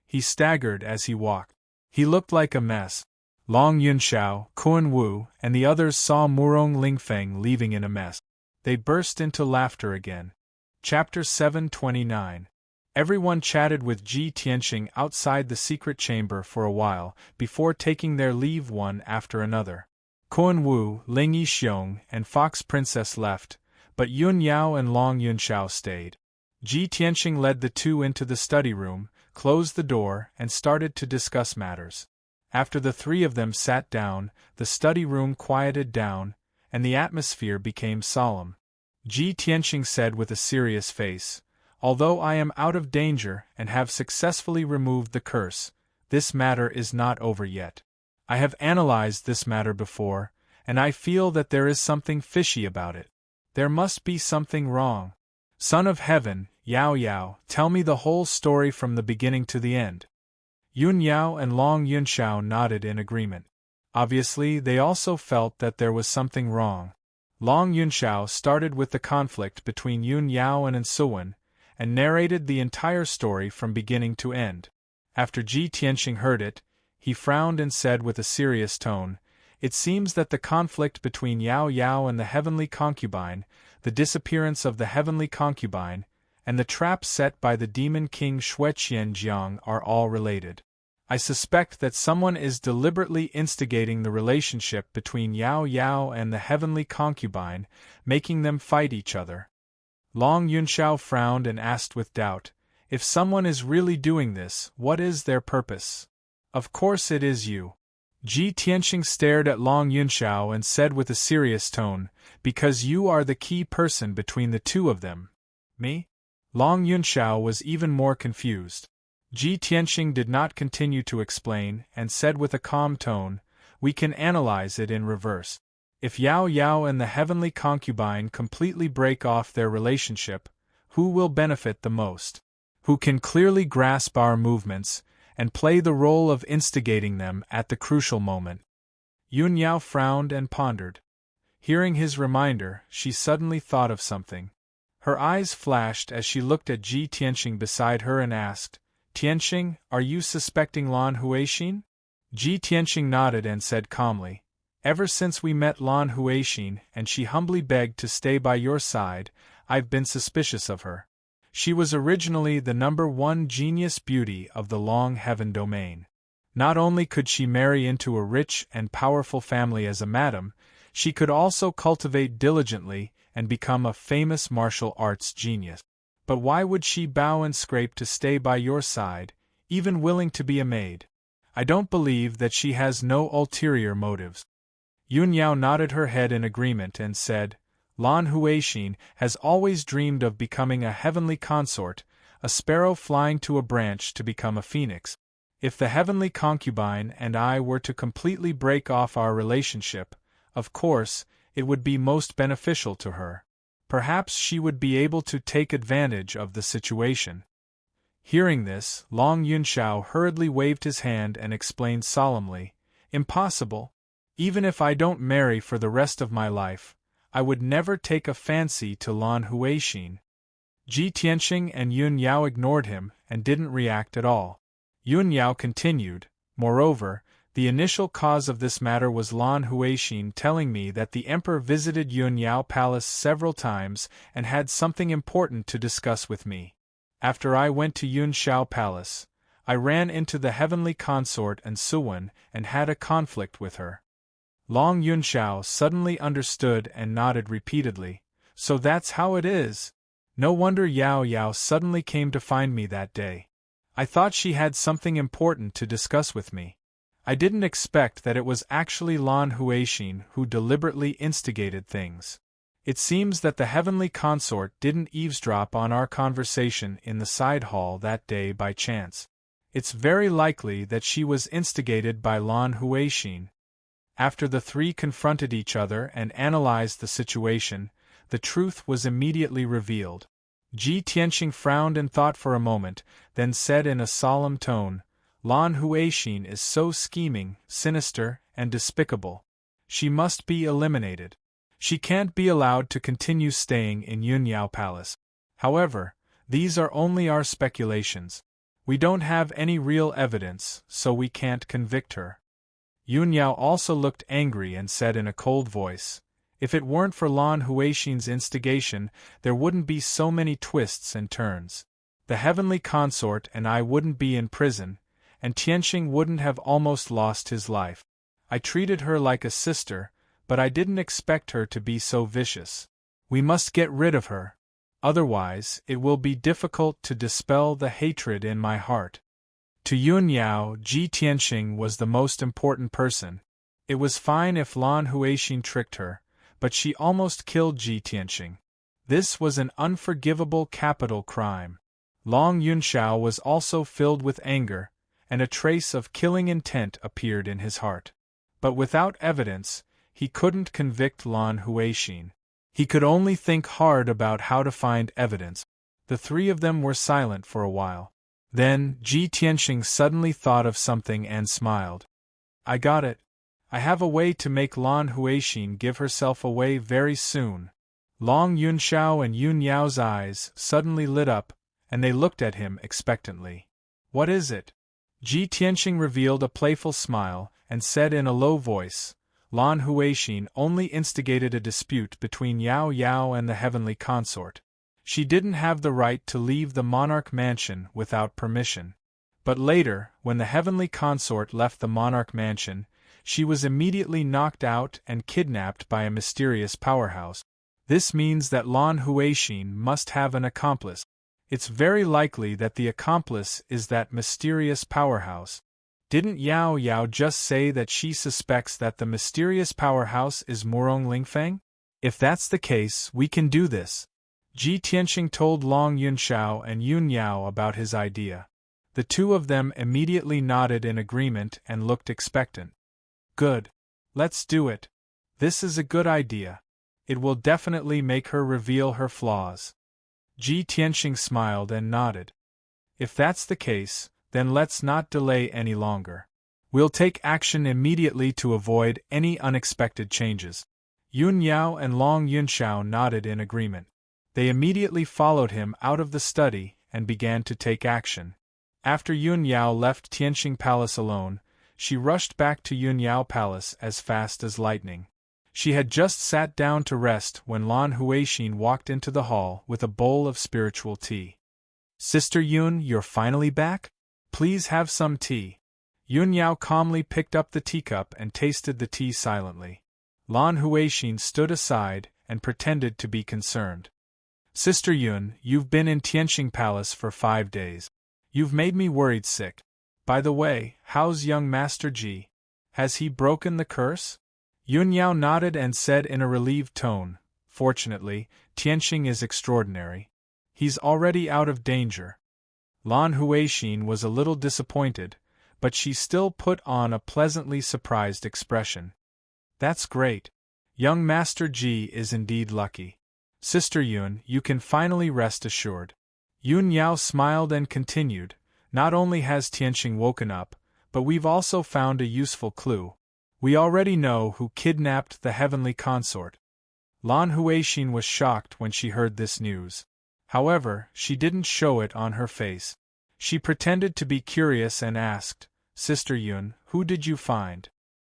He staggered as he walked. He looked like a mess. Long Yunxiao, Kuan Wu, and the others saw Murong Lingfeng leaving in a mess. They burst into laughter again. Chapter 729. Everyone chatted with Ji Tianqing outside the secret chamber for a while, before taking their leave one after another. Kuan Wu, Ling Yixiong, and Fox Princess left, but Yun Yao and Long Yunxiao stayed. Ji Tianqing led the two into the study room, closed the door, and started to discuss matters. After the three of them sat down, the study room quieted down, and the atmosphere became solemn. Ji Tianqing said with a serious face, Although I am out of danger and have successfully removed the curse, this matter is not over yet. I have analyzed this matter before, and I feel that there is something fishy about it. There must be something wrong. Son of Heaven, Yao Yao, tell me the whole story from the beginning to the end. Yun Yao and Long Yunxiao nodded in agreement. Obviously, they also felt that there was something wrong. Long Yunxiao started with the conflict between Yun Yao and Ensuwen, and narrated the entire story from beginning to end. After Ji Tianxing heard it, he frowned and said with a serious tone, "It seems that the conflict between Yao Yao and the heavenly concubine, the disappearance of the heavenly concubine, and the trap set by the demon king Shueqianjiang are all related. I suspect that someone is deliberately instigating the relationship between Yao Yao and the heavenly concubine, making them fight each other." Long Yunxiao frowned and asked with doubt, "If someone is really doing this, what is their purpose?" "Of course it is you." Ji Tianxing stared at Long Yunxiao and said with a serious tone, "Because you are the key person between the two of them." "Me?" Long Yunxiao was even more confused. Ji Tianxing did not continue to explain, and said with a calm tone, "We can analyze it in reverse. If Yao Yao and the heavenly concubine completely break off their relationship, who will benefit the most? Who can clearly grasp our movements, and play the role of instigating them at the crucial moment?" Yun Yao frowned and pondered. Hearing his reminder, she suddenly thought of something. Her eyes flashed as she looked at Ji Tianxing beside her and asked, "Tianxing, are you suspecting Lan Huixin?" Ji Tianxing nodded and said calmly, "Ever since we met Lan Huixin and she humbly begged to stay by your side, I've been suspicious of her. She was originally the #1 genius beauty of the Long Heaven domain. Not only could she marry into a rich and powerful family as a madam, she could also cultivate diligently and become a famous martial arts genius. But why would she bow and scrape to stay by your side, even willing to be a maid? I don't believe that she has no ulterior motives." Yun Yao nodded her head in agreement and said, "Lan Huixin has always dreamed of becoming a heavenly consort, a sparrow flying to a branch to become a phoenix. If the heavenly concubine and I were to completely break off our relationship, of course, it would be most beneficial to her. Perhaps she would be able to take advantage of the situation." Hearing this, Long Yunxiao hurriedly waved his hand and explained solemnly, "Impossible. Even if I don't marry for the rest of my life, I would never take a fancy to Lan Huixin." Ji Tianxing and Yun Yao ignored him and didn't react at all. Yun Yao continued, "Moreover, the initial cause of this matter was Lan Huixin telling me that the emperor visited Yun Yao Palace several times and had something important to discuss with me. After I went to Yun Xiao Palace, I ran into the heavenly consort Ensuwen and had a conflict with her." Long Yunxiao suddenly understood and nodded repeatedly. "So that's how it is. No wonder Yao Yao suddenly came to find me that day. I thought she had something important to discuss with me. I didn't expect that it was actually Lan Huixin who deliberately instigated things. It seems that the heavenly consort didn't eavesdrop on our conversation in the side hall that day by chance. It's very likely that she was instigated by Lan Huixin." After the three confronted each other and analyzed the situation, the truth was immediately revealed. Ji Tianxing frowned and thought for a moment, then said in a solemn tone, "Lan Huixin is so scheming, sinister, and despicable. She must be eliminated. She can't be allowed to continue staying in Yun Yao Palace. However, these are only our speculations. We don't have any real evidence, so we can't convict her." Yun Yao also looked angry and said in a cold voice, "If it weren't for Lan Huixin's instigation, there wouldn't be so many twists and turns. The heavenly consort and I wouldn't be in prison, and Tianxing wouldn't have almost lost his life. I treated her like a sister, but I didn't expect her to be so vicious. We must get rid of her. Otherwise, it will be difficult to dispel the hatred in my heart." To Yun Yao, Ji Tianxing was the most important person. It was fine if Lan Huixin tricked her, but she almost killed Ji Tianxing. This was an unforgivable capital crime. Long Yunxiao was also filled with anger, and a trace of killing intent appeared in his heart. But without evidence, he couldn't convict Lan Huixin. He could only think hard about how to find evidence. The three of them were silent for a while. Then, Ji Tianxing suddenly thought of something and smiled. I got it. I have a way to make Lan Huixin give herself away very soon. Long Yunxiao and Yun Yao's eyes suddenly lit up, and they looked at him expectantly. What is it? Ji Tianxing revealed a playful smile, and said in a low voice, Lan Huixin only instigated a dispute between Yao Yao and the heavenly consort. She didn't have the right to leave the monarch mansion without permission. But later, when the heavenly consort left the monarch mansion, she was immediately knocked out and kidnapped by a mysterious powerhouse. This means that Lan Huixin must have an accomplice. It's very likely that the accomplice is that mysterious powerhouse. Didn't Yao Yao just say that she suspects that the mysterious powerhouse is Murong Lingfeng? If that's the case, we can do this. Ji Tianxing told Long Yunxiao and Yun Yao about his idea. The two of them immediately nodded in agreement and looked expectant. Good. Let's do it. This is a good idea. It will definitely make her reveal her flaws. Ji Tianxing smiled and nodded. If that's the case, then let's not delay any longer. We'll take action immediately to avoid any unexpected changes. Yun Yao and Long Yunxiao nodded in agreement. They immediately followed him out of the study and began to take action. After Yun Yao left Tianxing Palace alone, she rushed back to Yun Yao Palace as fast as lightning. She had just sat down to rest when Lan Huixin walked into the hall with a bowl of spiritual tea. Sister Yun, you're finally back? Please have some tea. Yun Yao calmly picked up the teacup and tasted the tea silently. Lan Huixin stood aside and pretended to be concerned. Sister Yun, you've been in Tianxing Palace for 5 days. You've made me worried sick. By the way, how's young Master Ji? Has he broken the curse? Yun Yao nodded and said in a relieved tone, Fortunately, Tianxing is extraordinary. He's already out of danger. Lan Huixin was a little disappointed, but she still put on a pleasantly surprised expression. That's great. Young Master Ji is indeed lucky. Sister Yun, you can finally rest assured. Yun Yao smiled and continued, Not only has Tianxing woken up, but we've also found a useful clue. We already know who kidnapped the heavenly consort. Lan Huixin was shocked when she heard this news. However, she didn't show it on her face. She pretended to be curious and asked, Sister Yun, who did you find?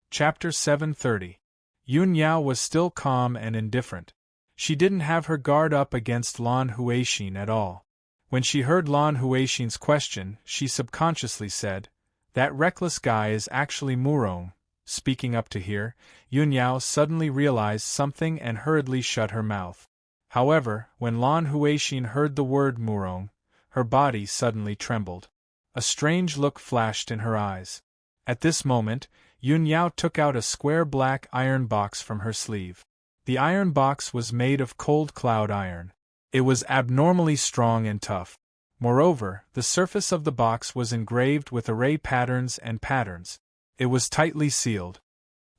Chapter 730. Yun Yao was still calm and indifferent. She didn't have her guard up against Lan Huixin at all. When she heard Lan Huixin's question, she subconsciously said, That reckless guy is actually Murong. Speaking up to hear, Yun Yao suddenly realized something and hurriedly shut her mouth. However, when Lan Huixin heard the word Murong, her body suddenly trembled. A strange look flashed in her eyes. At this moment, Yun Yao took out a square black iron box from her sleeve. The iron box was made of cold cloud iron. It was abnormally strong and tough. Moreover, the surface of the box was engraved with array patterns and patterns. It was tightly sealed.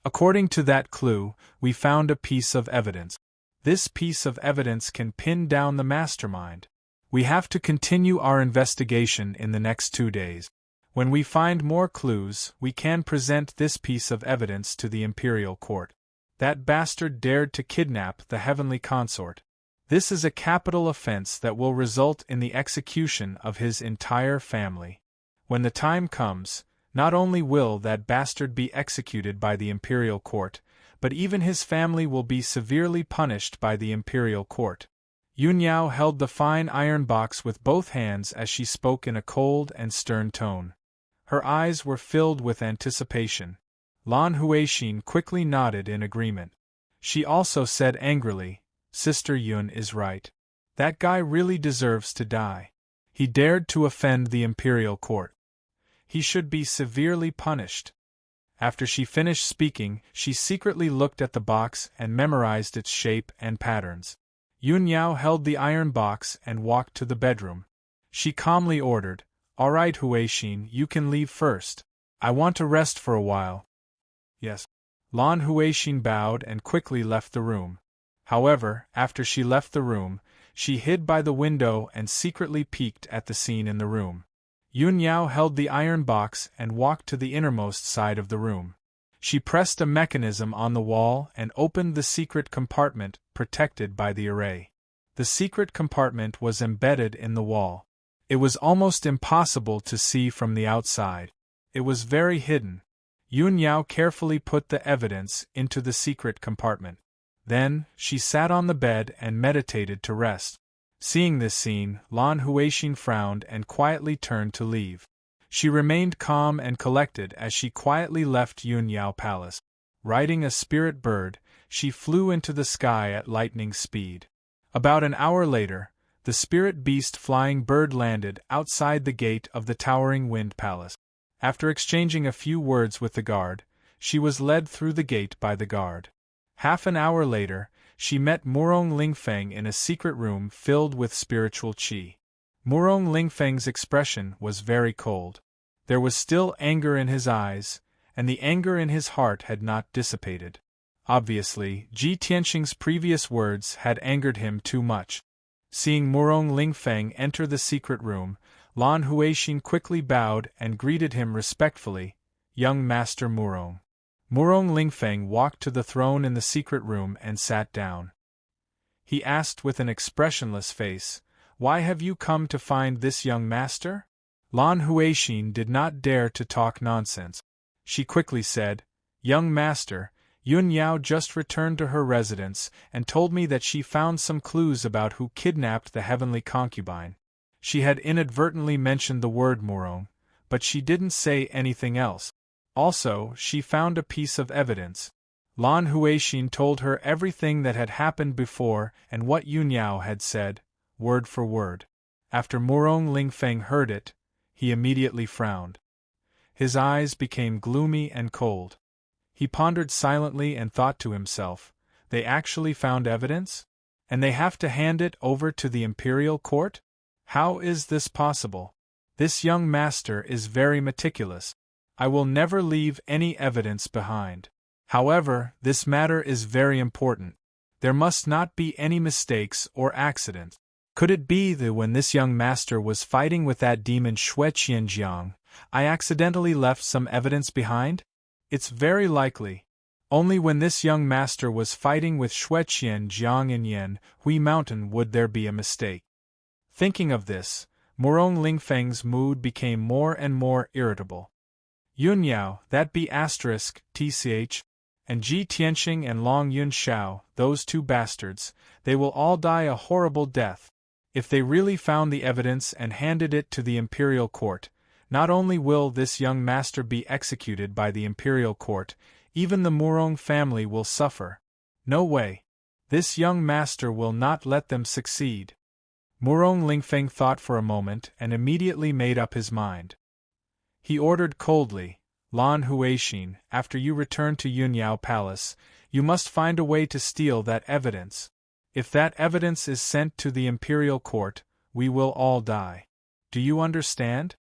According to that clue, we found a piece of evidence. This piece of evidence can pin down the mastermind. We have to continue our investigation in the next 2 days. When we find more clues, we can present this piece of evidence to the imperial court. That bastard dared to kidnap the heavenly consort. This is a capital offense that will result in the execution of his entire family. When the time comes, not only will that bastard be executed by the imperial court, but even his family will be severely punished by the imperial court. Yun Yao held the fine iron box with both hands as she spoke in a cold and stern tone. Her eyes were filled with anticipation. Lan Huixin quickly nodded in agreement. She also said angrily, Sister Yun is right. That guy really deserves to die. He dared to offend the imperial court. He should be severely punished. After she finished speaking, she secretly looked at the box and memorized its shape and patterns. Yun Yao held the iron box and walked to the bedroom. She calmly ordered, "All right, Huixin, you can leave first. I want to rest for a while." "Yes." Lan Huixin bowed and quickly left the room. However, after she left the room, she hid by the window and secretly peeked at the scene in the room. Yun Yao held the iron box and walked to the innermost side of the room. She pressed a mechanism on the wall and opened the secret compartment protected by the array. The secret compartment was embedded in the wall. It was almost impossible to see from the outside. It was very hidden. Yun Yao carefully put the evidence into the secret compartment. Then, she sat on the bed and meditated to rest. Seeing this scene, Lan Huixin frowned and quietly turned to leave. She remained calm and collected as she quietly left Yun Yao Palace. Riding a spirit bird, she flew into the sky at lightning speed. About an hour later, the spirit beast flying bird landed outside the gate of the towering Wind Palace. After exchanging a few words with the guard, she was led through the gate by the guard. Half an hour later, she met Murong Lingfeng in a secret room filled with spiritual qi. Murong Lingfeng's expression was very cold. There was still anger in his eyes, and the anger in his heart had not dissipated. Obviously, Ji Tianxing's previous words had angered him too much. Seeing Murong Lingfeng enter the secret room, Lan Huixin quickly bowed and greeted him respectfully, "Young Master Murong." Murong Lingfeng walked to the throne in the secret room and sat down. He asked with an expressionless face, "Why have you come to find this young master?" Lan Huixin did not dare to talk nonsense. She quickly said, "Young master, Yun Yao just returned to her residence and told me that she found some clues about who kidnapped the heavenly concubine. She had inadvertently mentioned the word Murong, but she didn't say anything else. Also, she found a piece of evidence." Lan Huixin told her everything that had happened before and what Yun Yao had said, word for word. After Murong Lingfeng heard it, he immediately frowned. His eyes became gloomy and cold. He pondered silently and thought to himself, "They actually found evidence? And they have to hand it over to the imperial court? How is this possible? This young master is very meticulous. I will never leave any evidence behind. However, this matter is very important. There must not be any mistakes or accidents. Could it be that when this young master was fighting with that demon Shui Qianjiang, I accidentally left some evidence behind? It's very likely. Only when this young master was fighting with Shui Qianjiang in Yanhui Mountain would there be a mistake." Thinking of this, Murong Lingfeng's mood became more and more irritable. Yun Yao, that be *tch, and Ji Tianxing and Long Yun Shao, those two bastards, they will all die a horrible death. If they really found the evidence and handed it to the imperial court, not only will this young master be executed by the imperial court, even the Murong family will suffer. No way. This young master will not let them succeed. Murong Lingfeng thought for a moment and immediately made up his mind. He ordered coldly, "Lan Huixin, after you return to Yun Yao Palace, you must find a way to steal that evidence. If that evidence is sent to the imperial court, we will all die. Do you understand?"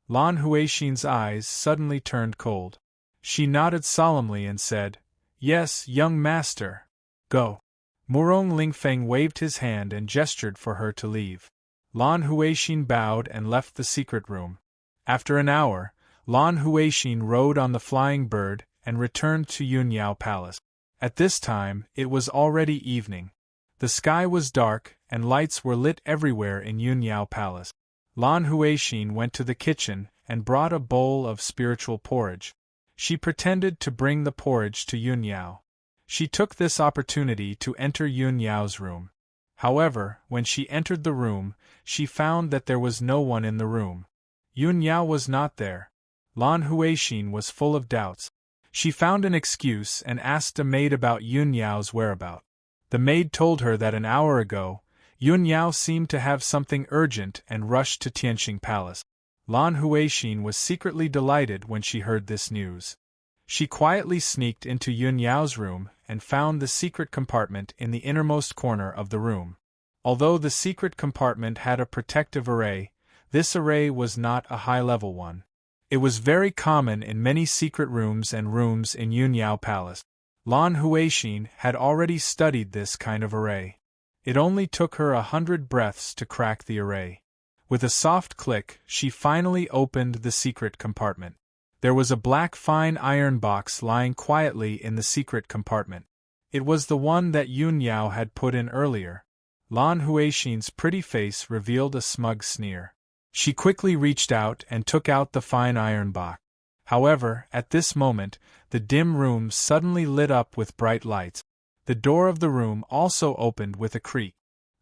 Lan Huixin's eyes suddenly turned cold. She nodded solemnly and said, "Yes, young master. Go." Murong Lingfeng waved his hand and gestured for her to leave. Lan Huixin bowed and left the secret room. After an hour, Lan Huixin rode on the flying bird and returned to Yun Yao Palace. At this time, it was already evening. The sky was dark, and lights were lit everywhere in Yun Yao Palace. Lan Huixin went to the kitchen and brought a bowl of spiritual porridge. She pretended to bring the porridge to Yun Yao. She took this opportunity to enter Yun Yao's room. However, when she entered the room, she found that there was no one in the room. Yun Yao was not there. Lan Huixin was full of doubts. She found an excuse and asked a maid about Yun Yao's whereabouts. The maid told her that an hour ago, Yun Yao seemed to have something urgent and rushed to Tianxing Palace. Lan Huixin was secretly delighted when she heard this news. She quietly sneaked into Yun Yao's room and found the secret compartment in the innermost corner of the room. Although the secret compartment had a protective array, this array was not a high-level one. It was very common in many secret rooms and rooms in Yunyao Palace. Lan Huixin had already studied this kind of array. It only took her 100 breaths to crack the array. With a soft click, she finally opened the secret compartment. There was a black fine iron box lying quietly in the secret compartment. It was the one that Yunyao had put in earlier. Lan Huixin's pretty face revealed a smug sneer. She quickly reached out and took out the fine iron box. However, at this moment, the dim room suddenly lit up with bright lights. The door of the room also opened with a creak.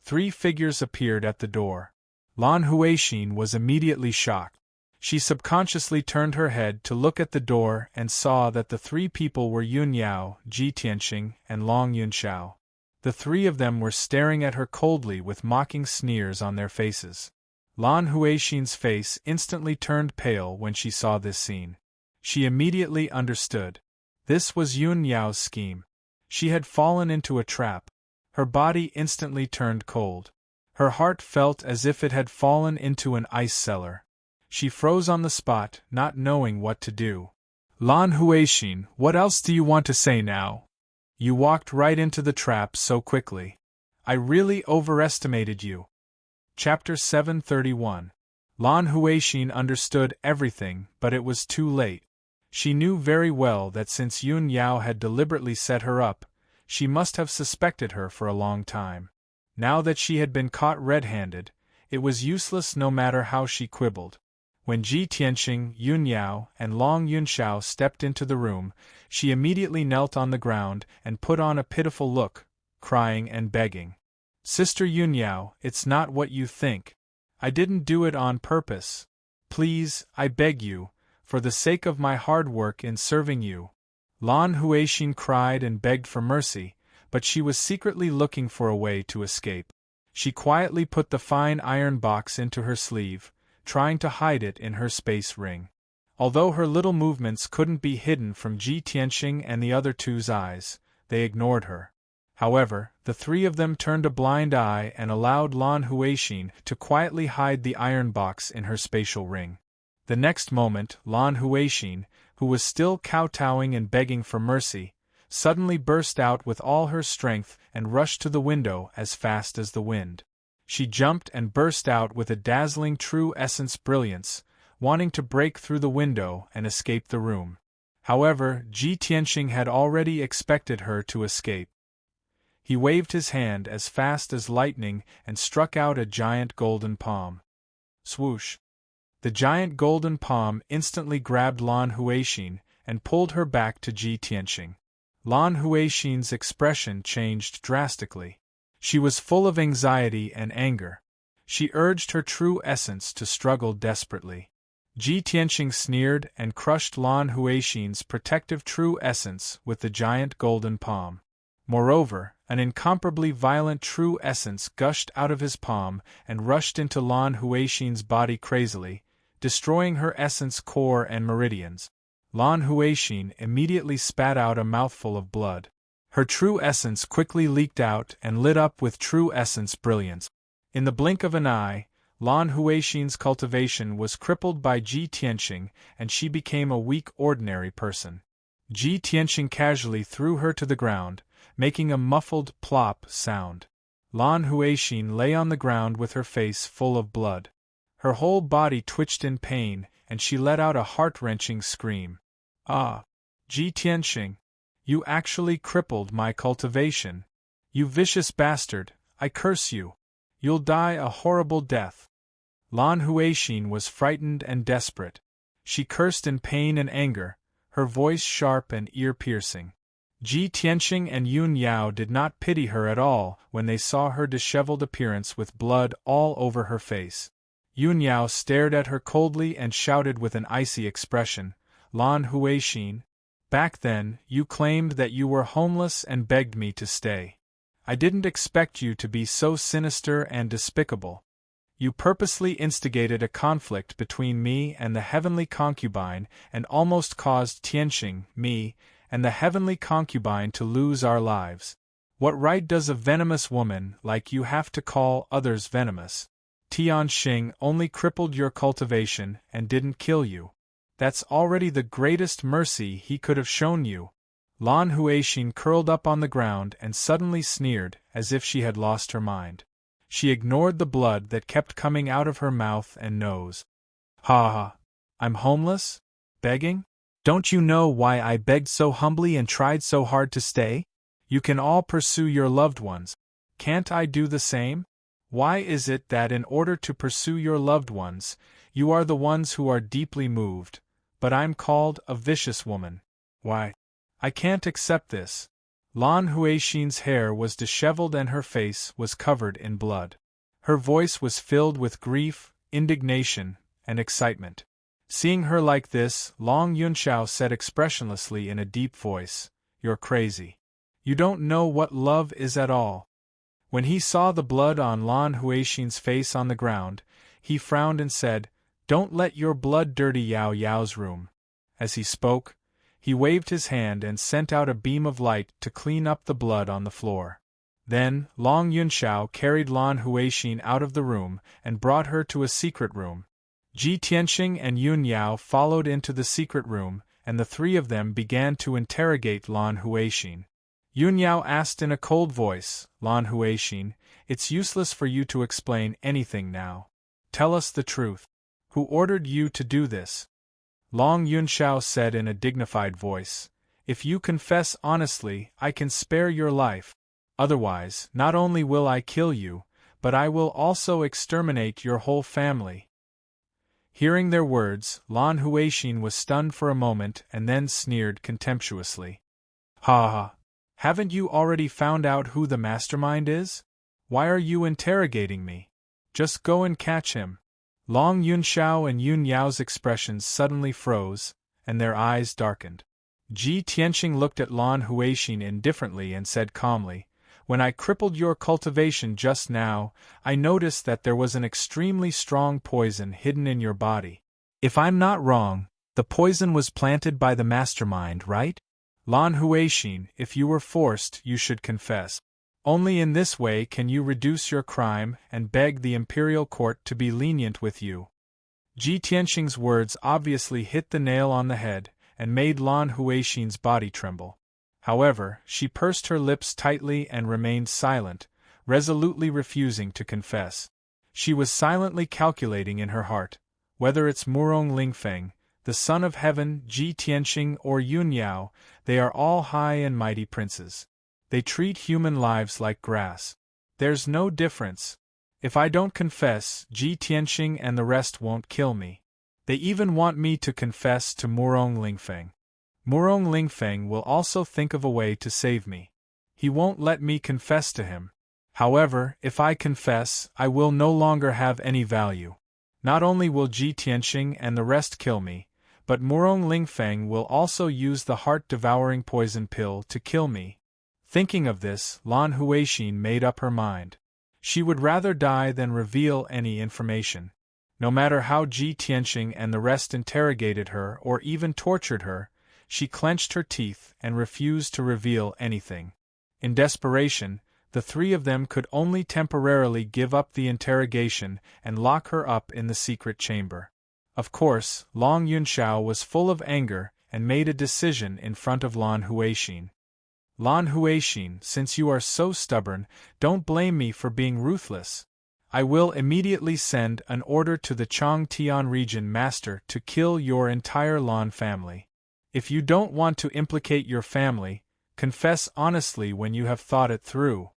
3 figures appeared at the door. Lan Huixin was immediately shocked. She subconsciously turned her head to look at the door and saw that the 3 people were Yunyao, Ji Tianxing, and Long Yunxiao. The 3 of them were staring at her coldly with mocking sneers on their faces. Lan Huixin's face instantly turned pale when she saw this scene. She immediately understood. This was Yunyao's scheme. She had fallen into a trap. Her body instantly turned cold. Her heart felt as if it had fallen into an ice cellar. She froze on the spot, not knowing what to do. Lan Huixin, what else do you want to say now? You walked right into the trap so quickly. I really overestimated you. Chapter 731. Lan Huixin understood everything, but it was too late. She knew very well that since Yunyao had deliberately set her up, she must have suspected her for a long time. Now that she had been caught red-handed, it was useless no matter how she quibbled. When Ji Tianxing, Yunyao, and Long Yunxiao stepped into the room, she immediately knelt on the ground and put on a pitiful look, crying and begging. Sister Yunyao, it's not what you think. I didn't do it on purpose. Please, I beg you, for the sake of my hard work in serving you. Lan Huixin cried and begged for mercy, but she was secretly looking for a way to escape. She quietly put the fine iron box into her sleeve, trying to hide it in her space ring. Although her little movements couldn't be hidden from Ji Tianxing and the other 2's eyes, they ignored her. However, the 3 of them turned a blind eye and allowed Lan Huixin to quietly hide the iron box in her spatial ring. The next moment, Lan Huixin, who was still kowtowing and begging for mercy, suddenly burst out with all her strength and rushed to the window as fast as the wind. She jumped and burst out with a dazzling true essence brilliance, wanting to break through the window and escape the room. However, Ji Tianxing had already expected her to escape. He waved his hand as fast as lightning and struck out a giant golden palm. Swoosh! The giant golden palm instantly grabbed Lan Huixin and pulled her back to Ji Tianxing. Lan Huixin's expression changed drastically. She was full of anxiety and anger. She urged her true essence to struggle desperately. Ji Tianxing sneered and crushed Lan Huixin's protective true essence with the giant golden palm. Moreover, an incomparably violent true essence gushed out of his palm and rushed into Lan Huixin's body crazily, destroying her essence core and meridians. Lan Huixin immediately spat out a mouthful of blood. Her true essence quickly leaked out and lit up with true essence brilliance. In the blink of an eye, Lan Huixin's cultivation was crippled by Ji Tianxing and she became a weak ordinary person. Ji Tianxing casually threw her to the ground, making a muffled plop sound. Lan Huixin lay on the ground with her face full of blood. Her whole body twitched in pain and she let out a heart-wrenching scream. Ah! Ji Tianxing! You actually crippled my cultivation. You vicious bastard, I curse you. You'll die a horrible death. Lan Huixin was frightened and desperate. She cursed in pain and anger, her voice sharp and ear-piercing. Ji Tianxing and Yunyao did not pity her at all when they saw her disheveled appearance with blood all over her face. Yunyao stared at her coldly and shouted with an icy expression, Lan Huixin, back then, you claimed that you were homeless and begged me to stay. I didn't expect you to be so sinister and despicable. You purposely instigated a conflict between me and the heavenly concubine and almost caused Tianxing, me, and the heavenly concubine to lose our lives. What right does a venomous woman like you have to call others venomous? Tian Xing only crippled your cultivation and didn't kill you. That's already the greatest mercy he could have shown you. Lan Huixin curled up on the ground and suddenly sneered, as if she had lost her mind. She ignored the blood that kept coming out of her mouth and nose. Ha ha! I'm homeless? Begging? Don't you know why I begged so humbly and tried so hard to stay? You can all pursue your loved ones. Can't I do the same? Why is it that in order to pursue your loved ones, you are the ones who are deeply moved, but I'm called a vicious woman? Why? I can't accept this. Lan Huixin's hair was disheveled and her face was covered in blood. Her voice was filled with grief, indignation, and excitement. Seeing her like this, Long Yunshao said expressionlessly in a deep voice, "You're crazy. You don't know what love is at all." When he saw the blood on Lan Huixin's face on the ground, he frowned and said, "Don't let your blood dirty Yao Yao's room." As he spoke, he waved his hand and sent out a beam of light to clean up the blood on the floor. Then, Long Yunshao carried Lan Huixin out of the room and brought her to a secret room. Ji Tianxing and Yun Yao followed into the secret room, and the three of them began to interrogate Lan Huixin. Yun Yao asked in a cold voice, "Lan Huixin, it's useless for you to explain anything now. Tell us the truth. Who ordered you to do this?" Long Yunshao said in a dignified voice, "If you confess honestly, I can spare your life. Otherwise, not only will I kill you, but I will also exterminate your whole family." Hearing their words, Lan Huixin was stunned for a moment and then sneered contemptuously. "Ha ha! Haven't you already found out who the mastermind is? Why are you interrogating me? Just go and catch him." Long Yunshao and Yun Yao's expressions suddenly froze, and their eyes darkened. Ji Tianxing looked at Lan Huixin indifferently and said calmly, "When I crippled your cultivation just now, I noticed that there was an extremely strong poison hidden in your body. If I'm not wrong, the poison was planted by the mastermind, right? Lan Huixin, if you were forced, you should confess. Only in this way can you reduce your crime and beg the imperial court to be lenient with you." Ji Tianxing's words obviously hit the nail on the head and made Lan Huixin's body tremble. However, she pursed her lips tightly and remained silent, resolutely refusing to confess. She was silently calculating in her heart, whether it's Murong Lingfeng, the son of heaven, Ji Tianxing, or Yun Yao, they are all high and mighty princes. They treat human lives like grass. There's no difference. If I don't confess, Ji Tianxing and the rest won't kill me. They even want me to confess to Murong Lingfeng. Murong Lingfeng will also think of a way to save me. He won't let me confess to him. However, if I confess, I will no longer have any value. Not only will Ji Tianxing and the rest kill me, but Murong Lingfeng will also use the heart-devouring poison pill to kill me. Thinking of this, Lan Huixin made up her mind. She would rather die than reveal any information. No matter how Ji Tianxing and the rest interrogated her or even tortured her, she clenched her teeth and refused to reveal anything. In desperation, the three of them could only temporarily give up the interrogation and lock her up in the secret chamber. Of course, Long Yunshao was full of anger and made a decision in front of Lan Huixin. "Lan Huixin, since you are so stubborn, don't blame me for being ruthless. I will immediately send an order to the Changtian region master to kill your entire Lan family. If you don't want to implicate your family, confess honestly when you have thought it through.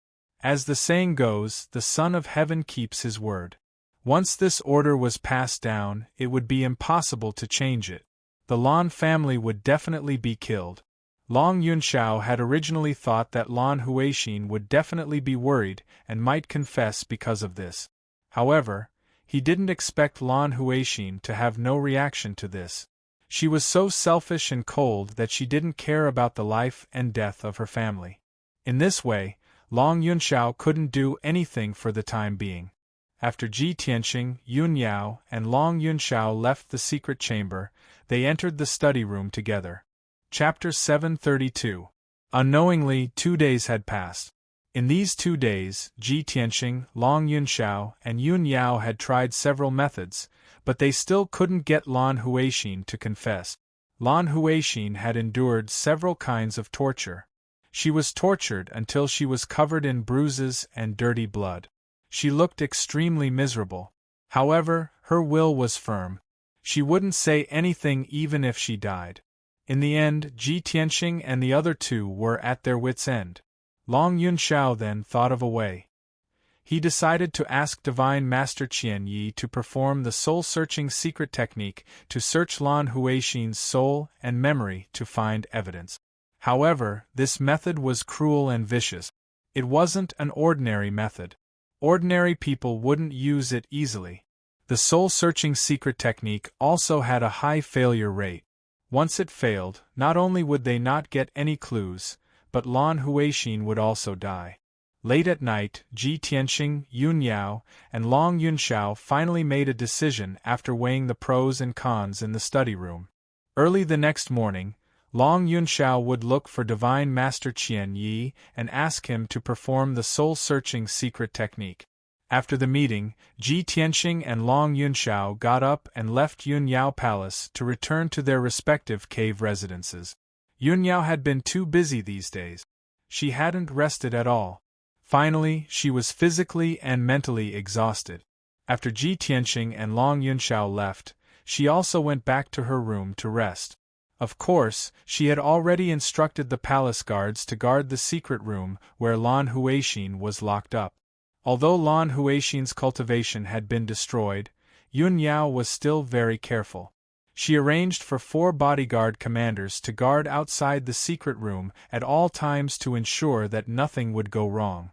As the saying goes, the Son of Heaven keeps his word." Once this order was passed down, it would be impossible to change it. The Lan family would definitely be killed. Long Yunshao had originally thought that Lan Huixin would definitely be worried and might confess because of this. However, he didn't expect Lan Huixin to have no reaction to this. She was so selfish and cold that she didn't care about the life and death of her family. In this way, Long Yunshao couldn't do anything for the time being. After Ji Tianxing, Yun Yao, and Long Yunshao left the secret chamber, they entered the study room together. Chapter 732. Unknowingly, 2 days had passed. In these 2 days, Ji Tianxing, Long Yunxiao, and Yun Yao had tried several methods, but they still couldn't get Lan Huixin to confess. Lan Huixin had endured several kinds of torture. She was tortured until she was covered in bruises and dirty blood. She looked extremely miserable. However, her will was firm. She wouldn't say anything even if she died. In the end, Ji Tianxing and the other two were at their wits' end. Long Yunxiao then thought of a way. He decided to ask Divine Master Qian Yi to perform the soul-searching secret technique to search Lan Huixin's soul and memory to find evidence. However, this method was cruel and vicious. It wasn't an ordinary method. Ordinary people wouldn't use it easily. The soul-searching secret technique also had a high failure rate. Once it failed, not only would they not get any clues, but Lan Huixin would also die. Late at night, Ji Tianxing, Yun Yao, and Long Yunxiao finally made a decision after weighing the pros and cons in the study room. Early the next morning, Long Yunxiao would look for Divine Master Qian Yi and ask him to perform the soul-searching secret technique. After the meeting, Ji Tianxing and Long Yunxiao got up and left Yun Yao Palace to return to their respective cave residences. Yun Yao had been too busy these days. She hadn't rested at all. Finally, she was physically and mentally exhausted. After Ji Tianxing and Long Yunxiao left, she also went back to her room to rest. Of course, she had already instructed the palace guards to guard the secret room where Lan Huixin was locked up. Although Lan Huixin's cultivation had been destroyed, Yun Yao was still very careful. She arranged for 4 bodyguard commanders to guard outside the secret room at all times to ensure that nothing would go wrong.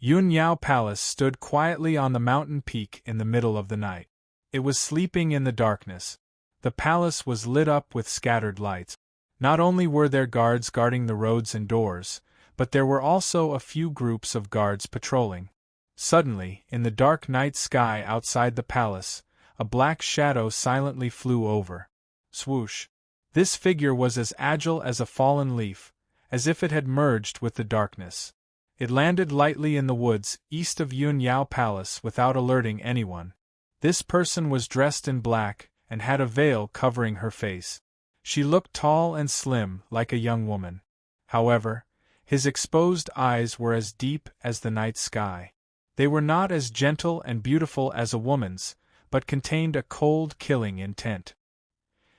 Yun Yao Palace stood quietly on the mountain peak in the middle of the night. It was sleeping in the darkness. The palace was lit up with scattered lights. Not only were there guards guarding the roads and doors, but there were also a few groups of guards patrolling. Suddenly, in the dark night sky outside the palace, a black shadow silently flew over. Swoosh! This figure was as agile as a fallen leaf, as if it had merged with the darkness. It landed lightly in the woods east of Yun Yao Palace without alerting anyone. This person was dressed in black and had a veil covering her face. She looked tall and slim, like a young woman. However, his exposed eyes were as deep as the night sky. They were not as gentle and beautiful as a woman's, but contained a cold, killing intent.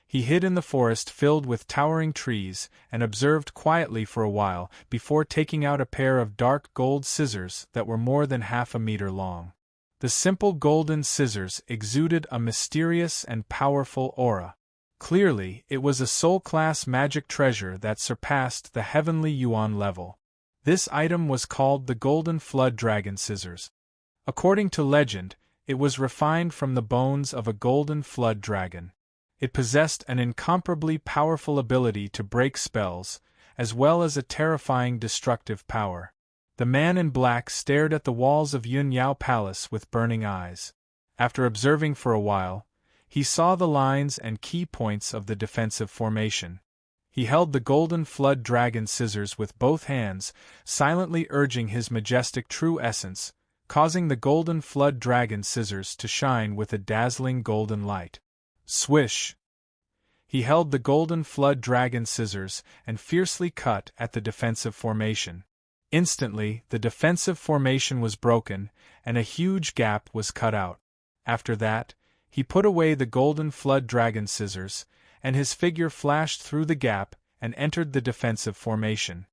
He hid in the forest filled with towering trees and observed quietly for a while before taking out a pair of dark gold scissors that were more than half a meter long. The simple golden scissors exuded a mysterious and powerful aura. Clearly, it was a soul-class magic treasure that surpassed the heavenly yuan level. This item was called the Golden Flood Dragon Scissors. According to legend, it was refined from the bones of a golden flood dragon. It possessed an incomparably powerful ability to break spells, as well as a terrifying destructive power. The man in black stared at the walls of Yun Yao Palace with burning eyes. After observing for a while, he saw the lines and key points of the defensive formation. He held the Golden Flood Dragon Scissors with both hands, silently urging his majestic true essence, causing the Golden Flood Dragon Scissors to shine with a dazzling golden light. Swish! He held the Golden Flood Dragon Scissors and fiercely cut at the defensive formation. Instantly, the defensive formation was broken, and a huge gap was cut out. After that, he put away the Golden Flood Dragon Scissors, and his figure flashed through the gap and entered the defensive formation.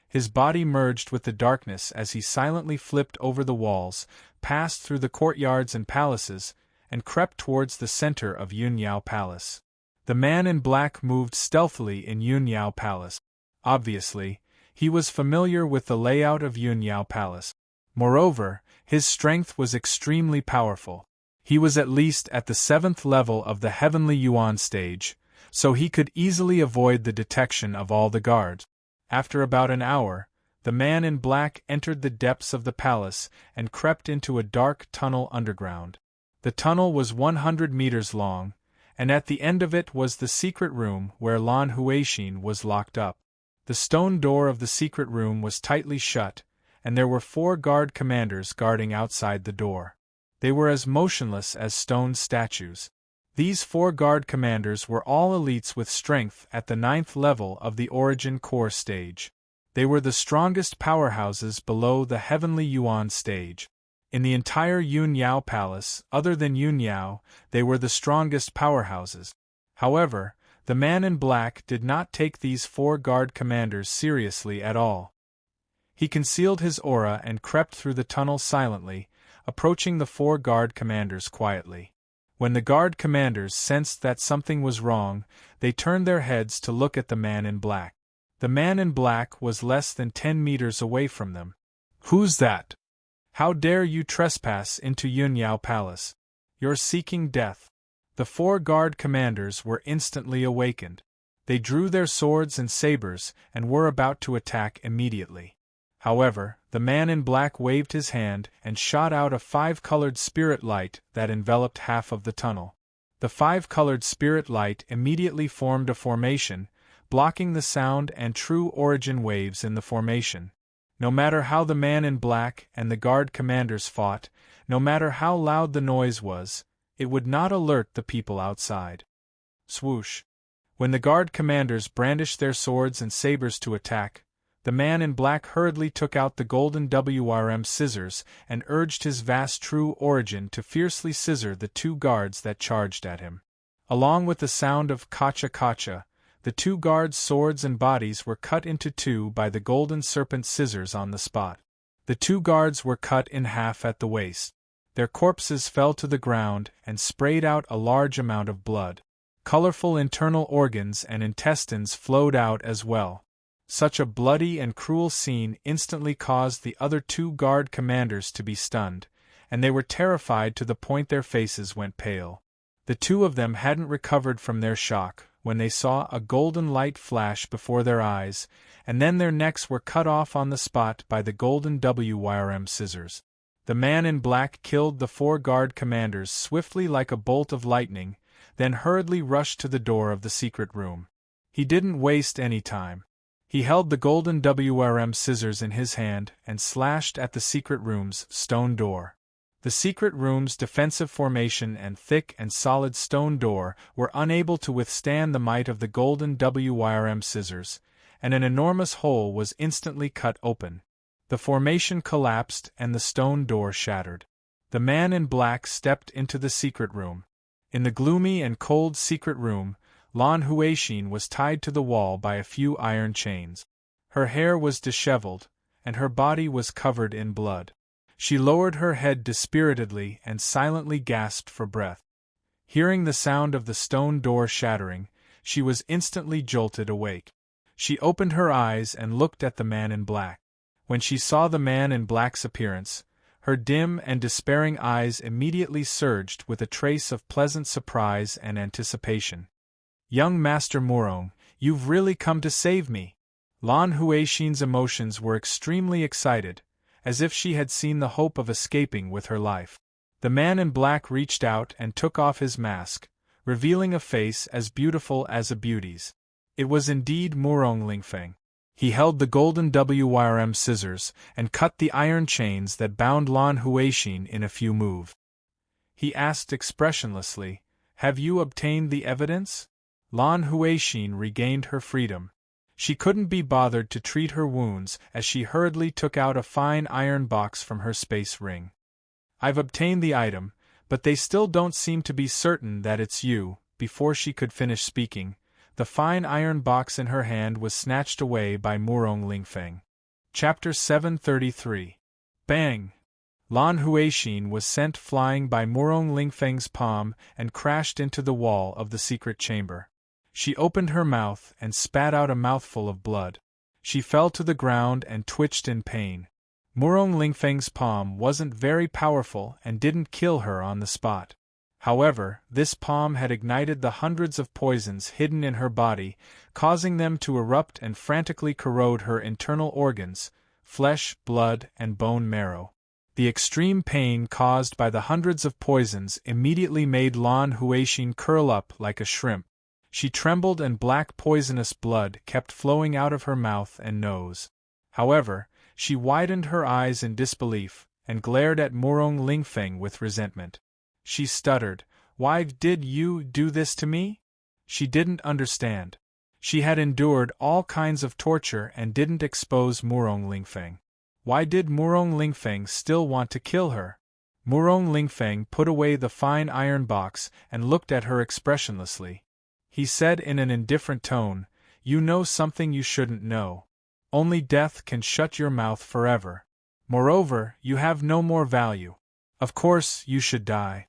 His body merged with the darkness as he silently flipped over the walls, passed through the courtyards and palaces, and crept towards the center of Yun Yao Palace. The man in black moved stealthily in Yun Yao Palace. Obviously, he was familiar with the layout of Yun Yao Palace. Moreover, his strength was extremely powerful. He was at least at the 7th level of the Heavenly Yuan stage, so he could easily avoid the detection of all the guards. After about an hour, the man in black entered the depths of the palace and crept into a dark tunnel underground. The tunnel was 100 meters long, and at the end of it was the secret room where Lan Huixin was locked up. The stone door of the secret room was tightly shut, and there were 4 guard commanders guarding outside the door. They were as motionless as stone statues. These 4 guard commanders were all elites with strength at the 9th level of the Origin Core stage. They were the strongest powerhouses below the Heavenly Yuan stage. In the entire Yun Yao Palace, other than Yun Yao, they were the strongest powerhouses. However, the man in black did not take these 4 guard commanders seriously at all. He concealed his aura and crept through the tunnel silently, approaching the 4 guard commanders quietly. When the guard commanders sensed that something was wrong, they turned their heads to look at the man in black. The man in black was less than 10 meters away from them. "Who's that? How dare you trespass into Yun Yao Palace? You're seeking death." The 4 guard commanders were instantly awakened. They drew their swords and sabers and were about to attack immediately. However, the man in black waved his hand and shot out a 5-colored spirit light that enveloped half of the tunnel. The 5-colored spirit light immediately formed a formation, blocking the sound and true origin waves in the formation. No matter how the man in black and the guard commanders fought, no matter how loud the noise was, it would not alert the people outside. Swoosh! When the guard commanders brandished their swords and sabers to attack, the man in black hurriedly took out the golden WRM scissors and urged his vast true origin to fiercely scissor the 2 guards that charged at him. Along with the sound of kacha-kacha, the 2 guards' swords and bodies were cut into 2 by the golden serpent scissors on the spot. The 2 guards were cut in half at the waist. Their corpses fell to the ground and sprayed out a large amount of blood. Colorful internal organs and intestines flowed out as well. Such a bloody and cruel scene instantly caused the other 2 guard commanders to be stunned, and they were terrified to the point their faces went pale. The 2 of them hadn't recovered from their shock when they saw a golden light flash before their eyes, and then their necks were cut off on the spot by the golden WRM scissors. The man in black killed the 4 guard commanders swiftly like a bolt of lightning, then hurriedly rushed to the door of the secret room. He didn't waste any time. He held the golden WRM scissors in his hand and slashed at the secret room's stone door. The secret room's defensive formation and thick and solid stone door were unable to withstand the might of the golden WRM scissors, and an enormous hole was instantly cut open. The formation collapsed and the stone door shattered. The man in black stepped into the secret room. In the gloomy and cold secret room, Lan Huixin was tied to the wall by a few iron chains. Her hair was disheveled, and her body was covered in blood. She lowered her head dispiritedly and silently gasped for breath. Hearing the sound of the stone door shattering, she was instantly jolted awake. She opened her eyes and looked at the man in black. When she saw the man in black's appearance, her dim and despairing eyes immediately surged with a trace of pleasant surprise and anticipation. "Young Master Murong, you've really come to save me!" Lan Huixin's emotions were extremely excited, as if she had seen the hope of escaping with her life. The man in black reached out and took off his mask, revealing a face as beautiful as a beauty's. It was indeed Murong Lingfeng. He held the golden WRM scissors and cut the iron chains that bound Lan Huixin in a few moves. He asked expressionlessly, "Have you obtained the evidence?" Lan Huixin regained her freedom. She couldn't be bothered to treat her wounds as she hurriedly took out a fine iron box from her space ring. "I've obtained the item, but they still don't seem to be certain that it's you." Before she could finish speaking, the fine iron box in her hand was snatched away by Murong Lingfeng. Chapter 733. Bang! Lan Huixin was sent flying by Murong Lingfeng's palm and crashed into the wall of the secret chamber. She opened her mouth and spat out a mouthful of blood. She fell to the ground and twitched in pain. Murong Lingfeng's palm wasn't very powerful and didn't kill her on the spot. However, this palm had ignited the hundreds of poisons hidden in her body, causing them to erupt and frantically corrode her internal organs, flesh, blood, and bone marrow. The extreme pain caused by the hundreds of poisons immediately made Lan Huixin curl up like a shrimp. She trembled and black poisonous blood kept flowing out of her mouth and nose. However, she widened her eyes in disbelief, and glared at Murong Lingfeng with resentment. She stuttered, "Why did you do this to me?" She didn't understand. She had endured all kinds of torture and didn't expose Murong Lingfeng. Why did Murong Lingfeng still want to kill her? Murong Lingfeng put away the fine iron box and looked at her expressionlessly. He said in an indifferent tone, "You know something you shouldn't know. Only death can shut your mouth forever. Moreover, you have no more value. Of course, you should die."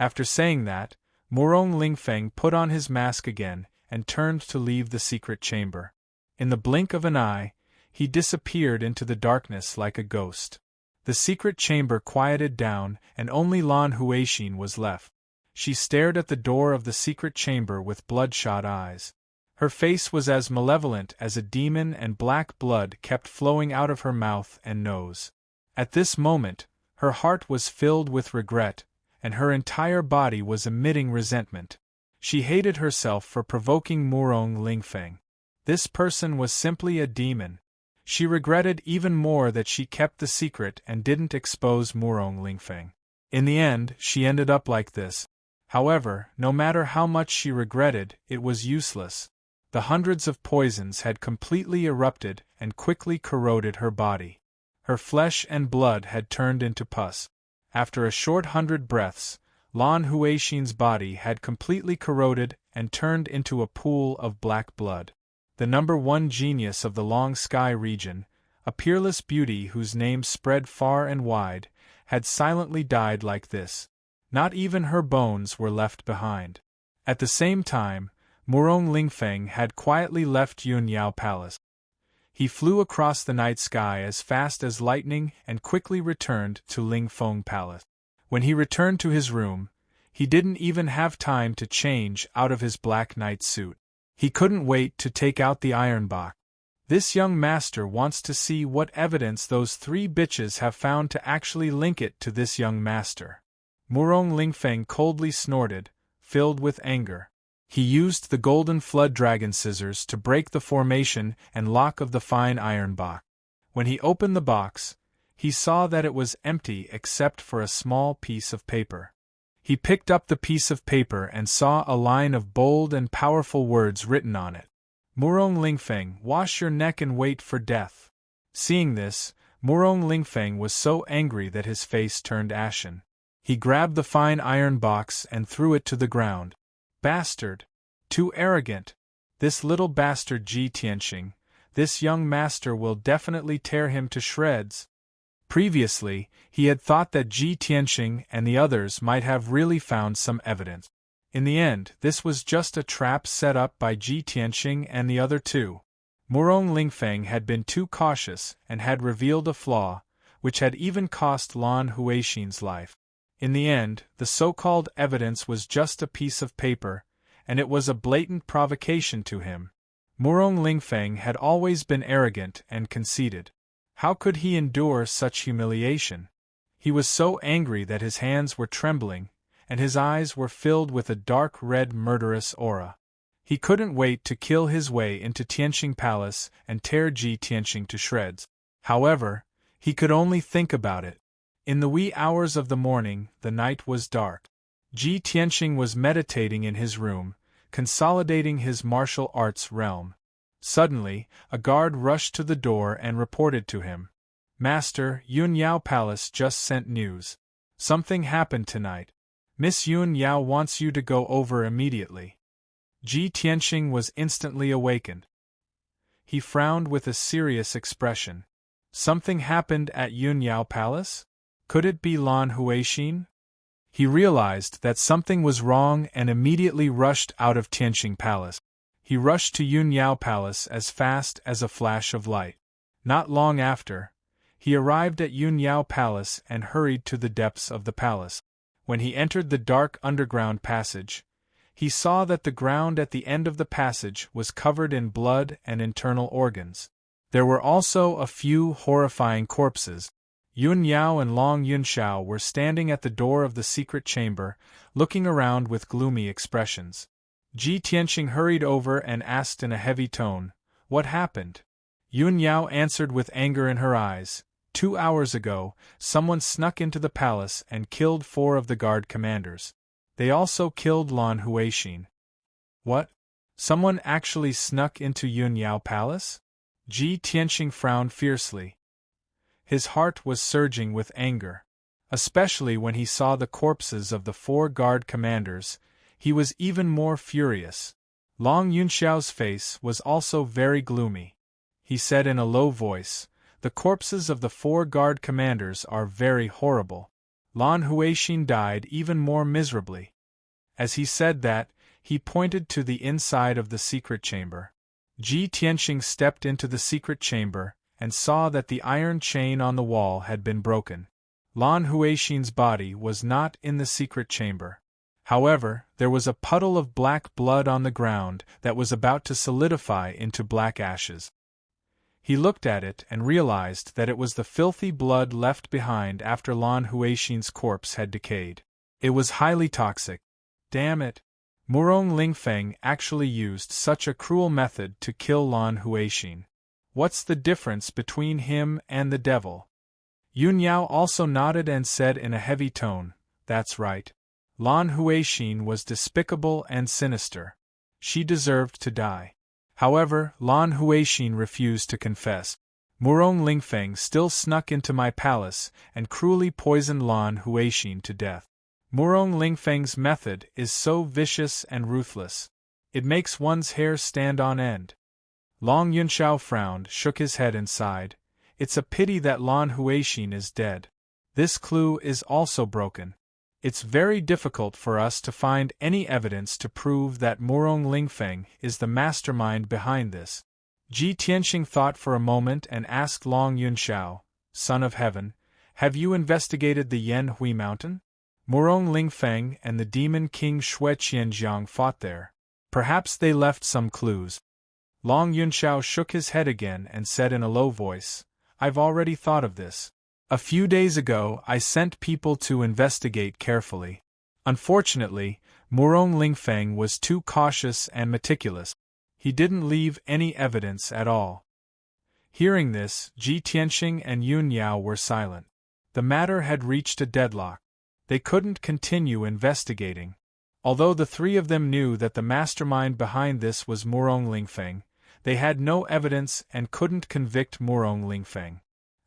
After saying that, Murong Lingfeng put on his mask again and turned to leave the secret chamber. In the blink of an eye, he disappeared into the darkness like a ghost. The secret chamber quieted down and only Lan Huixin was left. She stared at the door of the secret chamber with bloodshot eyes. Her face was as malevolent as a demon and black blood kept flowing out of her mouth and nose. At this moment, her heart was filled with regret, and her entire body was emitting resentment. She hated herself for provoking Murong Lingfeng. This person was simply a demon. She regretted even more that she kept the secret and didn't expose Murong Lingfeng. In the end, she ended up like this. However, no matter how much she regretted, it was useless. The hundreds of poisons had completely erupted and quickly corroded her body. Her flesh and blood had turned into pus. After a short 100 breaths, Lan Huixin's body had completely corroded and turned into a pool of black blood. The #1 genius of the Long Sky region, a peerless beauty whose name spread far and wide, had silently died like this. Not even her bones were left behind. At the same time, Murong Lingfeng had quietly left Yunyao Palace. He flew across the night sky as fast as lightning and quickly returned to Lingfeng Palace. When he returned to his room, he didn't even have time to change out of his black night suit. He couldn't wait to take out the iron box. This young master wants to see what evidence those 3 bitches have found to actually link it to this young master. Murong Lingfeng coldly snorted, filled with anger. He used the golden flood dragon scissors to break the formation and lock of the fine iron box. When he opened the box, he saw that it was empty except for a small piece of paper. He picked up the piece of paper and saw a line of bold and powerful words written on it. Murong Lingfeng, wash your neck and wait for death. Seeing this, Murong Lingfeng was so angry that his face turned ashen. He grabbed the fine iron box and threw it to the ground. Bastard! Too arrogant! This little bastard Ji Tianxing, this young master will definitely tear him to shreds. Previously, he had thought that Ji Tianxing and the others might have really found some evidence. In the end, this was just a trap set up by Ji Tianxing and the other 2. Murong Lingfeng had been too cautious and had revealed a flaw, which had even cost Lan Huixin's life. In the end, the so-called evidence was just a piece of paper, and it was a blatant provocation to him. Murong Lingfeng had always been arrogant and conceited. How could he endure such humiliation? He was so angry that his hands were trembling, and his eyes were filled with a dark red murderous aura. He couldn't wait to kill his way into Tianxing Palace and tear Ji Tianxing to shreds. However, he could only think about it. In the wee hours of the morning, the night was dark. Ji Tianxing was meditating in his room, consolidating his martial arts realm. Suddenly, a guard rushed to the door and reported to him. "Master, Yunyao Palace just sent news. Something happened tonight. Miss Yunyao wants you to go over immediately." Ji Tianxing was instantly awakened. He frowned with a serious expression. Something happened at Yunyao Palace? Could it be Lan Huixin? He realized that something was wrong and immediately rushed out of Tianxing Palace. He rushed to Yunyao Palace as fast as a flash of light. Not long after, he arrived at Yunyao Palace and hurried to the depths of the palace. When he entered the dark underground passage, he saw that the ground at the end of the passage was covered in blood and internal organs. There were also a few horrifying corpses. Yun Yao and Long Yunxiao were standing at the door of the secret chamber, looking around with gloomy expressions. Ji Tianqing hurried over and asked in a heavy tone, "What happened?" Yun Yao answered with anger in her eyes, 2 hours ago, someone snuck into the palace and killed 4 of the guard commanders. They also killed Lan Huixin." "What? Someone actually snuck into Yun Yao Palace?" Ji Tianqing frowned fiercely. His heart was surging with anger. Especially when he saw the corpses of the 4 guard commanders, he was even more furious. Long Yunxiao's face was also very gloomy. He said in a low voice, "The corpses of the 4 guard commanders are very horrible." Lan Huixin died even more miserably. As he said that, he pointed to the inside of the secret chamber. Ji Tianqing stepped into the secret chamber and saw that the iron chain on the wall had been broken. Lan Huixin's body was not in the secret chamber. However, there was a puddle of black blood on the ground that was about to solidify into black ashes. He looked at it and realized that it was the filthy blood left behind after Lan Huixin's corpse had decayed. It was highly toxic. Damn it! Murong Lingfeng actually used such a cruel method to kill Lan Huixin. What's the difference between him and the devil? Yun Yao also nodded and said in a heavy tone, "That's right. Lan Huixin was despicable and sinister. She deserved to die." However, Lan Huixin refused to confess. "Murong Lingfeng still snuck into my palace and cruelly poisoned Lan Huixin to death. Murong Lingfeng's method is so vicious and ruthless. It makes one's hair stand on end." Long Yunxiao frowned, shook his head and sighed. "It's a pity that Lan Huixin is dead. This clue is also broken. It's very difficult for us to find any evidence to prove that Murong Lingfeng is the mastermind behind this." Ji Tianqing thought for a moment and asked Long Yunxiao, "Son of Heaven, have you investigated the Yanhui Mountain? Murong Lingfeng and the demon king Shui Qianjiang fought there. Perhaps they left some clues." Long Yunxiao shook his head again and said in a low voice, "I've already thought of this. A few days ago I sent people to investigate carefully. Unfortunately, Murong Lingfeng was too cautious and meticulous. He didn't leave any evidence at all." Hearing this, Ji Tianqing and Yun Yao were silent. The matter had reached a deadlock. They couldn't continue investigating. Although the 3 of them knew that the mastermind behind this was Murong Lingfeng, they had no evidence and couldn't convict Murong Lingfeng.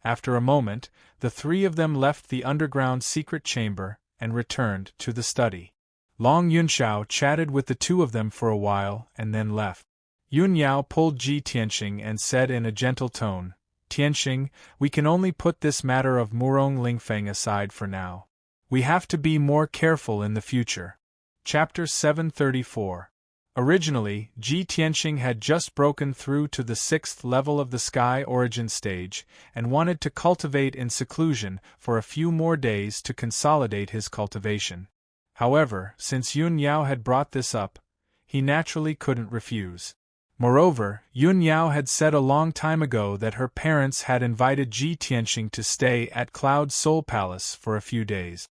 After a moment, the 3 of them left the underground secret chamber and returned to the study. Long Yunxiao chatted with the 2 of them for a while and then left. Yun Yao pulled Ji Tianqing and said in a gentle tone, "Tianqing, we can only put this matter of Murong Lingfeng aside for now. We have to be more careful in the future." Chapter 734. Originally, Ji Tianqing had just broken through to the 6th level of the Sky Origin stage and wanted to cultivate in seclusion for a few more days to consolidate his cultivation. However, since Yun Yao had brought this up, he naturally couldn't refuse. Moreover, Yun Yao had said a long time ago that her parents had invited Ji Tianqing to stay at Cloud Soul Palace for a few days.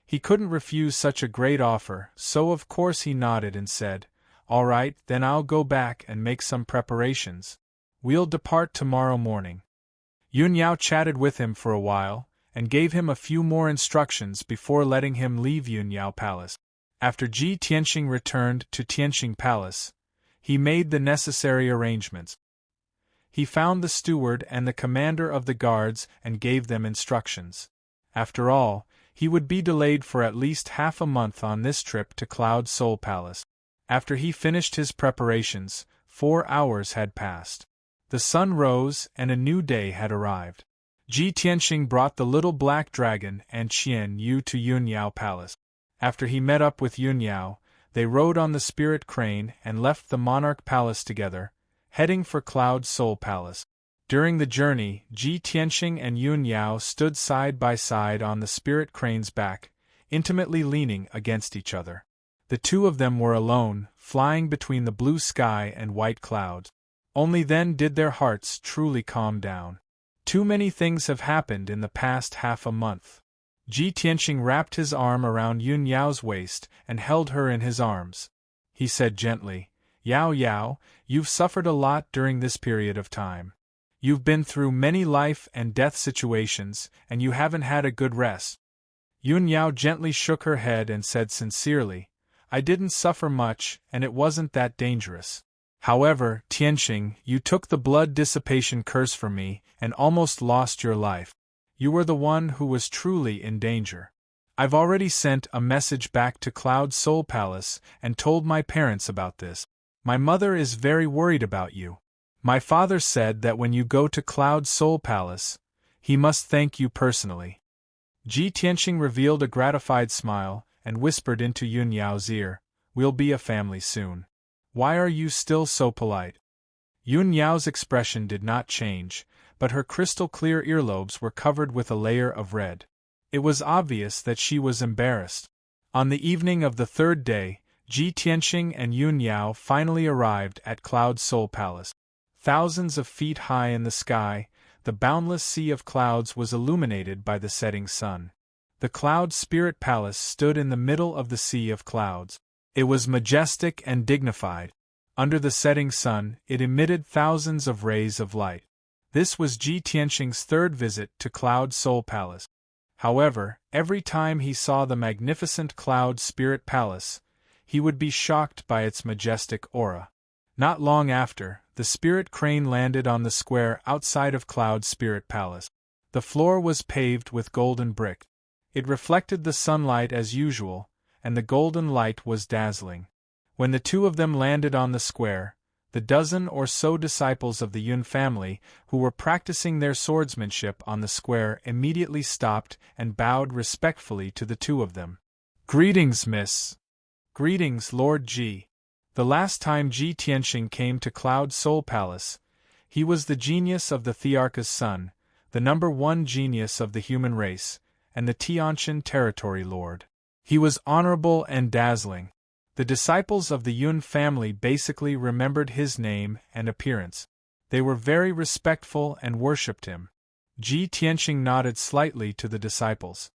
He couldn't refuse such a great offer, so of course he nodded and said, "All right, then I'll go back and make some preparations. We'll depart tomorrow morning." Yun Yao chatted with him for a while, and gave him a few more instructions before letting him leave Yun Yao Palace. After Ji Tianqing returned to Tianqing Palace, he made the necessary arrangements. He found the steward and the commander of the guards and gave them instructions. After all, he would be delayed for at least half a month on this trip to Cloud Soul Palace. After he finished his preparations, 4 hours had passed. The sun rose and a new day had arrived. Ji Tianqing brought the little black dragon and Qian Yu to Yun Yao Palace. After he met up with Yun Yao, they rode on the spirit crane and left the monarch palace together, heading for Cloud Soul Palace. During the journey, Ji Tianqing and Yun Yao stood side by side on the spirit crane's back, intimately leaning against each other. The 2 of them were alone, flying between the blue sky and white clouds. Only then did their hearts truly calm down. Too many things have happened in the past half a month. Ji Tianqing wrapped his arm around Yun Yao's waist and held her in his arms. He said gently, Yao Yao, you've suffered a lot during this period of time. You've been through many life and death situations, and you haven't had a good rest. Yun Yao gently shook her head and said sincerely, I didn't suffer much, and it wasn't that dangerous. However, Tianqing, you took the blood dissipation curse from me and almost lost your life. You were the one who was truly in danger. I've already sent a message back to Cloud Soul Palace and told my parents about this. My mother is very worried about you. My father said that when you go to Cloud Soul Palace, he must thank you personally. Ji Tianqing revealed a gratified smile and whispered into Yun Yao's ear, We'll be a family soon. Why are you still so polite? Yun Yao's expression did not change, but her crystal-clear earlobes were covered with a layer of red. It was obvious that she was embarrassed. On the evening of the third day, Ji Tianqing and Yun Yao finally arrived at Cloud Soul Palace. Thousands of feet high in the sky, the boundless sea of clouds was illuminated by the setting sun. The Cloud Spirit Palace stood in the middle of the sea of clouds. It was majestic and dignified. Under the setting sun, it emitted thousands of rays of light. This was Ji Tianqing's third visit to Cloud Soul Palace. However, every time he saw the magnificent Cloud Spirit Palace, he would be shocked by its majestic aura. Not long after, the spirit crane landed on the square outside of Cloud Spirit Palace. The floor was paved with golden brick. It reflected the sunlight as usual, and the golden light was dazzling. When the two of them landed on the square, the dozen or so disciples of the Yun family who were practicing their swordsmanship on the square immediately stopped and bowed respectfully to the two of them. Greetings, miss. Greetings, Lord Ji. The last time Ji Tianqing came to Cloud Soul Palace, he was the genius of the Thearcha's son, the #1 genius of the human race, and the Tianqian territory lord. He was honorable and dazzling. The disciples of the Yun family basically remembered his name and appearance. They were very respectful and worshipped him. Ji Tianqing nodded slightly to the disciples.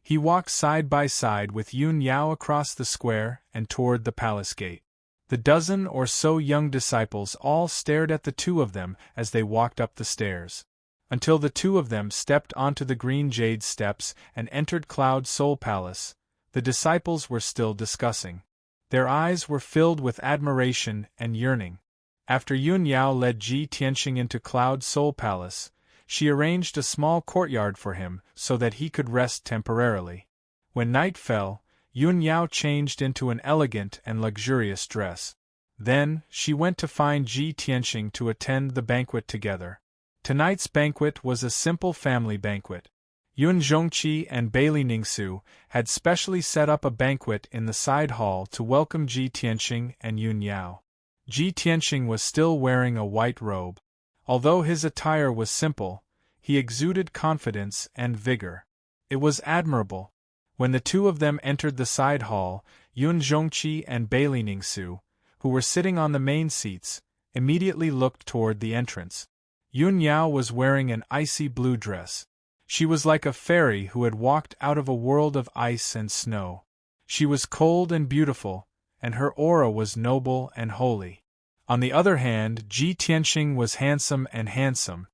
He walked side by side with Yun Yao across the square and toward the palace gate. The dozen or so young disciples all stared at the two of them as they walked up the stairs. Until the two of them stepped onto the green jade steps and entered Cloud Soul Palace, the disciples were still discussing. Their eyes were filled with admiration and yearning. After Yun Yao led Ji Tianqing into Cloud Soul Palace, she arranged a small courtyard for him so that he could rest temporarily. When night fell, Yun Yao changed into an elegant and luxurious dress. Then, she went to find Ji Tianqing to attend the banquet together. Tonight's banquet was a simple family banquet. Yun Zhongqi and Bailey Ningsu had specially set up a banquet in the side hall to welcome Ji Tianqing and Yun Yao. Ji Tianqing was still wearing a white robe. Although his attire was simple, he exuded confidence and vigor. It was admirable. When the two of them entered the side hall, Yun Zhongqi and Bailey Ningsu, who were sitting on the main seats, immediately looked toward the entrance. Yun Yao was wearing an icy blue dress. She was like a fairy who had walked out of a world of ice and snow. She was cold and beautiful, and her aura was noble and holy. On the other hand, Ji Tianqing was handsome and handsome.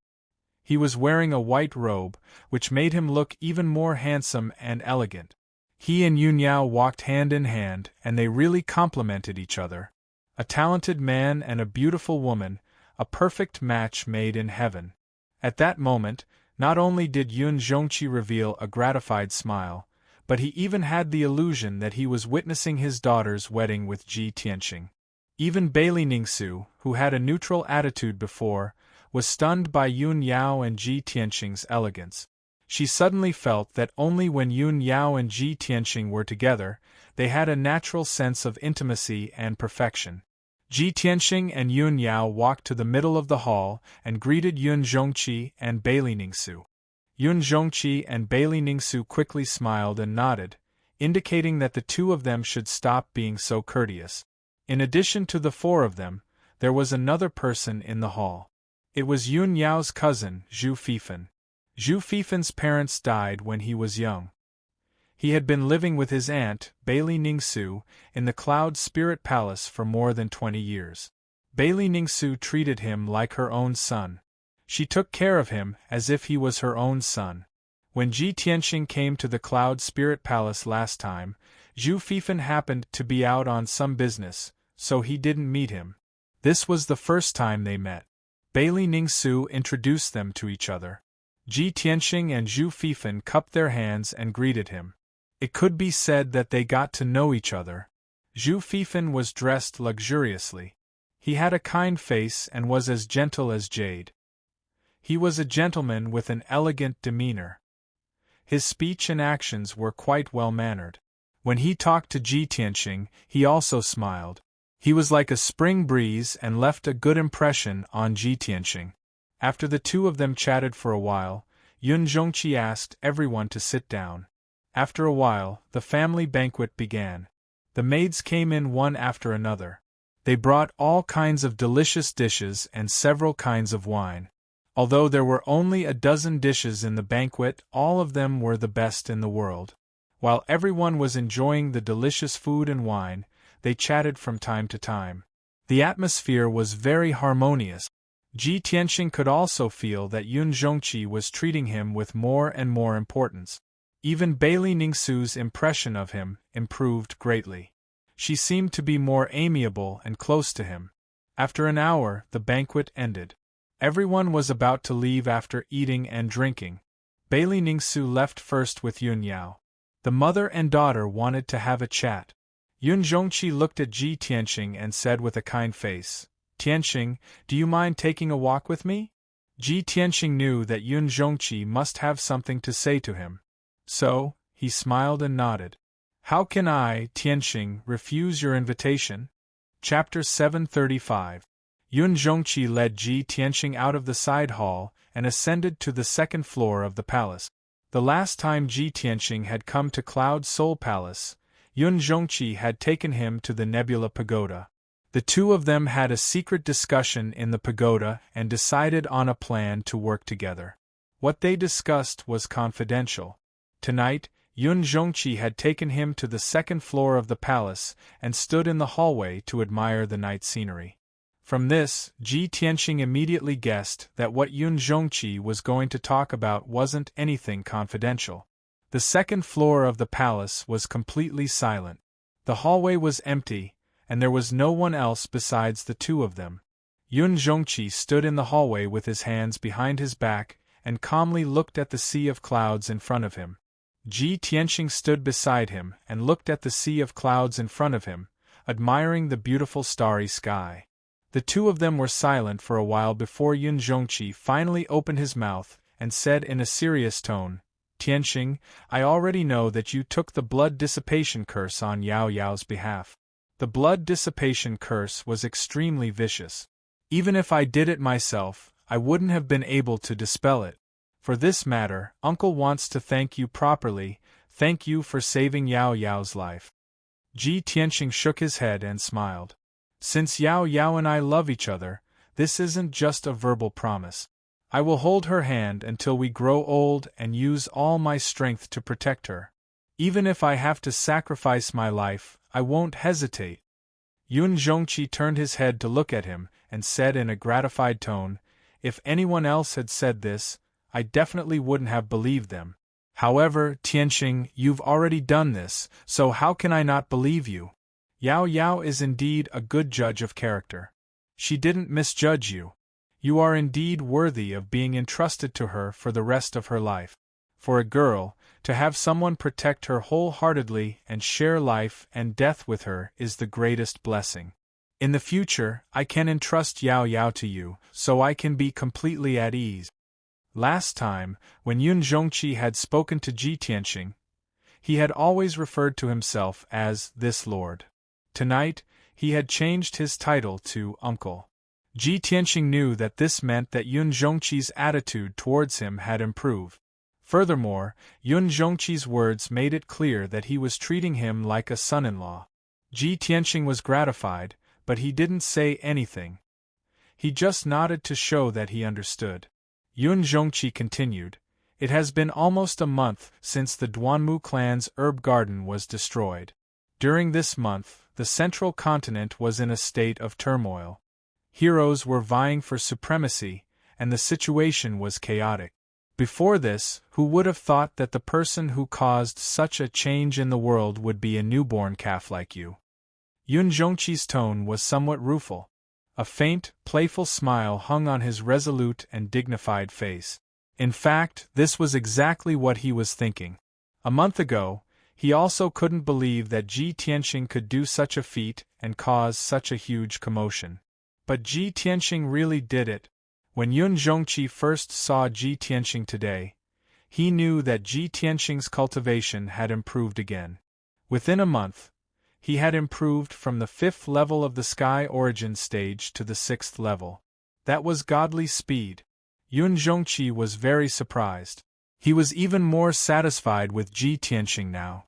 He was wearing a white robe, which made him look even more handsome and elegant. He and Yun Yao walked hand in hand, and they really complemented each other. A talented man and a beautiful woman, a perfect match made in heaven. At that moment, not only did Yun Zhongqi reveal a gratified smile, but he even had the illusion that he was witnessing his daughter's wedding with Ji Tianqing. Even Bailey Ningsu, who had a neutral attitude before, was stunned by Yun Yao and Ji Tianqing's elegance. She suddenly felt that only when Yun Yao and Ji Tianqing were together, they had a natural sense of intimacy and perfection. Ji Tianqing and Yun Yao walked to the middle of the hall and greeted Yun Zhongqi and Bailey Ningsu. Yun Zhongqi and Bailey Ningsu quickly smiled and nodded, indicating that the two of them should stop being so courteous. In addition to the four of them, there was another person in the hall. It was Yun Yao's cousin, Zhu Fifan. Zhu Fifan's parents died when he was young. He had been living with his aunt, Bailey Ningsu, in the Cloud Spirit Palace for more than 20 years. Bailey Ningsu treated him like her own son. She took care of him as if he was her own son. When Ji Tianxing came to the Cloud Spirit Palace last time, Zhu Fifan happened to be out on some business, so he didn't meet him. This was the first time they met. Bailey Ningsu introduced them to each other. Ji Tianxing and Zhu Fifan cupped their hands and greeted him. It could be said that they got to know each other. Zhu Fifan was dressed luxuriously. He had a kind face and was as gentle as jade. He was a gentleman with an elegant demeanor. His speech and actions were quite well-mannered. When he talked to Ji Tianxing, he also smiled. He was like a spring breeze and left a good impression on Ji Tianxing. After the two of them chatted for a while, Yun Zhongqi asked everyone to sit down. After a while, the family banquet began. The maids came in one after another. They brought all kinds of delicious dishes and several kinds of wine. Although there were only a dozen dishes in the banquet, all of them were the best in the world. While everyone was enjoying the delicious food and wine, they chatted from time to time. The atmosphere was very harmonious. Ji Tianxing could also feel that Yun Zhongqi was treating him with more and more importance. Even Bailey Ningsu's impression of him improved greatly. She seemed to be more amiable and close to him. After an hour, the banquet ended. Everyone was about to leave after eating and drinking. Bailey Ningsu left first with Yun Yao. The mother and daughter wanted to have a chat. Yun Zhongqi looked at Ji Tianxing and said with a kind face, "Tianxing, do you mind taking a walk with me?" Ji Tianxing knew that Yun Zhongqi must have something to say to him. So, he smiled and nodded. "How can I, Tianxing, refuse your invitation?" Chapter 735. Yun Zhongqi led Ji Tianxing out of the side hall and ascended to the second floor of the palace. The last time Ji Tianxing had come to Cloud Soul Palace, Yun Zhongqi had taken him to the Nebula Pagoda. The two of them had a secret discussion in the pagoda and decided on a plan to work together. What they discussed was confidential. Tonight, Yun Zhongqi had taken him to the second floor of the palace and stood in the hallway to admire the night scenery. From this, Ji Tianxing immediately guessed that what Yun Zhongqi was going to talk about wasn't anything confidential. The second floor of the palace was completely silent. The hallway was empty, and there was no one else besides the two of them. Yun Zhongqi stood in the hallway with his hands behind his back and calmly looked at the sea of clouds in front of him. Ji Tianxing stood beside him and looked at the sea of clouds in front of him, admiring the beautiful starry sky. The two of them were silent for a while before Yun Zhongqi finally opened his mouth and said in a serious tone, "Tianxing, I already know that you took the blood dissipation curse on Yao Yao's behalf. The blood dissipation curse was extremely vicious. Even if I did it myself, I wouldn't have been able to dispel it. For this matter, Uncle wants to thank you properly. Thank you for saving Yao Yao's life." Ji Tianxing shook his head and smiled. "Since Yao Yao and I love each other, this isn't just a verbal promise. I will hold her hand until we grow old and use all my strength to protect her. Even if I have to sacrifice my life, I won't hesitate." Yun Zhongqi turned his head to look at him and said in a gratified tone, "If anyone else had said this, I definitely wouldn't have believed them. However, Tianxing, you've already done this, so how can I not believe you? Yao Yao is indeed a good judge of character. She didn't misjudge you. You are indeed worthy of being entrusted to her for the rest of her life. For a girl, to have someone protect her wholeheartedly and share life and death with her is the greatest blessing. In the future, I can entrust Yao Yao to you, so I can be completely at ease." Last time, when Yun Zhongqi had spoken to Ji Tianxing, he had always referred to himself as this lord. Tonight, he had changed his title to Uncle. Ji Tianxing knew that this meant that Yun Zhongqi's attitude towards him had improved. Furthermore, Yun Zhongqi's words made it clear that he was treating him like a son-in-law. Ji Tianxing was gratified, but he didn't say anything. He just nodded to show that he understood. Yun Zhongqi continued, "It has been almost a month since the Duanmu clan's herb garden was destroyed. During this month, the central continent was in a state of turmoil. Heroes were vying for supremacy, and the situation was chaotic. Before this, who would have thought that the person who caused such a change in the world would be a newborn calf like you?" Yun Zhongqi's tone was somewhat rueful. A faint, playful smile hung on his resolute and dignified face. In fact, this was exactly what he was thinking. A month ago, he also couldn't believe that Ji Tianxing could do such a feat and cause such a huge commotion. But Ji Tianxing really did it. When Yun Zhongqi first saw Ji Tianxing today, he knew that Ji Tianxing's cultivation had improved again. Within a month, he had improved from the 5th level of the Sky Origin stage to the 6th level. That was godly speed. Yun Zhongqi was very surprised. He was even more satisfied with Ji Tianxing now.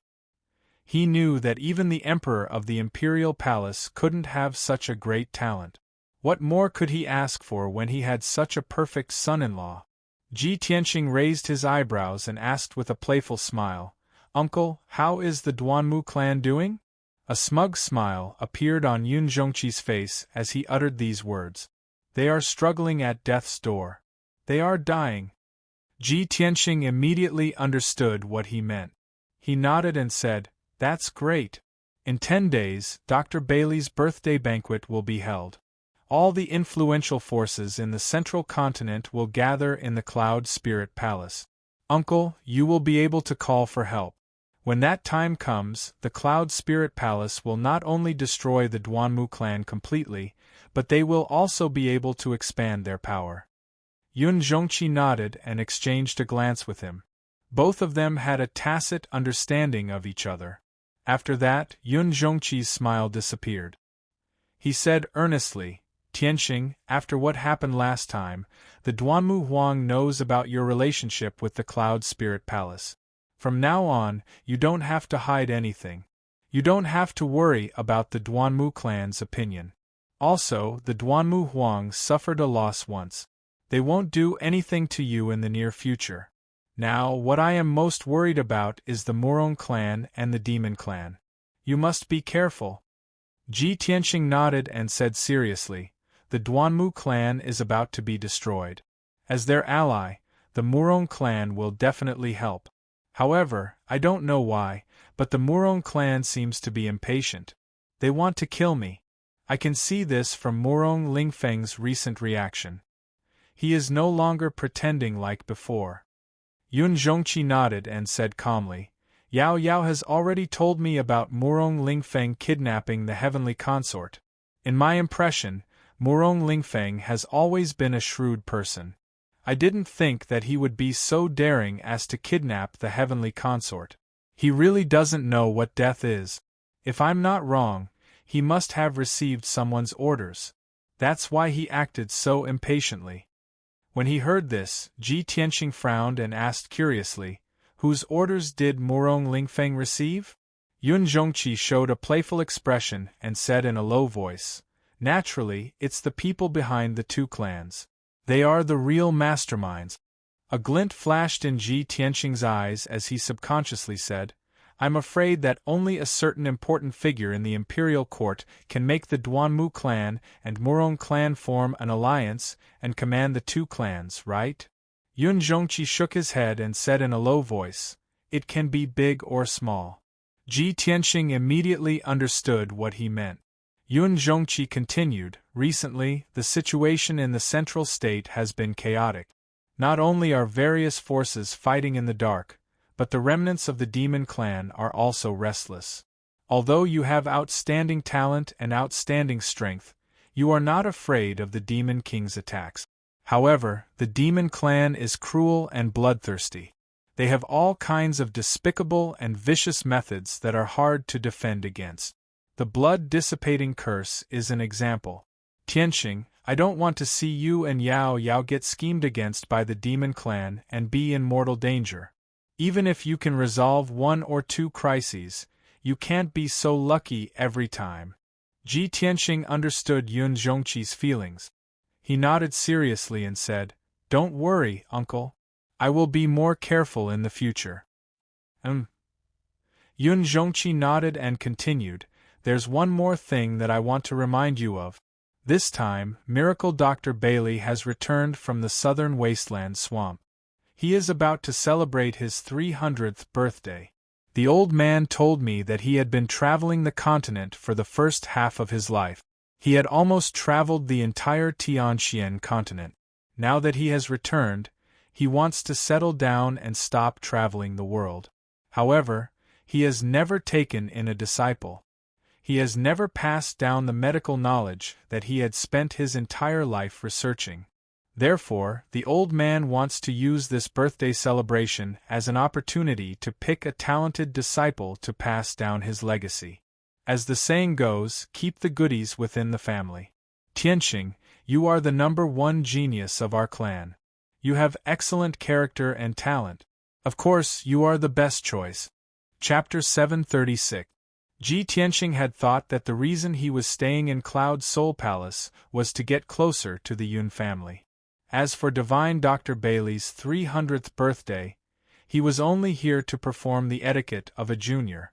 He knew that even the Emperor of the Imperial Palace couldn't have such a great talent. What more could he ask for when he had such a perfect son-in-law? Ji Tianxing raised his eyebrows and asked with a playful smile, "Uncle, how is the Duanmu clan doing?" A smug smile appeared on Yun Zhongqi's face as he uttered these words. "They are struggling at death's door. They are dying." Ji Tianxing immediately understood what he meant. He nodded and said, "That's great. In 10 days, Dr. Bailey's birthday banquet will be held. All the influential forces in the central continent will gather in the Cloud Spirit Palace. Uncle, you will be able to call for help. When that time comes, the Cloud Spirit Palace will not only destroy the Duanmu clan completely, but they will also be able to expand their power." Yun Zhongqi nodded and exchanged a glance with him. Both of them had a tacit understanding of each other. After that, Yun Zhongqi's smile disappeared. He said earnestly, "Tianxing, after what happened last time, the Duanmu Huang knows about your relationship with the Cloud Spirit Palace. From now on, you don't have to hide anything. You don't have to worry about the Duanmu clan's opinion. Also, the Duanmu Huang suffered a loss once. They won't do anything to you in the near future. Now, what I am most worried about is the Murong clan and the Demon clan. You must be careful." Ji Tianxing nodded and said seriously, "The Duanmu clan is about to be destroyed. As their ally, the Murong clan will definitely help. However, I don't know why, but the Murong clan seems to be impatient. They want to kill me. I can see this from Murong Lingfeng's recent reaction. He is no longer pretending like before." Yun Zhongqi nodded and said calmly, "Yao Yao has already told me about Murong Lingfeng kidnapping the heavenly consort. In my impression, Murong Lingfeng has always been a shrewd person. I didn't think that he would be so daring as to kidnap the heavenly consort. He really doesn't know what death is. If I'm not wrong, he must have received someone's orders. That's why he acted so impatiently." When he heard this, Ji Tianxing frowned and asked curiously, "Whose orders did Murong Lingfeng receive?" Yun Zhongqi showed a playful expression and said in a low voice, "Naturally, it's the people behind the two clans. They are the real masterminds." A glint flashed in Ji Tianxing's eyes as he subconsciously said, "I'm afraid that only a certain important figure in the imperial court can make the Duanmu clan and Murong clan form an alliance and command the two clans, right?" Yun Zhongqi shook his head and said in a low voice, "It can be big or small." Ji Tianxing immediately understood what he meant. Yun Zhongqi continued, "Recently, the situation in the central state has been chaotic. Not only are various forces fighting in the dark, but the remnants of the Demon clan are also restless. Although you have outstanding talent and outstanding strength, you are not afraid of the Demon King's attacks. However, the Demon clan is cruel and bloodthirsty. They have all kinds of despicable and vicious methods that are hard to defend against. The blood-dissipating curse is an example. Tianxing, I don't want to see you and Yao Yao get schemed against by the Demon clan and be in mortal danger. Even if you can resolve 1 or 2 crises, you can't be so lucky every time." Ji Tianxing understood Yun Zhongqi's feelings. He nodded seriously and said, "Don't worry, uncle. I will be more careful in the future." Yun Zhongqi nodded and continued, "There's one more thing that I want to remind you of. This time, Miracle Dr. Bailey has returned from the southern wasteland swamp. He is about to celebrate his 300th birthday. The old man told me that he had been traveling the continent for the first half of his life. He had almost traveled the entire Tianxian continent. Now that he has returned, he wants to settle down and stop traveling the world. However, he has never taken in a disciple. He has never passed down the medical knowledge that he had spent his entire life researching. Therefore, the old man wants to use this birthday celebration as an opportunity to pick a talented disciple to pass down his legacy. As the saying goes, keep the goodies within the family. Tianxing, you are the #1 genius of our clan. You have excellent character and talent. Of course, you are the best choice." Chapter 736. Ji Tianxing had thought that the reason he was staying in Cloud Soul Palace was to get closer to the Yun family. As for Divine Dr. Bailey's 300th birthday, he was only here to perform the etiquette of a junior.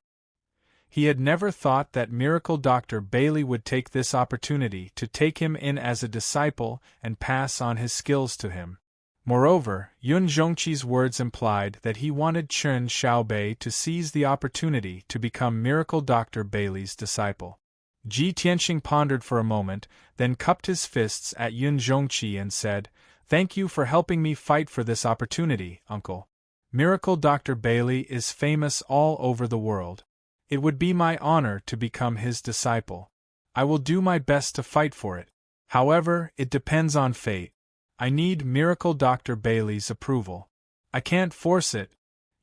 He had never thought that Miracle Dr. Bailey would take this opportunity to take him in as a disciple and pass on his skills to him. Moreover, Yun Zhongqi's words implied that he wanted Chen Xiaobei to seize the opportunity to become Miracle Dr. Bailey's disciple. Ji Tianxing pondered for a moment, then cupped his fists at Yun Zhongqi and said, "Thank you for helping me fight for this opportunity, uncle. Miracle Dr. Bailey is famous all over the world. It would be my honor to become his disciple. I will do my best to fight for it. However, it depends on fate. I need Miracle Dr. Bailey's approval. I can't force it."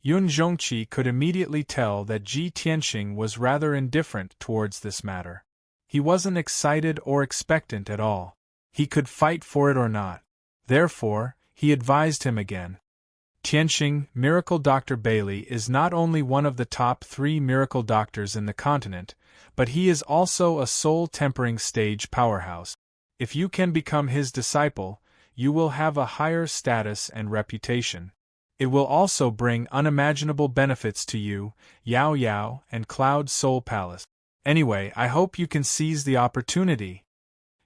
Yun Zhongqi could immediately tell that Ji Tianxing was rather indifferent towards this matter. He wasn't excited or expectant at all. He could fight for it or not. Therefore, he advised him again. "Tianxing, Miracle Dr. Bailey is not only one of the top 3 miracle doctors in the continent, but he is also a soul-tempering stage powerhouse. If you can become his disciple, you will have a higher status and reputation. It will also bring unimaginable benefits to you, Yao Yao, and Cloud Soul Palace. Anyway, I hope you can seize the opportunity."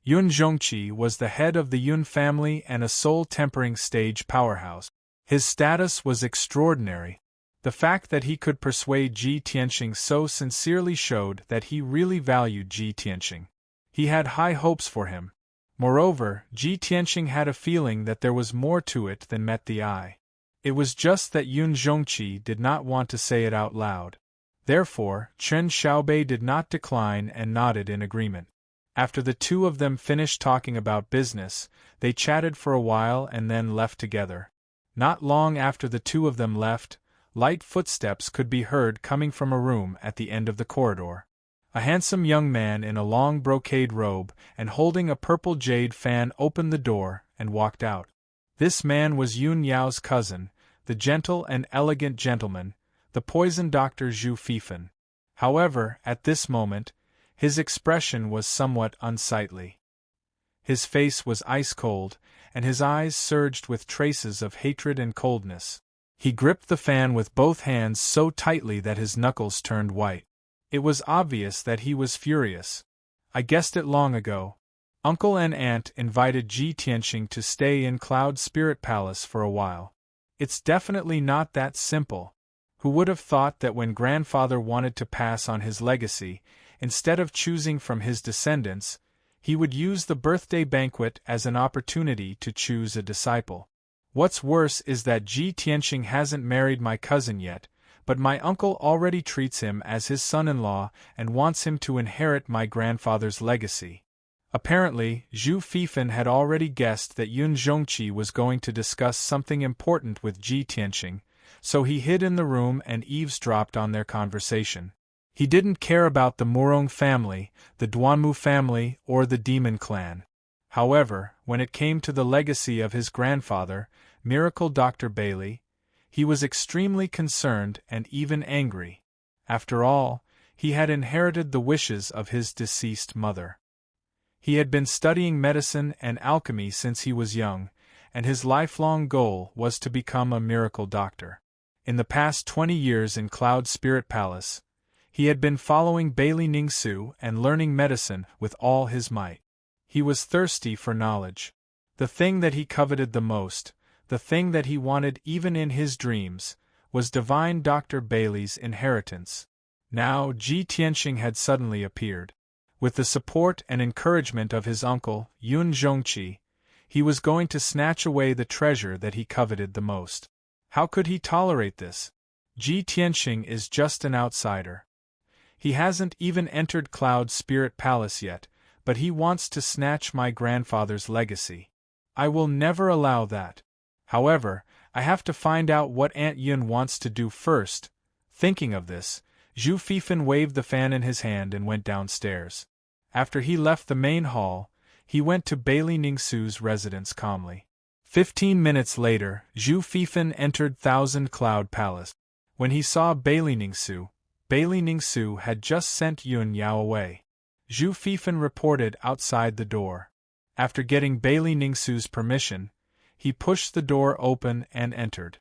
Yun Zhongqi was the head of the Yun family and a soul-tempering stage powerhouse. His status was extraordinary. The fact that he could persuade Ji Tianxing so sincerely showed that he really valued Ji Tianxing. He had high hopes for him. Moreover, Ji Tianxing had a feeling that there was more to it than met the eye. It was just that Yun Zhongqi did not want to say it out loud. Therefore, Chen Xiaobei did not decline and nodded in agreement. After the two of them finished talking about business, they chatted for a while and then left together. Not long after the two of them left, light footsteps could be heard coming from a room at the end of the corridor. A handsome young man in a long brocade robe and holding a purple jade fan opened the door and walked out. This man was Yun Yao's cousin, the gentle and elegant gentleman, the poison doctor Zhu Fifan. However, at this moment, his expression was somewhat unsightly. His face was ice-cold, and his eyes surged with traces of hatred and coldness. He gripped the fan with both hands so tightly that his knuckles turned white. It was obvious that he was furious. "I guessed it long ago. Uncle and Aunt invited Ji Tianxing to stay in Cloud Spirit Palace for a while. It's definitely not that simple. Who would have thought that when grandfather wanted to pass on his legacy, instead of choosing from his descendants, he would use the birthday banquet as an opportunity to choose a disciple. What's worse is that Ji Tianxing hasn't married my cousin yet, but my uncle already treats him as his son-in-law and wants him to inherit my grandfather's legacy." Apparently, Zhu Fifan had already guessed that Yun Zhongqi was going to discuss something important with Ji Tianxing, so he hid in the room and eavesdropped on their conversation. He didn't care about the Murong family, the Duanmu family, or the Demon clan. However, when it came to the legacy of his grandfather, Miracle Dr. Bailey, he was extremely concerned and even angry. After all, he had inherited the wishes of his deceased mother. He had been studying medicine and alchemy since he was young, and his lifelong goal was to become a miracle doctor. In the past 20 years in Cloud Spirit Palace, he had been following Bailey Ningsu and learning medicine with all his might. He was thirsty for knowledge. The thing that he coveted the most, the thing that he wanted even in his dreams, was divine Dr. Bailey's inheritance. Now Ji Tianxing had suddenly appeared. With the support and encouragement of his uncle, Yun Zhongqi, he was going to snatch away the treasure that he coveted the most. How could he tolerate this? Ji Tianxing is just an outsider. He hasn't even entered Cloud Spirit Palace yet, but he wants to snatch my grandfather's legacy. I will never allow that. However, I have to find out what Aunt Yun wants to do first. Thinking of this, Zhu Fifan waved the fan in his hand and went downstairs. After he left the main hall, he went to Bailey Ningsu's residence calmly. 15 minutes later, Zhu Fifan entered Thousand Cloud Palace. When he saw Bailey Ningsu had just sent Yun Yao away. Zhu Fifan reported outside the door. After getting Bailey Ningsu's permission, he pushed the door open and entered.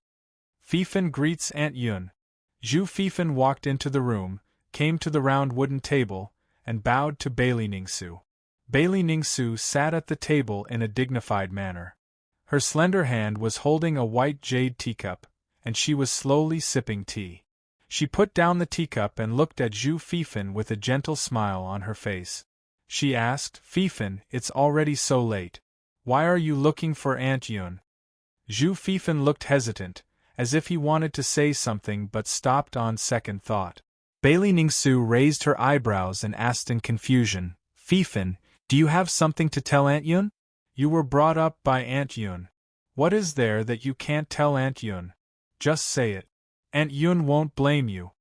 Fifan greets Aunt Yun. Zhu Fifan walked into the room, came to the round wooden table, and bowed to Bailey Ningsu. Bailey Ningsu sat at the table in a dignified manner. Her slender hand was holding a white jade teacup, and she was slowly sipping tea. She put down the teacup and looked at Zhu Fifan with a gentle smile on her face. She asked, "Fifan, it's already so late. Why are you looking for Aunt Yun?" Zhu Fifan looked hesitant, as if he wanted to say something but stopped on second thought. Bailey Ningsu raised her eyebrows and asked in confusion, "Fifan, do you have something to tell Aunt Yun? You were brought up by Aunt Yun. What is there that you can't tell Aunt Yun? Just say it. Aunt Yun won't blame you."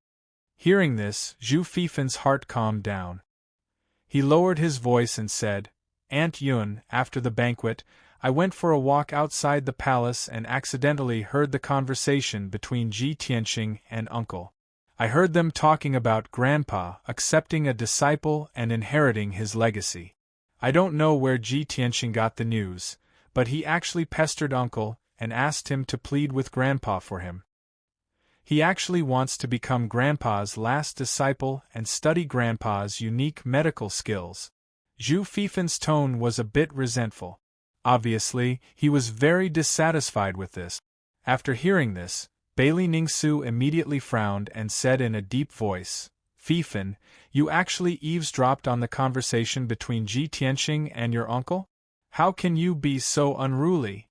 Hearing this, Zhu Fifan's heart calmed down. He lowered his voice and said, "Aunt Yun, after the banquet, I went for a walk outside the palace and accidentally heard the conversation between Ji Tianxing and Uncle. I heard them talking about Grandpa accepting a disciple and inheriting his legacy. I don't know where Ji Tianxing got the news, but he actually pestered Uncle and asked him to plead with Grandpa for him. He actually wants to become Grandpa's last disciple and study Grandpa's unique medical skills." Zhu Fifan's tone was a bit resentful. Obviously, he was very dissatisfied with this. After hearing this, Bailey Ningsu immediately frowned and said in a deep voice, "Fifan, you actually eavesdropped on the conversation between Ji Tianxing and your uncle? How can you be so unruly?"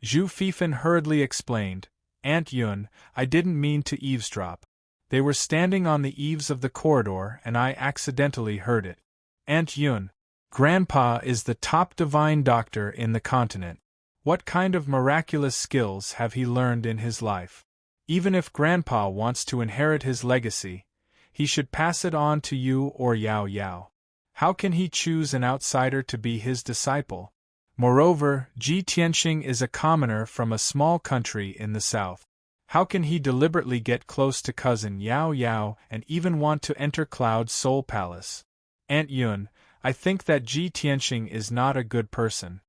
Zhu Fifan hurriedly explained, "Aunt Yun, I didn't mean to eavesdrop. They were standing on the eaves of the corridor and I accidentally heard it. Aunt Yun, Grandpa is the top divine doctor in the continent. What kind of miraculous skills have he learned in his life? Even if Grandpa wants to inherit his legacy, he should pass it on to you or Yao Yao. How can he choose an outsider to be his disciple? Moreover, Ji Tianxing is a commoner from a small country in the south. How can he deliberately get close to cousin Yao Yao and even want to enter Cloud Soul Palace? Aunt Yun, I think that Ji Tianxing is not a good person.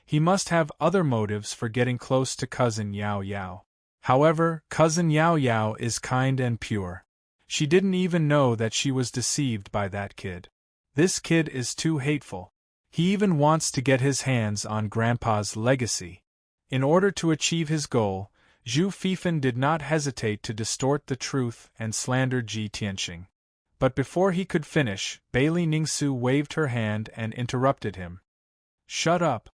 He must have other motives for getting close to cousin Yao Yao. However, cousin Yao Yao is kind and pure. She didn't even know that she was deceived by that kid. This kid is too hateful. He even wants to get his hands on Grandpa's legacy. In order to achieve his goal, Zhu Fifan did not hesitate to distort the truth and slander Ji Tianxing. But before he could finish, Bailey Ningsu waved her hand and interrupted him. "Shut up."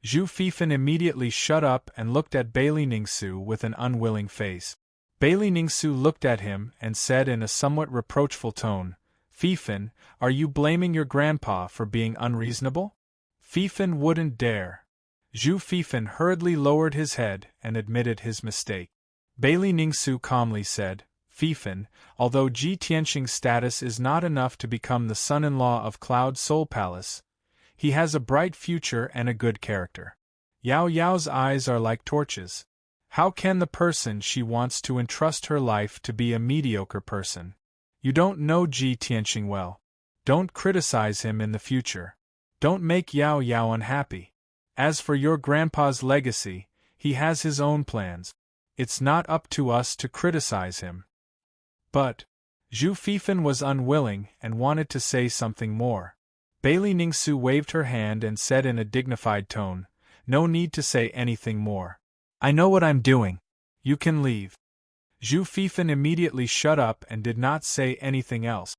Zhu Fifan immediately shut up and looked at Bailey Ningsu with an unwilling face. Bailey Ningsu looked at him and said in a somewhat reproachful tone, "Fifan, are you blaming your grandpa for being unreasonable?" Fifan wouldn't dare. Zhu Fifan hurriedly lowered his head and admitted his mistake. Bailey Ningsu calmly said, "Fifan, although Ji Tianxing's status is not enough to become the son-in-law of Cloud Soul Palace, he has a bright future and a good character. Yao Yao's eyes are like torches. How can the person she wants to entrust her life to be a mediocre person? You don't know Ji Tianxing well. Don't criticize him in the future." Don't make Yao Yao unhappy. As for your grandpa's legacy, he has his own plans. It's not up to us to criticize him. But Zhu Fifan was unwilling and wanted to say something more. Bailey Ningsu waved her hand and said in a dignified tone, "No need to say anything more. I know what I'm doing. You can leave." Zhu Fifan immediately shut up and did not say anything else.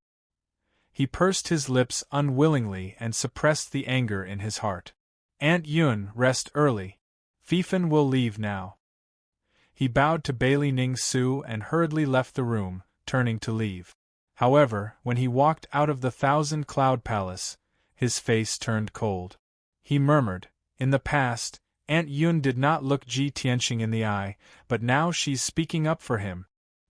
He pursed his lips unwillingly and suppressed the anger in his heart. "Aunt Yun, rest early. Fifan will leave now." He bowed to Bailey Ningsu and hurriedly left the room, turning to leave. However, when he walked out of the Thousand Cloud Palace, his face turned cold. He murmured, "In the past, Aunt Yun did not look Ji Tianqing in the eye, but now she's speaking up for him."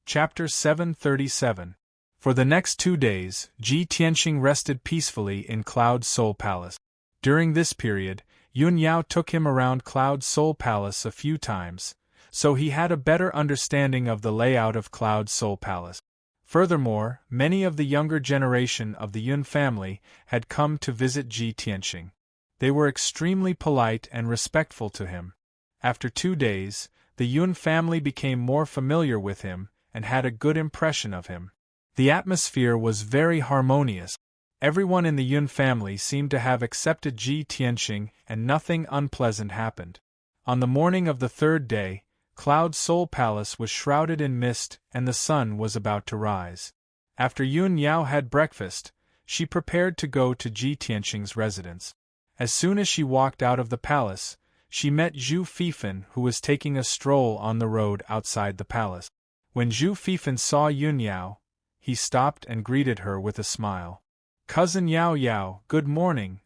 Chapter 737. For the next 2 days, Ji Tianqing rested peacefully in Cloud Soul Palace. During this period, Yun Yao took him around Cloud Soul Palace a few times, so he had a better understanding of the layout of Cloud Soul Palace. Furthermore, many of the younger generation of the Yun family had come to visit Ji Tianqing. They were extremely polite and respectful to him. After 2 days, the Yun family became more familiar with him and had a good impression of him. The atmosphere was very harmonious. Everyone in the Yun family seemed to have accepted Ji Tianqing and nothing unpleasant happened. On the morning of the 3rd day, Cloud Soul Palace was shrouded in mist and the sun was about to rise. After Yun Yao had breakfast, she prepared to go to Ji Tianqing's residence. As soon as she walked out of the palace, she met Zhu Fifan, who was taking a stroll on the road outside the palace. When Zhu Fifan saw Yun Yao, he stopped and greeted her with a smile. "Cousin Yao Yao, good morning."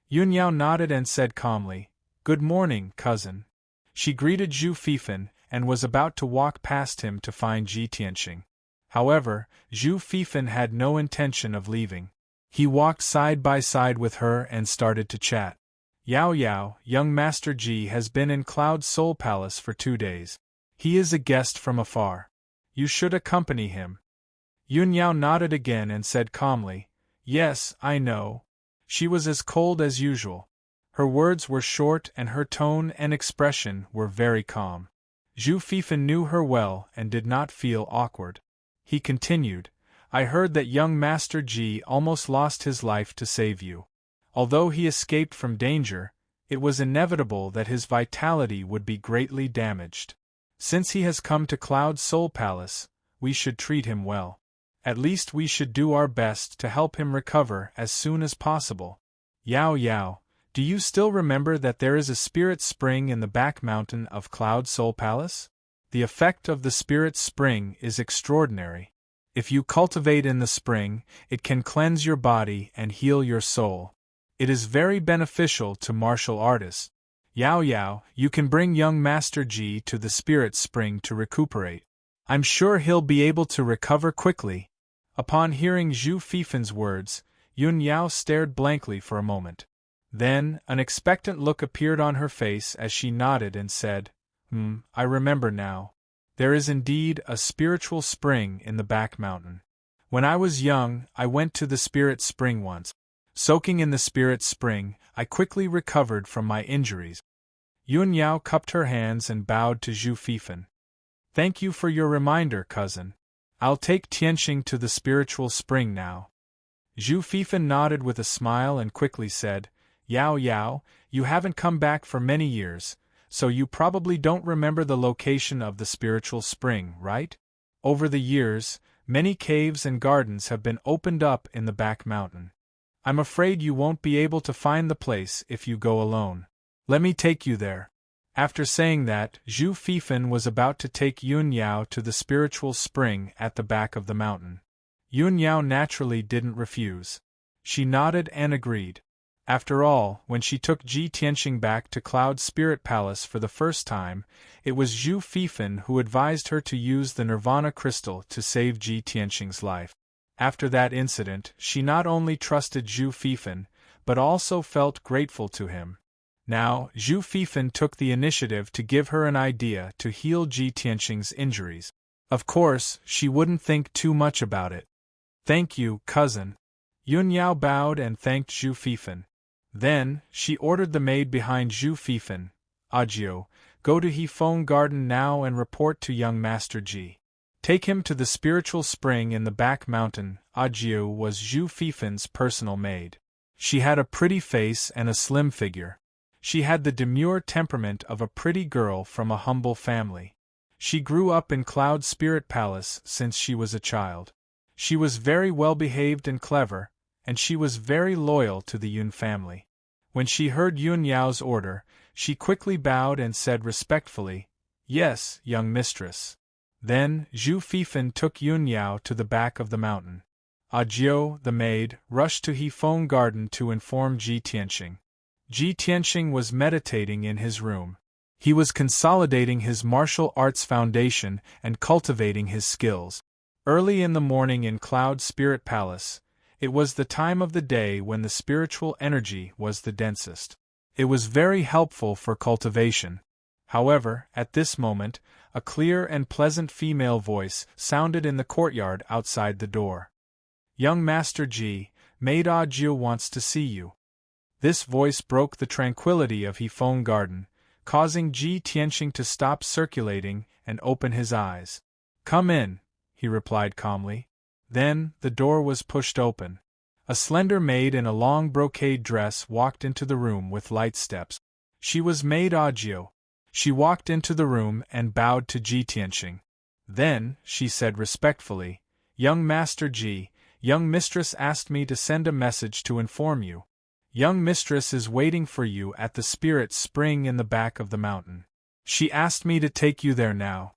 Yun Yao nodded and said calmly, "Good morning, cousin." She greeted Zhu Fifan and was about to walk past him to find Ji Tianqing. However, Zhu Fifan had no intention of leaving. He walked side by side with her and started to chat. "Yao Yao, young Master Ji has been in Cloud Soul Palace for 2 days. He is a guest from afar. You should accompany him." Yun Yao nodded again and said calmly, "Yes, I know." She was as cold as usual. Her words were short and her tone and expression were very calm. Zhu Fifan knew her well and did not feel awkward. He continued, "I heard that young Master Ji almost lost his life to save you. Although he escaped from danger, it was inevitable that his vitality would be greatly damaged. Since he has come to Cloud Soul Palace, we should treat him well. At least we should do our best to help him recover as soon as possible. Yao Yao, do you still remember that there is a spirit spring in the back mountain of Cloud Soul Palace? The effect of the spirit spring is extraordinary. If you cultivate in the spring, it can cleanse your body and heal your soul. It is very beneficial to martial artists. Yao Yao, you can bring young Master Ji to the spirit spring to recuperate. I'm sure he'll be able to recover quickly." Upon hearing Zhu Fifan's words, Yun Yao stared blankly for a moment. Then, an expectant look appeared on her face as she nodded and said, I remember now. There is indeed a spiritual spring in the back mountain. When I was young, I went to the spirit spring once. Soaking in the spirit spring, I quickly recovered from my injuries." Yun Yao cupped her hands and bowed to Zhu Fifan. "Thank you for your reminder, cousin. I'll take Tianqing to the spiritual spring now." Zhu Fifan nodded with a smile and quickly said, "Yao Yao, you haven't come back for many years, so you probably don't remember the location of the spiritual spring, right? Over the years, many caves and gardens have been opened up in the back mountain. I'm afraid you won't be able to find the place if you go alone. Let me take you there." After saying that, Zhu Fifan was about to take Yun Yao to the spiritual spring at the back of the mountain. Yun Yao naturally didn't refuse. She nodded and agreed. After all, when she took Ji Tianqing back to Cloud Spirit Palace for the first time, it was Zhu Fifan who advised her to use the Nirvana crystal to save Ji Tianqing's life. After that incident, she not only trusted Zhu Fifan, but also felt grateful to him. Now, Zhu Fifan took the initiative to give her an idea to heal Ji Tianqing's injuries. Of course, she wouldn't think too much about it. "Thank you, cousin." Yun Yao bowed and thanked Zhu Fifan. Then, she ordered the maid behind Zhu Fifan, Agio, go to Hefeng Garden now and report to young Master Ji. Take him to the spiritual spring in the back mountain. Agio was Zhu Fifan's personal maid. She had a pretty face and a slim figure. She had the demure temperament of a pretty girl from a humble family. She grew up in Cloud Spirit Palace since she was a child. She was very well behaved and clever, and she was very loyal to the Yun family. When she heard Yun Yao's order, she quickly bowed and said respectfully, "Yes, young mistress." Then, Zhu Fifan took Yun Yao to the back of the mountain. Agio, the maid, rushed to Hefeng Garden to inform Ji Tianxing. Ji Tianxing was meditating in his room. He was consolidating his martial arts foundation and cultivating his skills. Early in the morning in Cloud Spirit Palace, it was the time of the day when the spiritual energy was the densest. It was very helpful for cultivation. However, at this moment, a clear and pleasant female voice sounded in the courtyard outside the door. "Young Master Ji, maid Agio wants to see you." This voice broke the tranquility of Hefeng Garden, causing Ji Tianxing to stop circulating and open his eyes. "Come in," he replied calmly. Then, the door was pushed open. A slender maid in a long brocade dress walked into the room with light steps. She was maid Agio. She walked into the room and bowed to Ji Tianxing. Then, she said respectfully, "Young Master Ji, young mistress asked me to send a message to inform you. Young mistress is waiting for you at the spirit spring in the back of the mountain. She asked me to take you there now."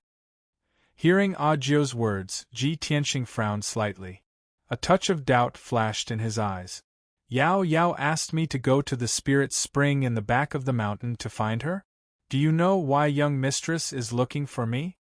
Hearing Agio's words, Ji Tianxing frowned slightly. A touch of doubt flashed in his eyes. "Yao asked me to go to the spirit spring in the back of the mountain to find her? Do you know why young mistress is looking for me?"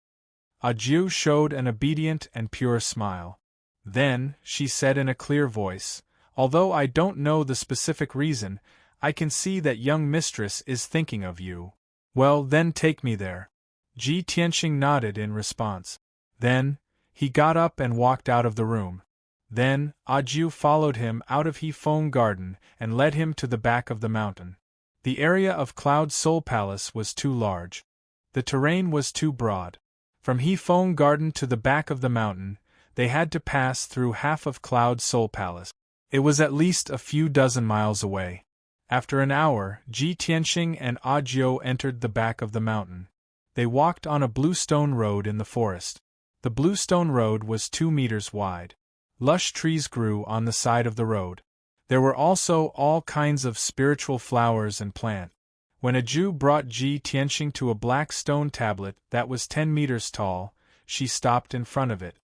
Agio showed an obedient and pure smile. Then, she said in a clear voice, "Although I don't know the specific reason, I can see that young mistress is thinking of you. Well, then take me there." Ji Tianxing nodded in response. Then, he got up and walked out of the room. Then, Agio followed him out of Hefeng Garden and led him to the back of the mountain. The area of Cloud Soul Palace was too large. The terrain was too broad. From Hefeng Garden to the back of the mountain, they had to pass through half of Cloud Soul Palace. It was at least a few dozen miles away. After an hour, Ji Tianxing and Agio entered the back of the mountain. They walked on a bluestone road in the forest. The bluestone road was 2 meters wide. Lush trees grew on the side of the road. There were also all kinds of spiritual flowers and plants. When Agio brought Ji Tianxing to a black stone tablet that was 10 meters tall, she stopped in front of it.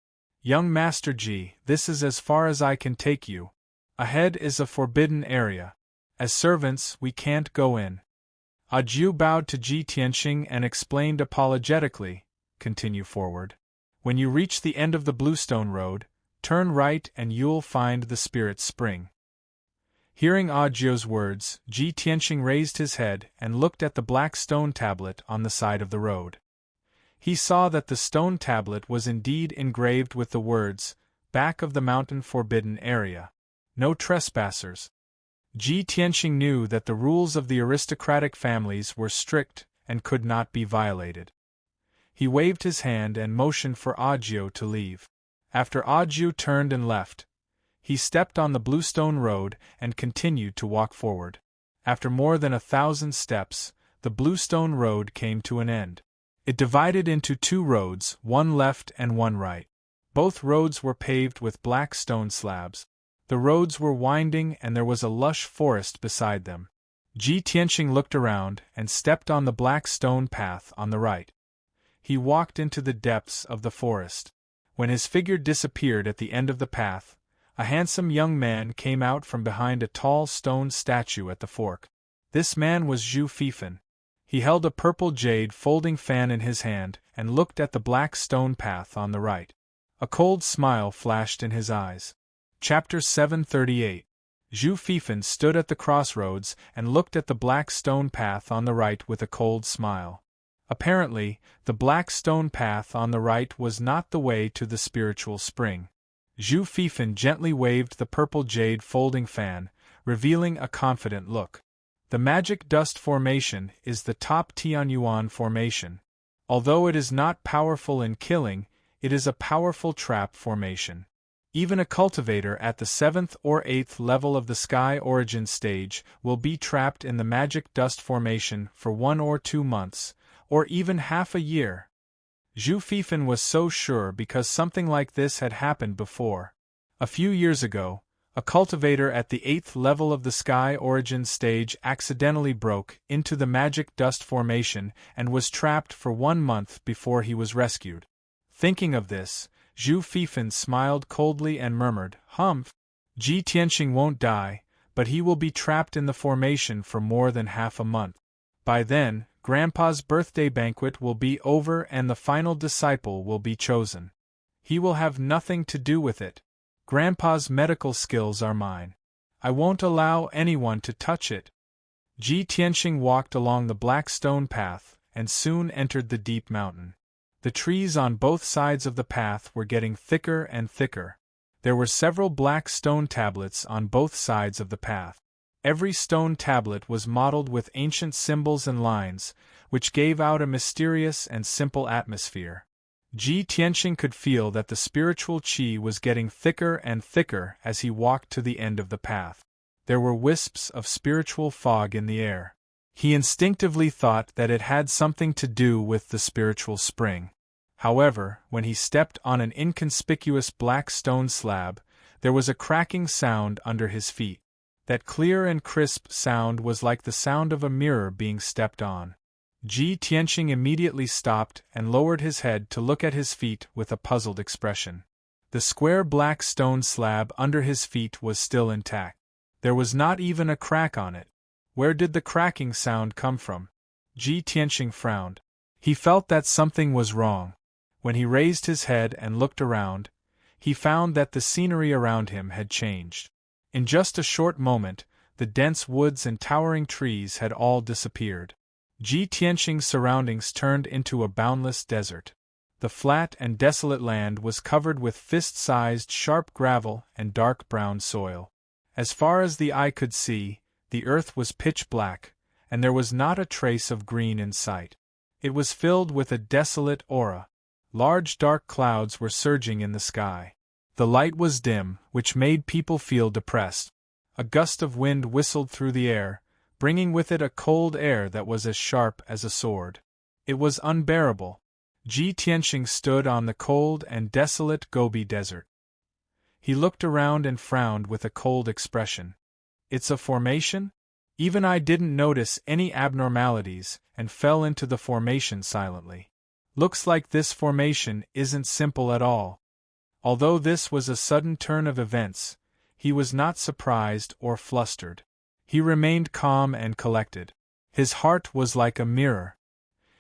"Young Master Ji, this is as far as I can take you. Ahead is a forbidden area. As servants, we can't go in." Agio bowed to Ji Tianxing and explained apologetically, "Continue forward. When you reach the end of the bluestone road, turn right and you'll find the spirit spring." Hearing Agio's words, Ji Tianxing raised his head and looked at the black stone tablet on the side of the road. He saw that the stone tablet was indeed engraved with the words, "Back of the mountain forbidden area. No trespassers." Ji Tianxing knew that the rules of the aristocratic families were strict and could not be violated. He waved his hand and motioned for Agio to leave. After Agio turned and left, he stepped on the bluestone road and continued to walk forward. After more than 1,000 steps, the bluestone road came to an end. It divided into 2 roads, one left and one right. Both roads were paved with black stone slabs. The roads were winding and there was a lush forest beside them. Ji Tianxing looked around and stepped on the black stone path on the right. He walked into the depths of the forest. When his figure disappeared at the end of the path, a handsome young man came out from behind a tall stone statue at the fork. This man was Zhu Fifan. He held a purple jade folding fan in his hand and looked at the black stone path on the right. A cold smile flashed in his eyes. Chapter 738. Zhu Fifan stood at the crossroads and looked at the black stone path on the right with a cold smile. Apparently, the black stone path on the right was not the way to the spiritual spring. Zhu Fifan gently waved the purple jade folding fan, revealing a confident look. The Magic Dust Formation is the top Tianyuan formation. Although it is not powerful in killing, it is a powerful trap formation. Even a cultivator at the 7th or 8th level of the Sky Origin stage will be trapped in the Magic Dust Formation for 1 or 2 months, or even half a year. Zhu Fifan was so sure because something like this had happened before. A few years ago, a cultivator at the 8th level of the Sky Origin stage accidentally broke into the Magic Dust Formation and was trapped for 1 month before he was rescued. Thinking of this, Zhu Fifan smiled coldly and murmured, "Humph! Ji Tianxing won't die, but he will be trapped in the formation for more than half a month. By then, Grandpa's birthday banquet will be over and the final disciple will be chosen. He will have nothing to do with it. Grandpa's medical skills are mine. I won't allow anyone to touch it." Ji Tianxing walked along the black stone path and soon entered the deep mountain. The trees on both sides of the path were getting thicker and thicker. There were several black stone tablets on both sides of the path. Every stone tablet was modeled with ancient symbols and lines, which gave out a mysterious and simple atmosphere. Ji Tianxing could feel that the spiritual qi was getting thicker and thicker as he walked to the end of the path. There were wisps of spiritual fog in the air. He instinctively thought that it had something to do with the spiritual spring. However, when he stepped on an inconspicuous black stone slab, there was a cracking sound under his feet. That clear and crisp sound was like the sound of a mirror being stepped on. Ji Tianxing immediately stopped and lowered his head to look at his feet with a puzzled expression. The square black stone slab under his feet was still intact. There was not even a crack on it. Where did the cracking sound come from? Ji Tianxing frowned. He felt that something was wrong. When he raised his head and looked around, he found that the scenery around him had changed. In just a short moment, the dense woods and towering trees had all disappeared. Ji Tianxing's surroundings turned into a boundless desert. The flat and desolate land was covered with fist-sized sharp gravel and dark brown soil. As far as the eye could see, the earth was pitch black, and there was not a trace of green in sight. It was filled with a desolate aura. Large dark clouds were surging in the sky. The light was dim, which made people feel depressed. A gust of wind whistled through the air, bringing with it a cold air that was as sharp as a sword. It was unbearable. Ji Tianxing stood on the cold and desolate Gobi Desert. He looked around and frowned with a cold expression. "It's a formation?" Even I didn't notice any abnormalities and fell into the formation silently. Looks like this formation isn't simple at all. Although this was a sudden turn of events, he was not surprised or flustered. He remained calm and collected. His heart was like a mirror.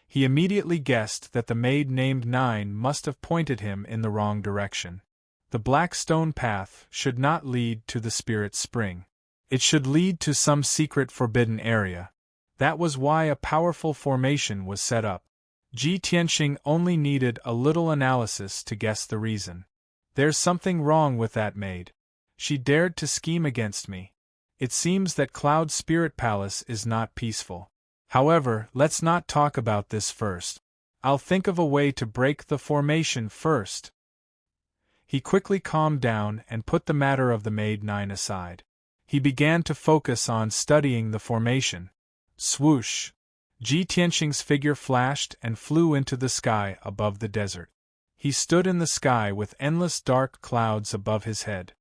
He immediately guessed that the maid named 9 must have pointed him in the wrong direction. The black stone path should not lead to the spirit spring. It should lead to some secret forbidden area. That was why a powerful formation was set up. Ji Tianxing only needed a little analysis to guess the reason. There's something wrong with that maid. She dared to scheme against me. It seems that Cloud Spirit Palace is not peaceful. However, let's not talk about this first. I'll think of a way to break the formation first. He quickly calmed down and put the matter of the maid 9 aside. He began to focus on studying the formation. Swoosh! Ji Tianxing's figure flashed and flew into the sky above the desert. He stood in the sky with endless dark clouds above his head.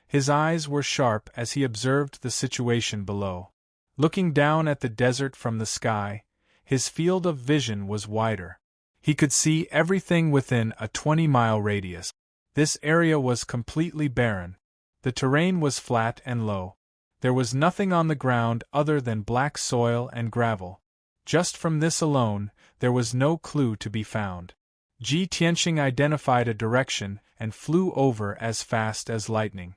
His eyes were sharp as he observed the situation below. Looking down at the desert from the sky, his field of vision was wider. He could see everything within a 20-mile radius. This area was completely barren. The terrain was flat and low. There was nothing on the ground other than black soil and gravel. Just from this alone, there was no clue to be found. Ji Tianxing identified a direction and flew over as fast as lightning.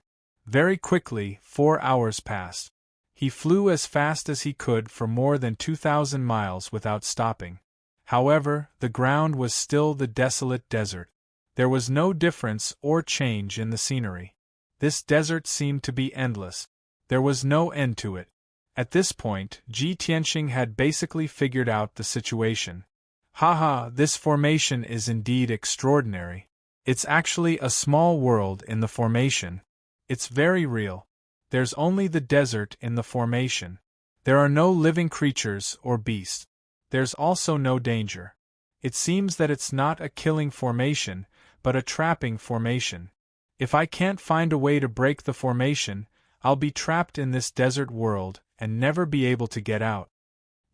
Very quickly, 4 hours passed. He flew as fast as he could for more than 2,000 miles without stopping. However, the ground was still the desolate desert. There was no difference or change in the scenery. This desert seemed to be endless. There was no end to it. At this point, Ji Tianxing had basically figured out the situation. Haha, this formation is indeed extraordinary. It's actually a small world in the formation. It's very real. There's only the desert in the formation. There are no living creatures or beasts. There's also no danger. It seems that it's not a killing formation, but a trapping formation. If I can't find a way to break the formation, I'll be trapped in this desert world and never be able to get out.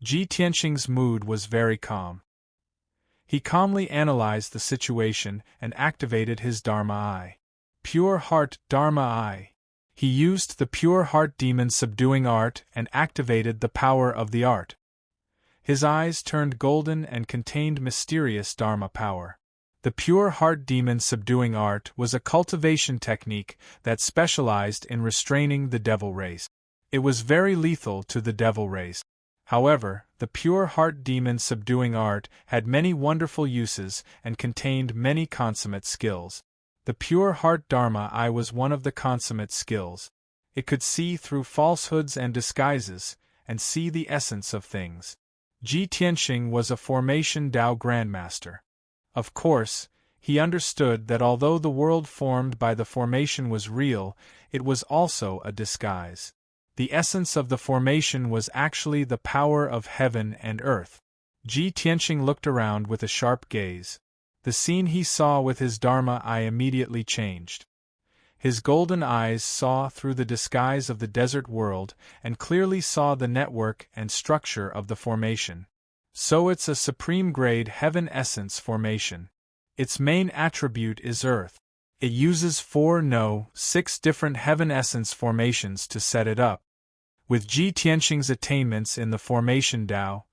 Ji Tianxing's mood was very calm. He calmly analyzed the situation and activated his Dharma Eye. Pure Heart Dharma Eye. He used the Pure Heart Demon subduing art and activated the power of the art. His eyes turned golden and contained mysterious Dharma power. The Pure Heart Demon subduing art was a cultivation technique that specialized in restraining the devil race. It was very lethal to the devil race. However, the Pure Heart Demon subduing art had many wonderful uses and contained many consummate skills. The Pure Heart Dharma Eye was one of the consummate skills. It could see through falsehoods and disguises, and see the essence of things. Ji Tianxing was a Formation Tao Grandmaster. Of course, he understood that although the world formed by the formation was real, it was also a disguise. The essence of the formation was actually the power of heaven and earth. Ji Tianxing looked around with a sharp gaze. The scene he saw with his Dharma Eye immediately changed. His golden eyes saw through the disguise of the desert world and clearly saw the network and structure of the formation. So it's a supreme-grade heaven essence formation. Its main attribute is earth. It uses 6 different heaven essence formations to set it up. With Ji Tianxing's attainments in the formation Tao,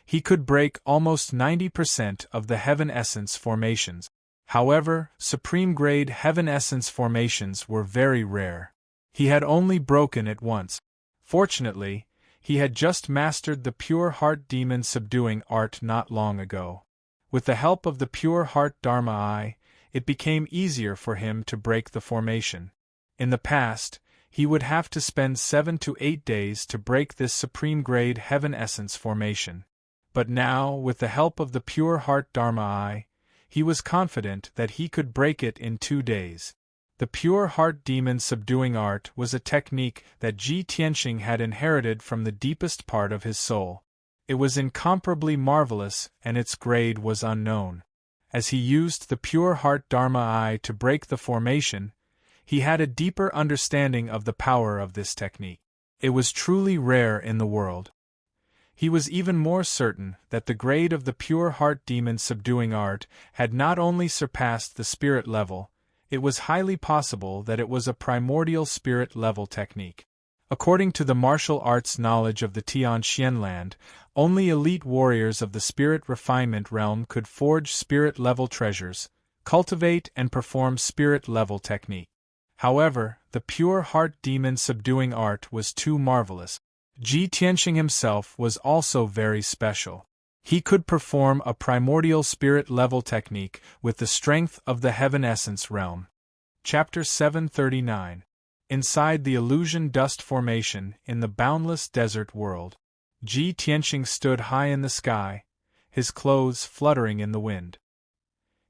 he could break almost 90% of the heaven essence formations. However, supreme-grade heaven essence formations were very rare. He had only broken it once. Fortunately, he had just mastered the Pure Heart Demon subduing art not long ago. With the help of the Pure Heart Dharma Eye, it became easier for him to break the formation. In the past, he would have to spend 7 to 8 days to break this supreme-grade heaven essence formation. But now, with the help of the Pure Heart Dharma Eye, he was confident that he could break it in 2 days. The Pure Heart Demon subduing art was a technique that Ji Tianxing had inherited from the deepest part of his soul. It was incomparably marvelous and its grade was unknown. As he used the Pure Heart Dharma Eye to break the formation, he had a deeper understanding of the power of this technique. It was truly rare in the world. He was even more certain that the grade of the Pure Heart Demon subduing art had not only surpassed the spirit level, it was highly possible that it was a primordial spirit level technique. According to the martial arts knowledge of the Tianxian land, only elite warriors of the spirit refinement realm could forge spirit level treasures, cultivate and perform spirit level technique. However, the Pure Heart Demon subduing art was too marvelous. Ji Tianxing himself was also very special. He could perform a primordial spirit level technique with the strength of the heaven essence realm. Chapter 739. Inside the illusion dust formation in the boundless desert world. Ji Tianxing stood high in the sky, his clothes fluttering in the wind.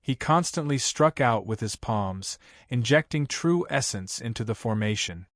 He constantly struck out with his palms, injecting true essence into the formation.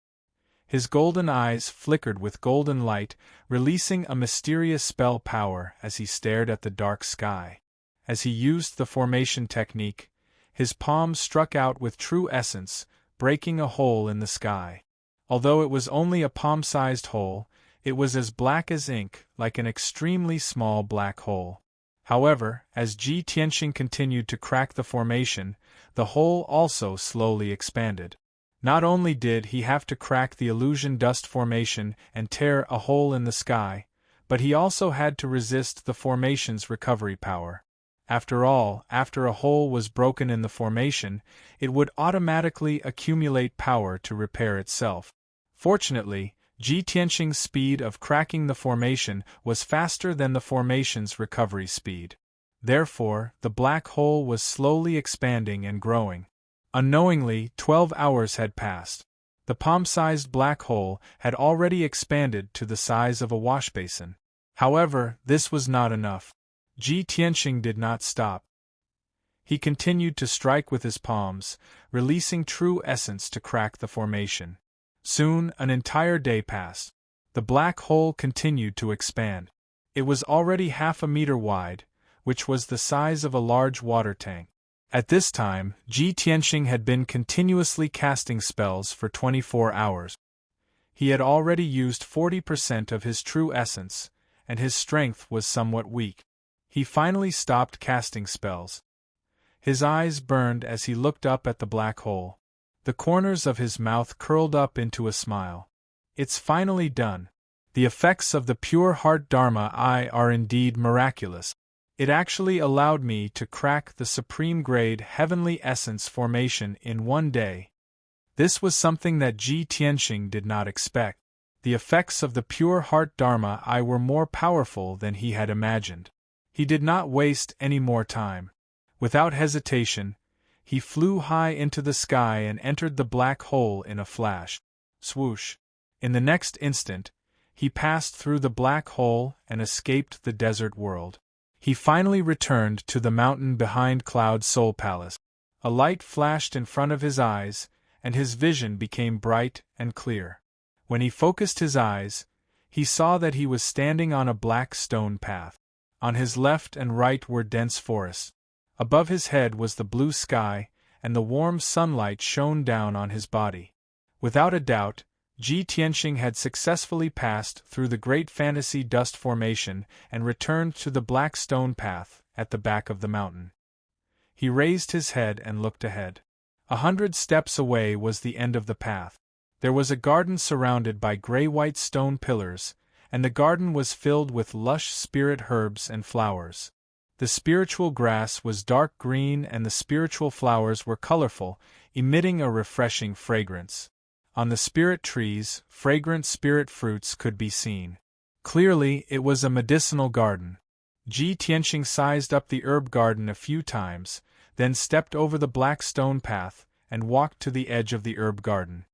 His golden eyes flickered with golden light, releasing a mysterious spell power as he stared at the dark sky. As he used the formation technique, his palms struck out with true essence, breaking a hole in the sky. Although it was only a palm-sized hole, it was as black as ink, like an extremely small black hole. However, as Ji Tianxing continued to crack the formation, the hole also slowly expanded. Not only did he have to crack the illusion dust formation and tear a hole in the sky, but he also had to resist the formation's recovery power. After all, after a hole was broken in the formation, it would automatically accumulate power to repair itself. Fortunately, Ji Tianxing's speed of cracking the formation was faster than the formation's recovery speed. Therefore, the black hole was slowly expanding and growing. Unknowingly, 12 hours had passed. The palm-sized black hole had already expanded to the size of a washbasin. However, this was not enough. Ji Tianxing did not stop. He continued to strike with his palms, releasing true essence to crack the formation. Soon, an entire day passed. The black hole continued to expand. It was already 1/2 meter wide, which was the size of a large water tank. At this time, Ji Tianxing had been continuously casting spells for 24 hours. He had already used 40% of his true essence, and his strength was somewhat weak. He finally stopped casting spells. His eyes burned as he looked up at the black hole. The corners of his mouth curled up into a smile. It's finally done. The effects of the pure heart Dharma I are indeed miraculous. It actually allowed me to crack the supreme grade heavenly essence formation in one day. This was something that Ji Tianxing did not expect. The effects of the pure heart Dharma I were more powerful than he had imagined. He did not waste any more time. Without hesitation, he flew high into the sky and entered the black hole in a flash. Swoosh! In the next instant, he passed through the black hole and escaped the desert world. He finally returned to the mountain behind Cloud Soul Palace. A light flashed in front of his eyes, and his vision became bright and clear. When he focused his eyes, he saw that he was standing on a black stone path. On his left and right were dense forests. Above his head was the blue sky, and the warm sunlight shone down on his body. Without a doubt, Ji Tianxing had successfully passed through the great fantasy dust formation and returned to the black stone path at the back of the mountain. He raised his head and looked ahead. 100 steps away was the end of the path. There was a garden surrounded by gray-white stone pillars, and the garden was filled with lush spirit herbs and flowers. The spiritual grass was dark green and the spiritual flowers were colorful, emitting a refreshing fragrance. On the spirit trees, fragrant spirit fruits could be seen. Clearly, it was a medicinal garden. Ji Tianxing sized up the herb garden a few times, then stepped over the black stone path and walked to the edge of the herb garden.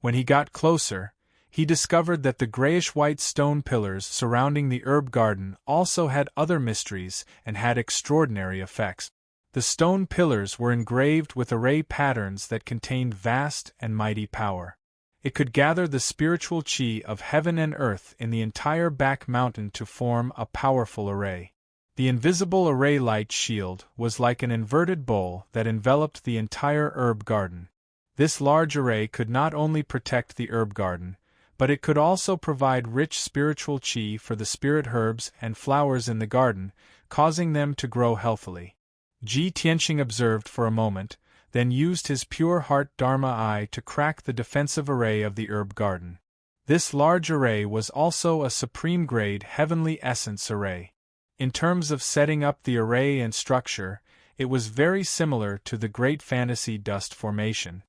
When he got closer, he discovered that the grayish-white stone pillars surrounding the herb garden also had other mysteries and had extraordinary effects. The stone pillars were engraved with array patterns that contained vast and mighty power. It could gather the spiritual chi of heaven and earth in the entire back mountain to form a powerful array. The invisible array light shield was like an inverted bowl that enveloped the entire herb garden. This large array could not only protect the herb garden, but it could also provide rich spiritual chi for the spirit herbs and flowers in the garden, causing them to grow healthily. Ji Tianxing observed for a moment, then used his pure heart Dharma eye to crack the defensive array of the herb garden. This large array was also a supreme grade heavenly essence array. In terms of setting up the array and structure, it was very similar to the great fantasy dust formation.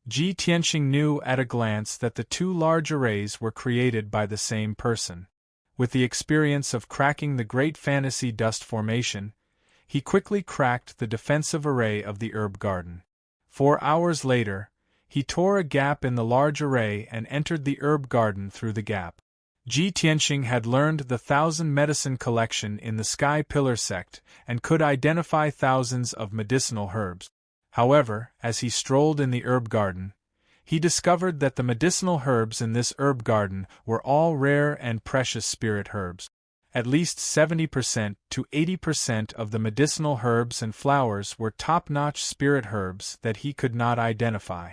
Ji Tianxing knew at a glance that the two large arrays were created by the same person. With the experience of cracking the great fantasy dust formation, he quickly cracked the defensive array of the herb garden. 4 hours later, he tore a gap in the large array and entered the herb garden through the gap. Ji Tianxing had learned the 1,000 medicine collection in the Sky Pillar sect and could identify thousands of medicinal herbs. However, as he strolled in the herb garden, he discovered that the medicinal herbs in this herb garden were all rare and precious spirit herbs. At least 70% to 80% of the medicinal herbs and flowers were top-notch spirit herbs that he could not identify.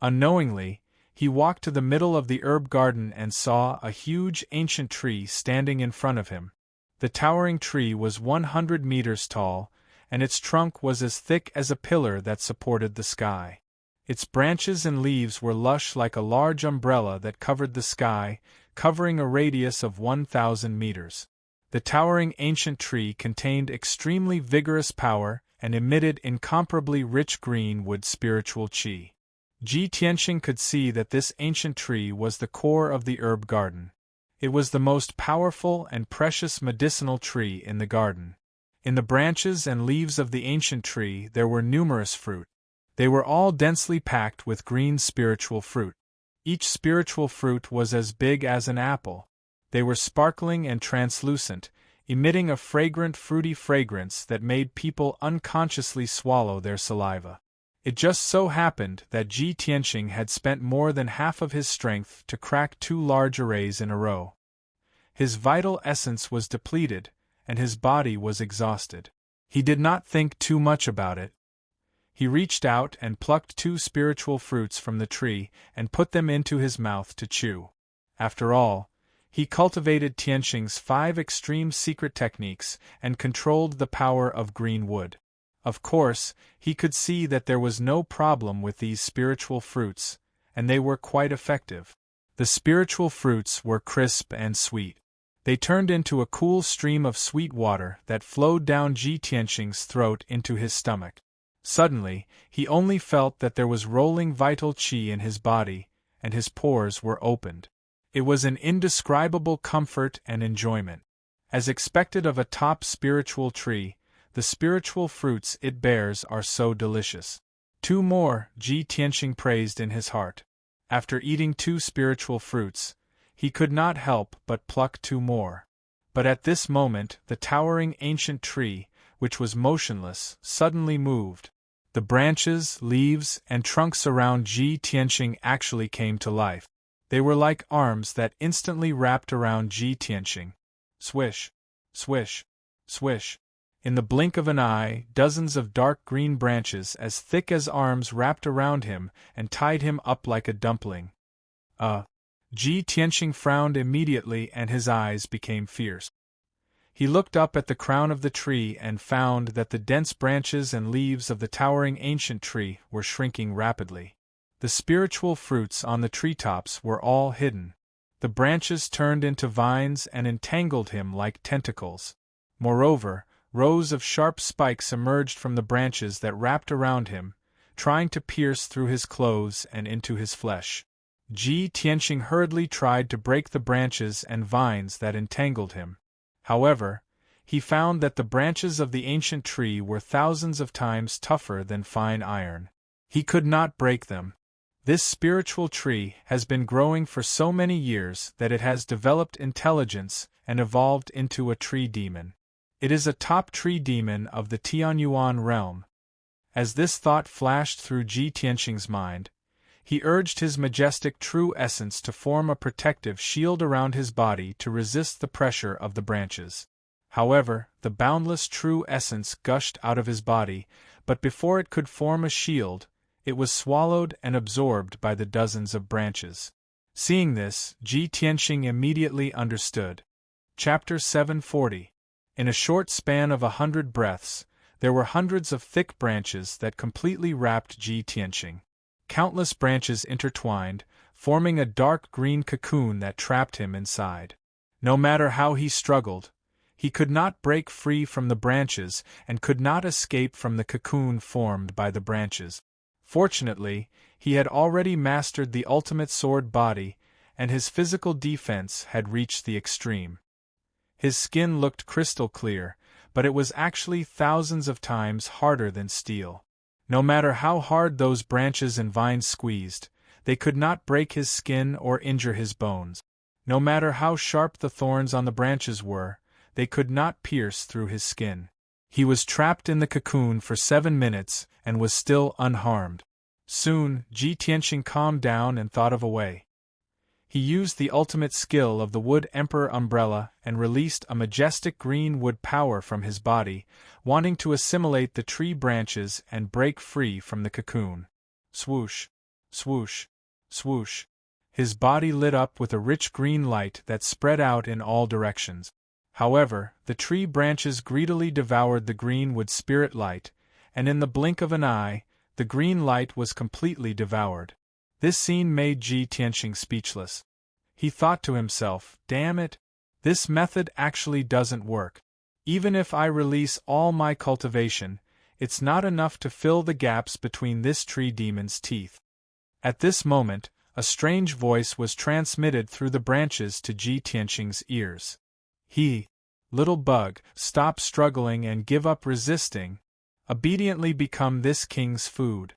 Unknowingly, he walked to the middle of the herb garden and saw a huge ancient tree standing in front of him. The towering tree was 100 meters tall, and its trunk was as thick as a pillar that supported the sky. Its branches and leaves were lush like a large umbrella that covered the sky, covering a radius of 1,000 meters. The towering ancient tree contained extremely vigorous power and emitted incomparably rich green wood spiritual chi. Ji Tianxing could see that this ancient tree was the core of the herb garden. It was the most powerful and precious medicinal tree in the garden. In the branches and leaves of the ancient tree there were numerous fruit. They were all densely packed with green spiritual fruit. Each spiritual fruit was as big as an apple. They were sparkling and translucent, emitting a fragrant fruity fragrance that made people unconsciously swallow their saliva. It just so happened that Ji Tianqing had spent more than half of his strength to crack 2 large arrays in a row. His vital essence was depleted, and his body was exhausted. He did not think too much about it. He reached out and plucked 2 spiritual fruits from the tree and put them into his mouth to chew. After all, he cultivated Tianqing's 5 extreme secret techniques and controlled the power of green wood. Of course, he could see that there was no problem with these spiritual fruits, and they were quite effective. The spiritual fruits were crisp and sweet. They turned into a cool stream of sweet water that flowed down Ji Tianqing's throat into his stomach. Suddenly, he only felt that there was rolling vital qi in his body, and his pores were opened. It was an indescribable comfort and enjoyment. As expected of a top spiritual tree, the spiritual fruits it bears are so delicious. 2 more, Ji Tianqing praised in his heart. After eating 2 spiritual fruits, he could not help but pluck 2 more. But at this moment, the towering ancient tree, which was motionless, suddenly moved. The branches, leaves, and trunks around Ji Tianqing actually came to life. They were like arms that instantly wrapped around Ji Tianqing. Swish, swish, swish. In the blink of an eye, dozens of dark green branches as thick as arms wrapped around him and tied him up like a dumpling. Ji Tianqing frowned immediately and his eyes became fierce. He looked up at the crown of the tree and found that the dense branches and leaves of the towering ancient tree were shrinking rapidly. The spiritual fruits on the treetops were all hidden. The branches turned into vines and entangled him like tentacles. Moreover, rows of sharp spikes emerged from the branches that wrapped around him, trying to pierce through his clothes and into his flesh. Ji Tianqing hurriedly tried to break the branches and vines that entangled him. However, he found that the branches of the ancient tree were thousands of times tougher than fine iron. He could not break them. This spiritual tree has been growing for so many years that it has developed intelligence and evolved into a tree demon. It is a top tree demon of the Tianyuan realm. As this thought flashed through Ji Tianqing's mind, he urged his majestic true essence to form a protective shield around his body to resist the pressure of the branches. However, the boundless true essence gushed out of his body, but before it could form a shield, it was swallowed and absorbed by the dozens of branches. Seeing this, Ji Tianqing immediately understood. Chapter 740. In a short span of 100 breaths, there were hundreds of thick branches that completely wrapped Ji Tianqing. Countless branches intertwined, forming a dark green cocoon that trapped him inside. No matter how he struggled, he could not break free from the branches and could not escape from the cocoon formed by the branches. Fortunately, he had already mastered the ultimate sword body, and his physical defense had reached the extreme. His skin looked crystal clear, but it was actually thousands of times harder than steel. No matter how hard those branches and vines squeezed, they could not break his skin or injure his bones. No matter how sharp the thorns on the branches were, they could not pierce through his skin. He was trapped in the cocoon for 7 minutes and was still unharmed. Soon, Ji Tianqing calmed down and thought of a way. He used the ultimate skill of the Wood Emperor umbrella and released a majestic green wood power from his body, wanting to assimilate the tree branches and break free from the cocoon. Swoosh, swoosh, swoosh. His body lit up with a rich green light that spread out in all directions. However, the tree branches greedily devoured the green wood spirit light, and in the blink of an eye, the green light was completely devoured. This scene made Ji Tianqing speechless. He thought to himself, "Damn it! This method actually doesn't work. Even if I release all my cultivation, it's not enough to fill the gaps between this tree demon's teeth." At this moment, a strange voice was transmitted through the branches to Ji Tianqing's ears. Little bug, stop struggling and give up resisting. Obediently become this king's food."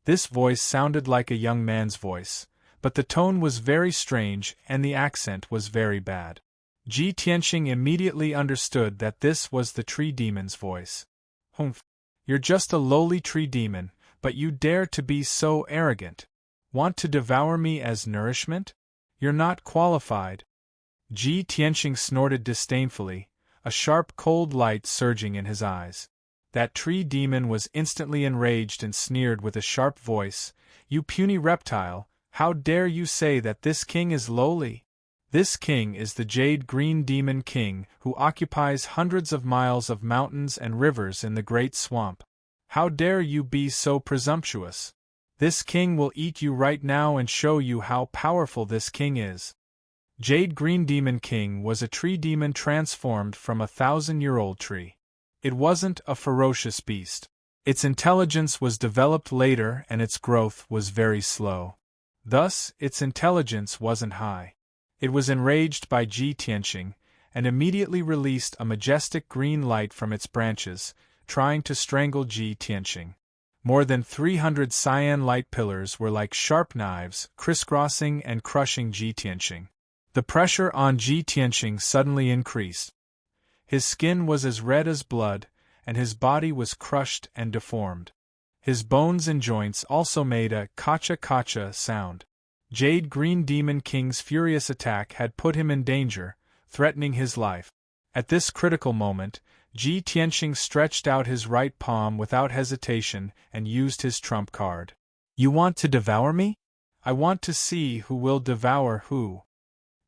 This voice sounded like a young man's voice, but the tone was very strange and the accent was very bad. Ji Tianqing immediately understood that this was the tree demon's voice. Humph. You're just a lowly tree demon, but you dare to be so arrogant. Want to devour me as nourishment? You're not qualified. Ji Tianqing snorted disdainfully, a sharp cold light surging in his eyes. That tree demon was instantly enraged and sneered with a sharp voice, "You puny reptile, how dare you say that this king is lowly? This king is the Jade Green Demon King, who occupies hundreds of miles of mountains and rivers in the Great Swamp. How dare you be so presumptuous? This king will eat you right now and show you how powerful this king is." Jade Green Demon King was a tree demon transformed from a 1,000-year-old tree. It wasn't a ferocious beast. Its intelligence was developed later and its growth was very slow. Thus, its intelligence wasn't high. It was enraged by Ji Tianqing, and immediately released a majestic green light from its branches, trying to strangle Ji Tianqing. More than 300 cyan light pillars were like sharp knives, crisscrossing and crushing Ji Tianqing. The pressure on Ji Tianqing suddenly increased. His skin was as red as blood, and his body was crushed and deformed. His bones and joints also made a kacha-kacha sound. Jade Green Demon King's furious attack had put him in danger, threatening his life. At this critical moment, Ji Tianqing stretched out his right palm without hesitation and used his trump card. "You want to devour me? I want to see who will devour who."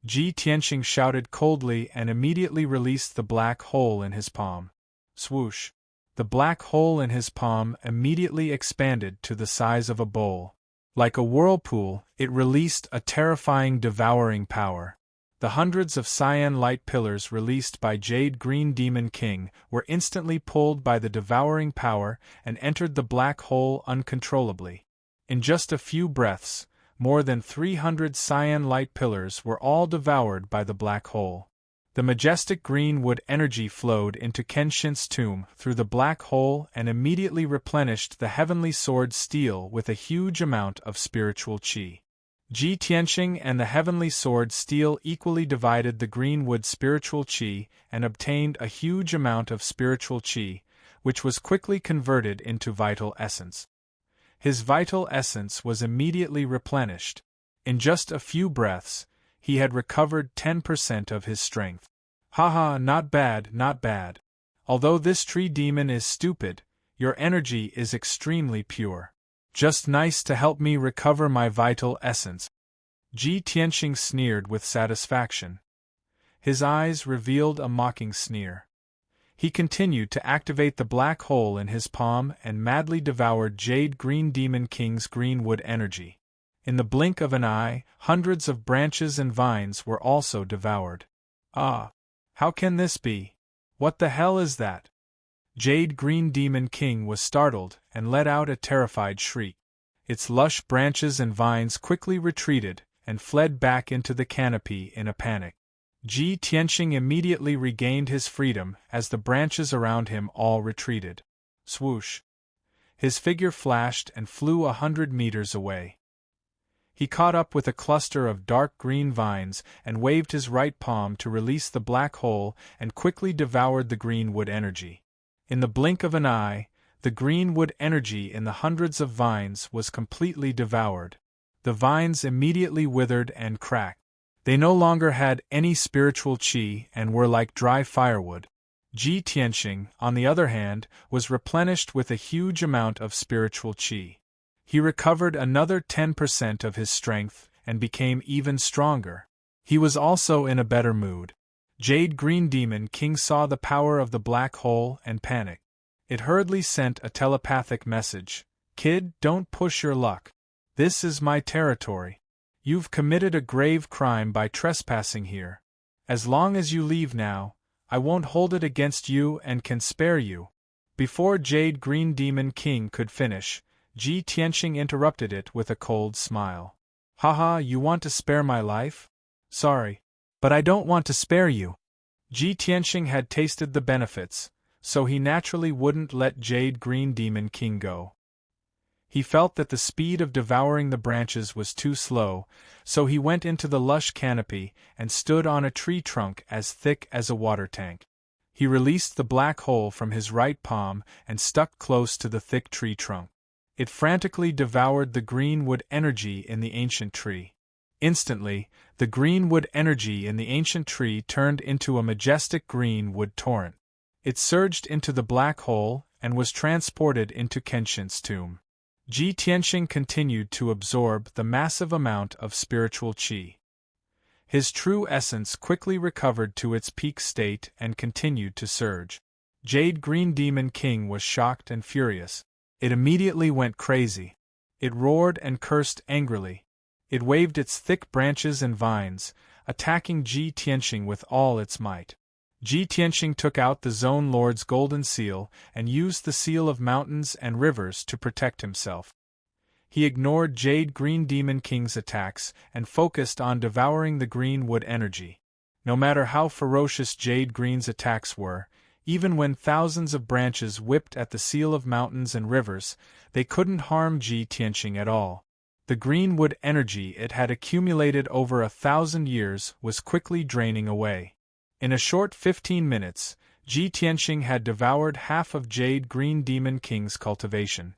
Ji Tianqing shouted coldly and immediately released the black hole in his palm. Swoosh! The black hole in his palm immediately expanded to the size of a bowl. Like a whirlpool, it released a terrifying devouring power. The hundreds of cyan light pillars released by Jade Green Demon King were instantly pulled by the devouring power and entered the black hole uncontrollably. In just a few breaths, more than 300 cyan light pillars were all devoured by the black hole. The majestic green wood energy flowed into Kenshin's tomb through the black hole and immediately replenished the heavenly sword steel with a huge amount of spiritual qi. Ji Tianqing and the heavenly sword steel equally divided the green wood spiritual qi and obtained a huge amount of spiritual qi, which was quickly converted into vital essence. His vital essence was immediately replenished. In just a few breaths, he had recovered 10% of his strength. Haha, not bad, not bad. Although this tree demon is stupid, your energy is extremely pure. Just nice to help me recover my vital essence. Ji Tianqing sneered with satisfaction. His eyes revealed a mocking sneer. He continued to activate the black hole in his palm and madly devoured Jade Green Demon King's green wood energy. In the blink of an eye, hundreds of branches and vines were also devoured. Ah! How can this be? What the hell is that? Jade Green Demon King was startled and let out a terrified shriek. Its lush branches and vines quickly retreated and fled back into the canopy in a panic. Ji Tianqing immediately regained his freedom as the branches around him all retreated. Swoosh! His figure flashed and flew 100 meters away. He caught up with a cluster of dark green vines and waved his right palm to release the black hole and quickly devoured the green wood energy. In the blink of an eye, the green wood energy in the hundreds of vines was completely devoured. The vines immediately withered and cracked. They no longer had any spiritual qi and were like dry firewood. Ji Tianqing, on the other hand, was replenished with a huge amount of spiritual qi. He recovered another 10% of his strength and became even stronger. He was also in a better mood. Jade Green Demon King saw the power of the black hole and panicked. It hurriedly sent a telepathic message. "Kid, don't push your luck. This is my territory. You've committed a grave crime by trespassing here. As long as you leave now, I won't hold it against you and can spare you." Before Jade Green Demon King could finish, Ji Tianqing interrupted it with a cold smile. "Haha, you want to spare my life? Sorry, but I don't want to spare you." Ji Tianqing had tasted the benefits, so he naturally wouldn't let Jade Green Demon King go. He felt that the speed of devouring the branches was too slow, so he went into the lush canopy and stood on a tree trunk as thick as a water tank. He released the black hole from his right palm and stuck close to the thick tree trunk. It frantically devoured the green wood energy in the ancient tree. Instantly, the green wood energy in the ancient tree turned into a majestic green wood torrent. It surged into the black hole and was transported into Kenshin's tomb. Ji Tianxing continued to absorb the massive amount of spiritual qi. His true essence quickly recovered to its peak state and continued to surge. Jade Green Demon King was shocked and furious. It immediately went crazy. It roared and cursed angrily. It waved its thick branches and vines, attacking Ji Tianxing with all its might. Ji Tianxing took out the Zone Lord's golden seal and used the seal of mountains and rivers to protect himself. He ignored Jade Green Demon King's attacks and focused on devouring the green wood energy. No matter how ferocious Jade Green's attacks were, even when thousands of branches whipped at the seal of mountains and rivers, they couldn't harm Ji Tianxing at all. The green wood energy it had accumulated over 1,000 years was quickly draining away. In a short 15 minutes, Ji Tianxing had devoured half of Jade Green Demon King's cultivation.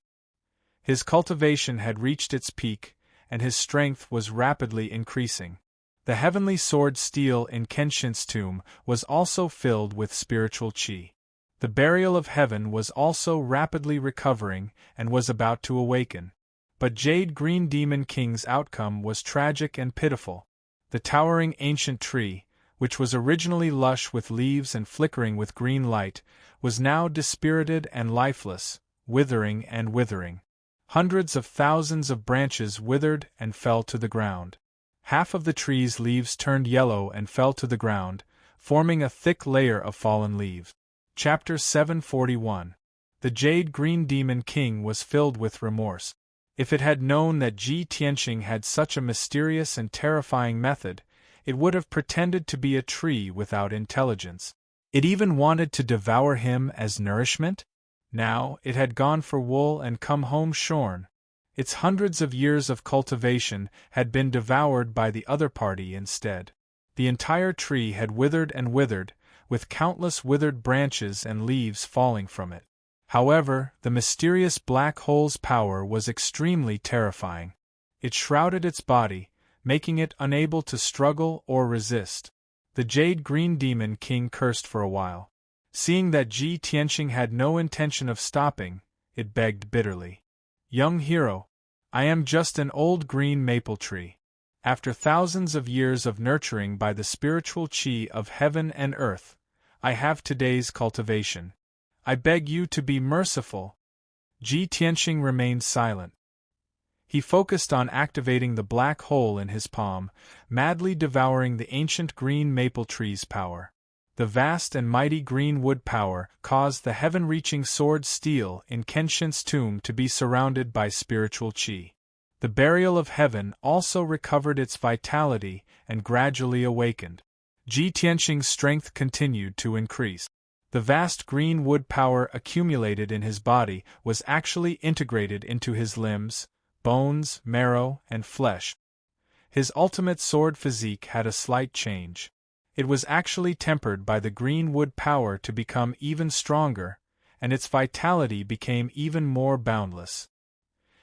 His cultivation had reached its peak, and his strength was rapidly increasing. The heavenly sword steel in Kenshin's tomb was also filled with spiritual qi. The burial of heaven was also rapidly recovering and was about to awaken. But Jade Green Demon King's outcome was tragic and pitiful. The towering ancient tree, which was originally lush with leaves and flickering with green light, was now dispirited and lifeless, withering and withering. Hundreds of thousands of branches withered and fell to the ground. Half of the tree's leaves turned yellow and fell to the ground, forming a thick layer of fallen leaves. Chapter 741. The Jade Green Demon King was filled with remorse. If it had known that Ji Tianxing had such a mysterious and terrifying method, it would have pretended to be a tree without intelligence. It even wanted to devour him as nourishment? Now, it had gone for wool and come home shorn. Its hundreds of years of cultivation had been devoured by the other party instead. The entire tree had withered and withered, with countless withered branches and leaves falling from it. However, the mysterious black hole's power was extremely terrifying. It shrouded its body, making it unable to struggle or resist. The Jade Green Demon King cursed for a while. Seeing that Ji Tianxing had no intention of stopping, it begged bitterly. "Young hero, I am just an old green maple tree. After thousands of years of nurturing by the spiritual qi of heaven and earth, I have today's cultivation. I beg you to be merciful." Ji Tianxing remained silent. He focused on activating the black hole in his palm, madly devouring the ancient green maple tree's power. The vast and mighty green wood power caused the heaven-reaching sword steel in Kenshin's tomb to be surrounded by spiritual qi. The burial of heaven also recovered its vitality and gradually awakened. Ji Tianxing's strength continued to increase. The vast green wood power accumulated in his body was actually integrated into his limbs, bones, marrow, and flesh. His ultimate sword physique had a slight change. It was actually tempered by the green wood power to become even stronger, and its vitality became even more boundless.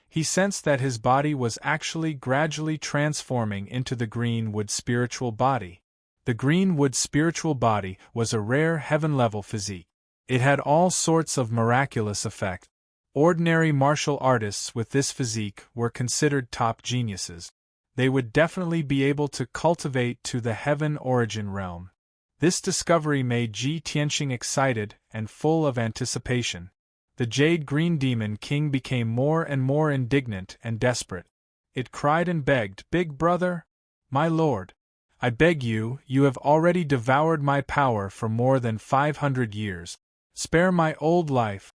He sensed that his body was actually gradually transforming into the green wood spiritual body. The green wood spiritual body was a rare heaven-level physique. It had all sorts of miraculous effects. Ordinary martial artists with this physique were considered top geniuses. They would definitely be able to cultivate to the heaven origin realm. This discovery made Ji Tianxing excited and full of anticipation. The Jade Green Demon King became more and more indignant and desperate. It cried and begged, "Big brother, my lord, I beg you, you have already devoured my power for more than 500 years. Spare my old life."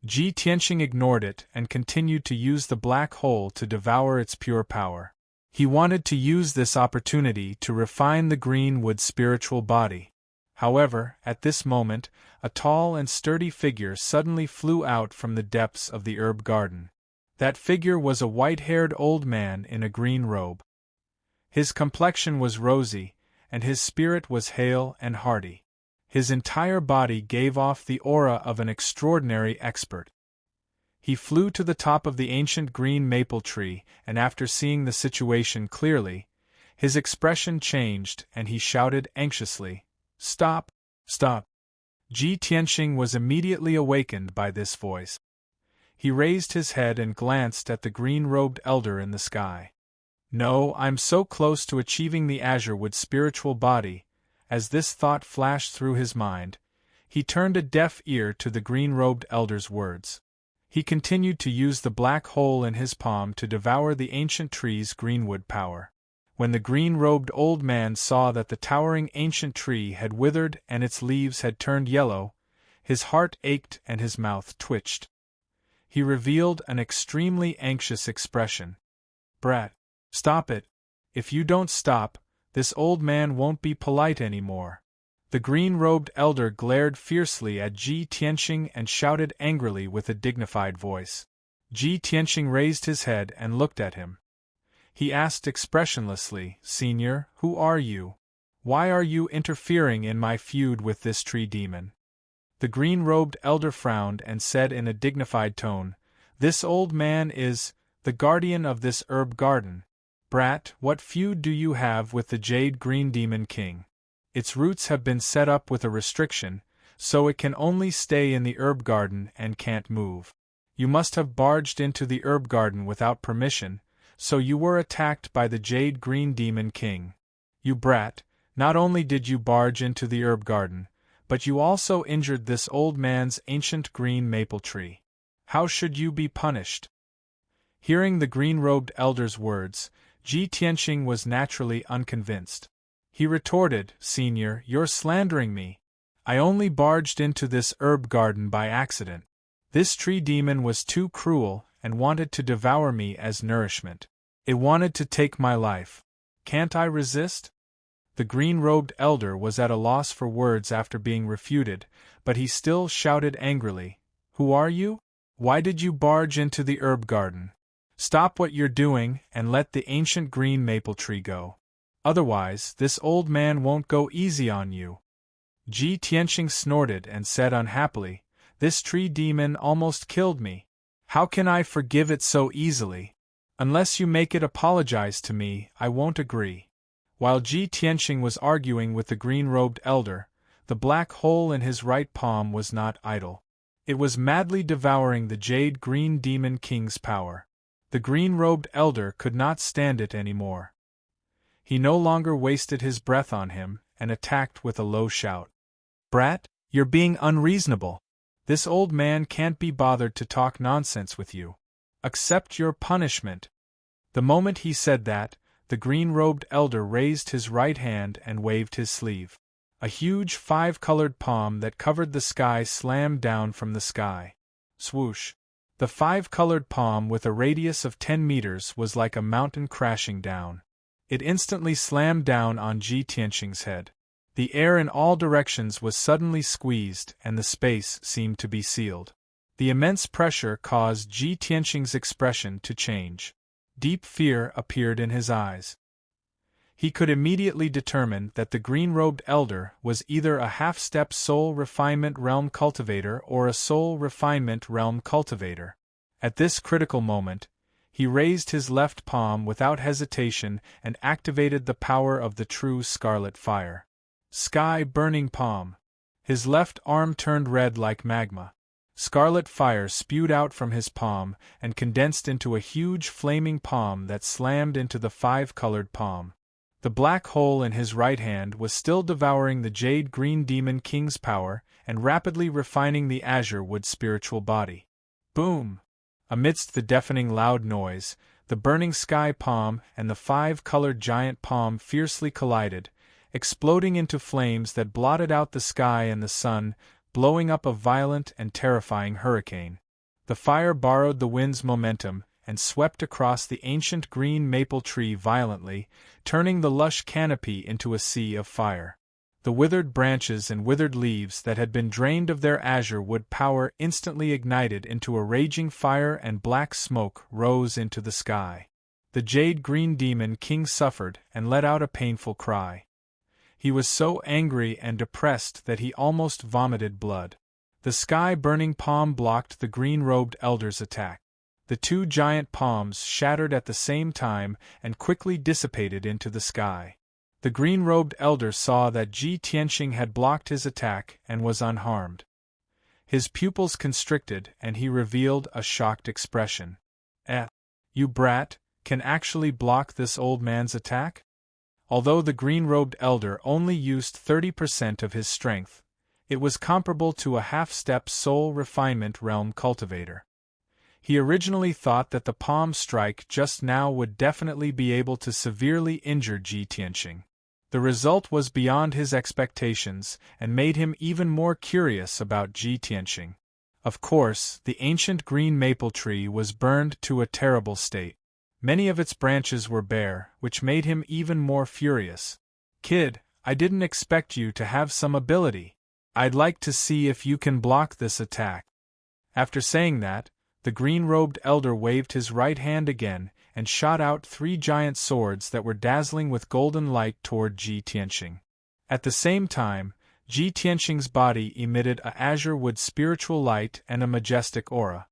Ji Tianxing ignored it and continued to use the black hole to devour its pure power. He wanted to use this opportunity to refine the green wood spiritual body. However, at this moment, a tall and sturdy figure suddenly flew out from the depths of the herb garden. That figure was a white-haired old man in a green robe. His complexion was rosy, and his spirit was hale and hearty. His entire body gave off the aura of an extraordinary expert. He flew to the top of the ancient green maple tree, and after seeing the situation clearly, his expression changed and he shouted anxiously, "Stop! Stop!" Ji Tianxing was immediately awakened by this voice. He raised his head and glanced at the green-robed elder in the sky. "No, I'm so close to achieving the azure-wood spiritual body." As this thought flashed through his mind, he turned a deaf ear to the green-robed elder's words. He continued to use the black hole in his palm to devour the ancient tree's greenwood power. When the green-robed old man saw that the towering ancient tree had withered and its leaves had turned yellow, his heart ached and his mouth twitched. He revealed an extremely anxious expression. "Brat, stop it. If you don't stop, this old man won't be polite anymore." The green-robed elder glared fiercely at Ji Tianxing and shouted angrily with a dignified voice. Ji Tianxing raised his head and looked at him. He asked expressionlessly, "Senior, who are you? Why are you interfering in my feud with this tree demon?" The green-robed elder frowned and said in a dignified tone, "This old man is the guardian of this herb garden. Brat, what feud do you have with the Jade Green Demon King? Its roots have been set up with a restriction, so it can only stay in the herb garden and can't move. You must have barged into the herb garden without permission, so you were attacked by the Jade Green Demon King. You brat, not only did you barge into the herb garden, but you also injured this old man's ancient green maple tree. How should you be punished?" Hearing the green-robed elder's words, Ji Tianxing was naturally unconvinced. He retorted, "Senior, you're slandering me. I only barged into this herb garden by accident. This tree demon was too cruel and wanted to devour me as nourishment. It wanted to take my life. Can't I resist?" The green-robed elder was at a loss for words after being refuted, but he still shouted angrily, "Who are you? Why did you barge into the herb garden? Stop what you're doing and let the ancient green maple tree go. Otherwise, this old man won't go easy on you." Ji Tianxing snorted and said unhappily, "This tree demon almost killed me. How can I forgive it so easily? Unless you make it apologize to me, I won't agree." While Ji Tianxing was arguing with the green-robed elder, the black hole in his right palm was not idle. It was madly devouring the Jade Green Demon King's power. The green-robed elder could not stand it anymore. He no longer wasted his breath on him, and attacked with a low shout. "Brat, you're being unreasonable. This old man can't be bothered to talk nonsense with you. Accept your punishment." The moment he said that, the green-robed elder raised his right hand and waved his sleeve. A huge five-colored palm that covered the sky slammed down from the sky. Swoosh! The five-colored palm with a radius of 10 meters was like a mountain crashing down. It instantly slammed down on Ji Tianxing's head. The air in all directions was suddenly squeezed and the space seemed to be sealed. The immense pressure caused Ji Tianxing's expression to change. Deep fear appeared in his eyes. He could immediately determine that the green-robed elder was either a half-step soul refinement realm cultivator or a soul refinement realm cultivator. At this critical moment, he raised his left palm without hesitation and activated the power of the true scarlet fire. Sky-burning palm. His left arm turned red like magma. Scarlet fire spewed out from his palm and condensed into a huge flaming palm that slammed into the five-colored palm. The black hole in his right hand was still devouring the Jade Green Demon King's power and rapidly refining the azure wood spiritual body. Boom! Amidst the deafening loud noise, the burning sky palm and the five-colored giant palm fiercely collided, exploding into flames that blotted out the sky and the sun, blowing up a violent and terrifying hurricane. The fire borrowed the wind's momentum and swept across the ancient green maple tree violently, turning the lush canopy into a sea of fire. The withered branches and withered leaves that had been drained of their azure wood power instantly ignited into a raging fire, and black smoke rose into the sky. The jade-green demon king suffered and let out a painful cry. He was so angry and depressed that he almost vomited blood. The sky-burning palm blocked the green-robed elder's attack. The two giant palms shattered at the same time and quickly dissipated into the sky. The green-robed elder saw that Ji Tianxing had blocked his attack and was unharmed. His pupils constricted and he revealed a shocked expression. You brat, can actually block this old man's attack? Although the green-robed elder only used 30% of his strength, it was comparable to a half-step soul refinement realm cultivator. He originally thought that the palm strike just now would definitely be able to severely injure Ji Tianxing. The result was beyond his expectations and made him even more curious about Ji Tianxing. Of course, the ancient green maple tree was burned to a terrible state. Many of its branches were bare, which made him even more furious. "Kid, I didn't expect you to have some ability. I'd like to see if you can block this attack." After saying that, the green-robed elder waved his right hand again and shot out 3 giant swords that were dazzling with golden light toward Ji Tianxing. At the same time, Ji Tianxing's body emitted a azure wood spiritual light and a majestic aura.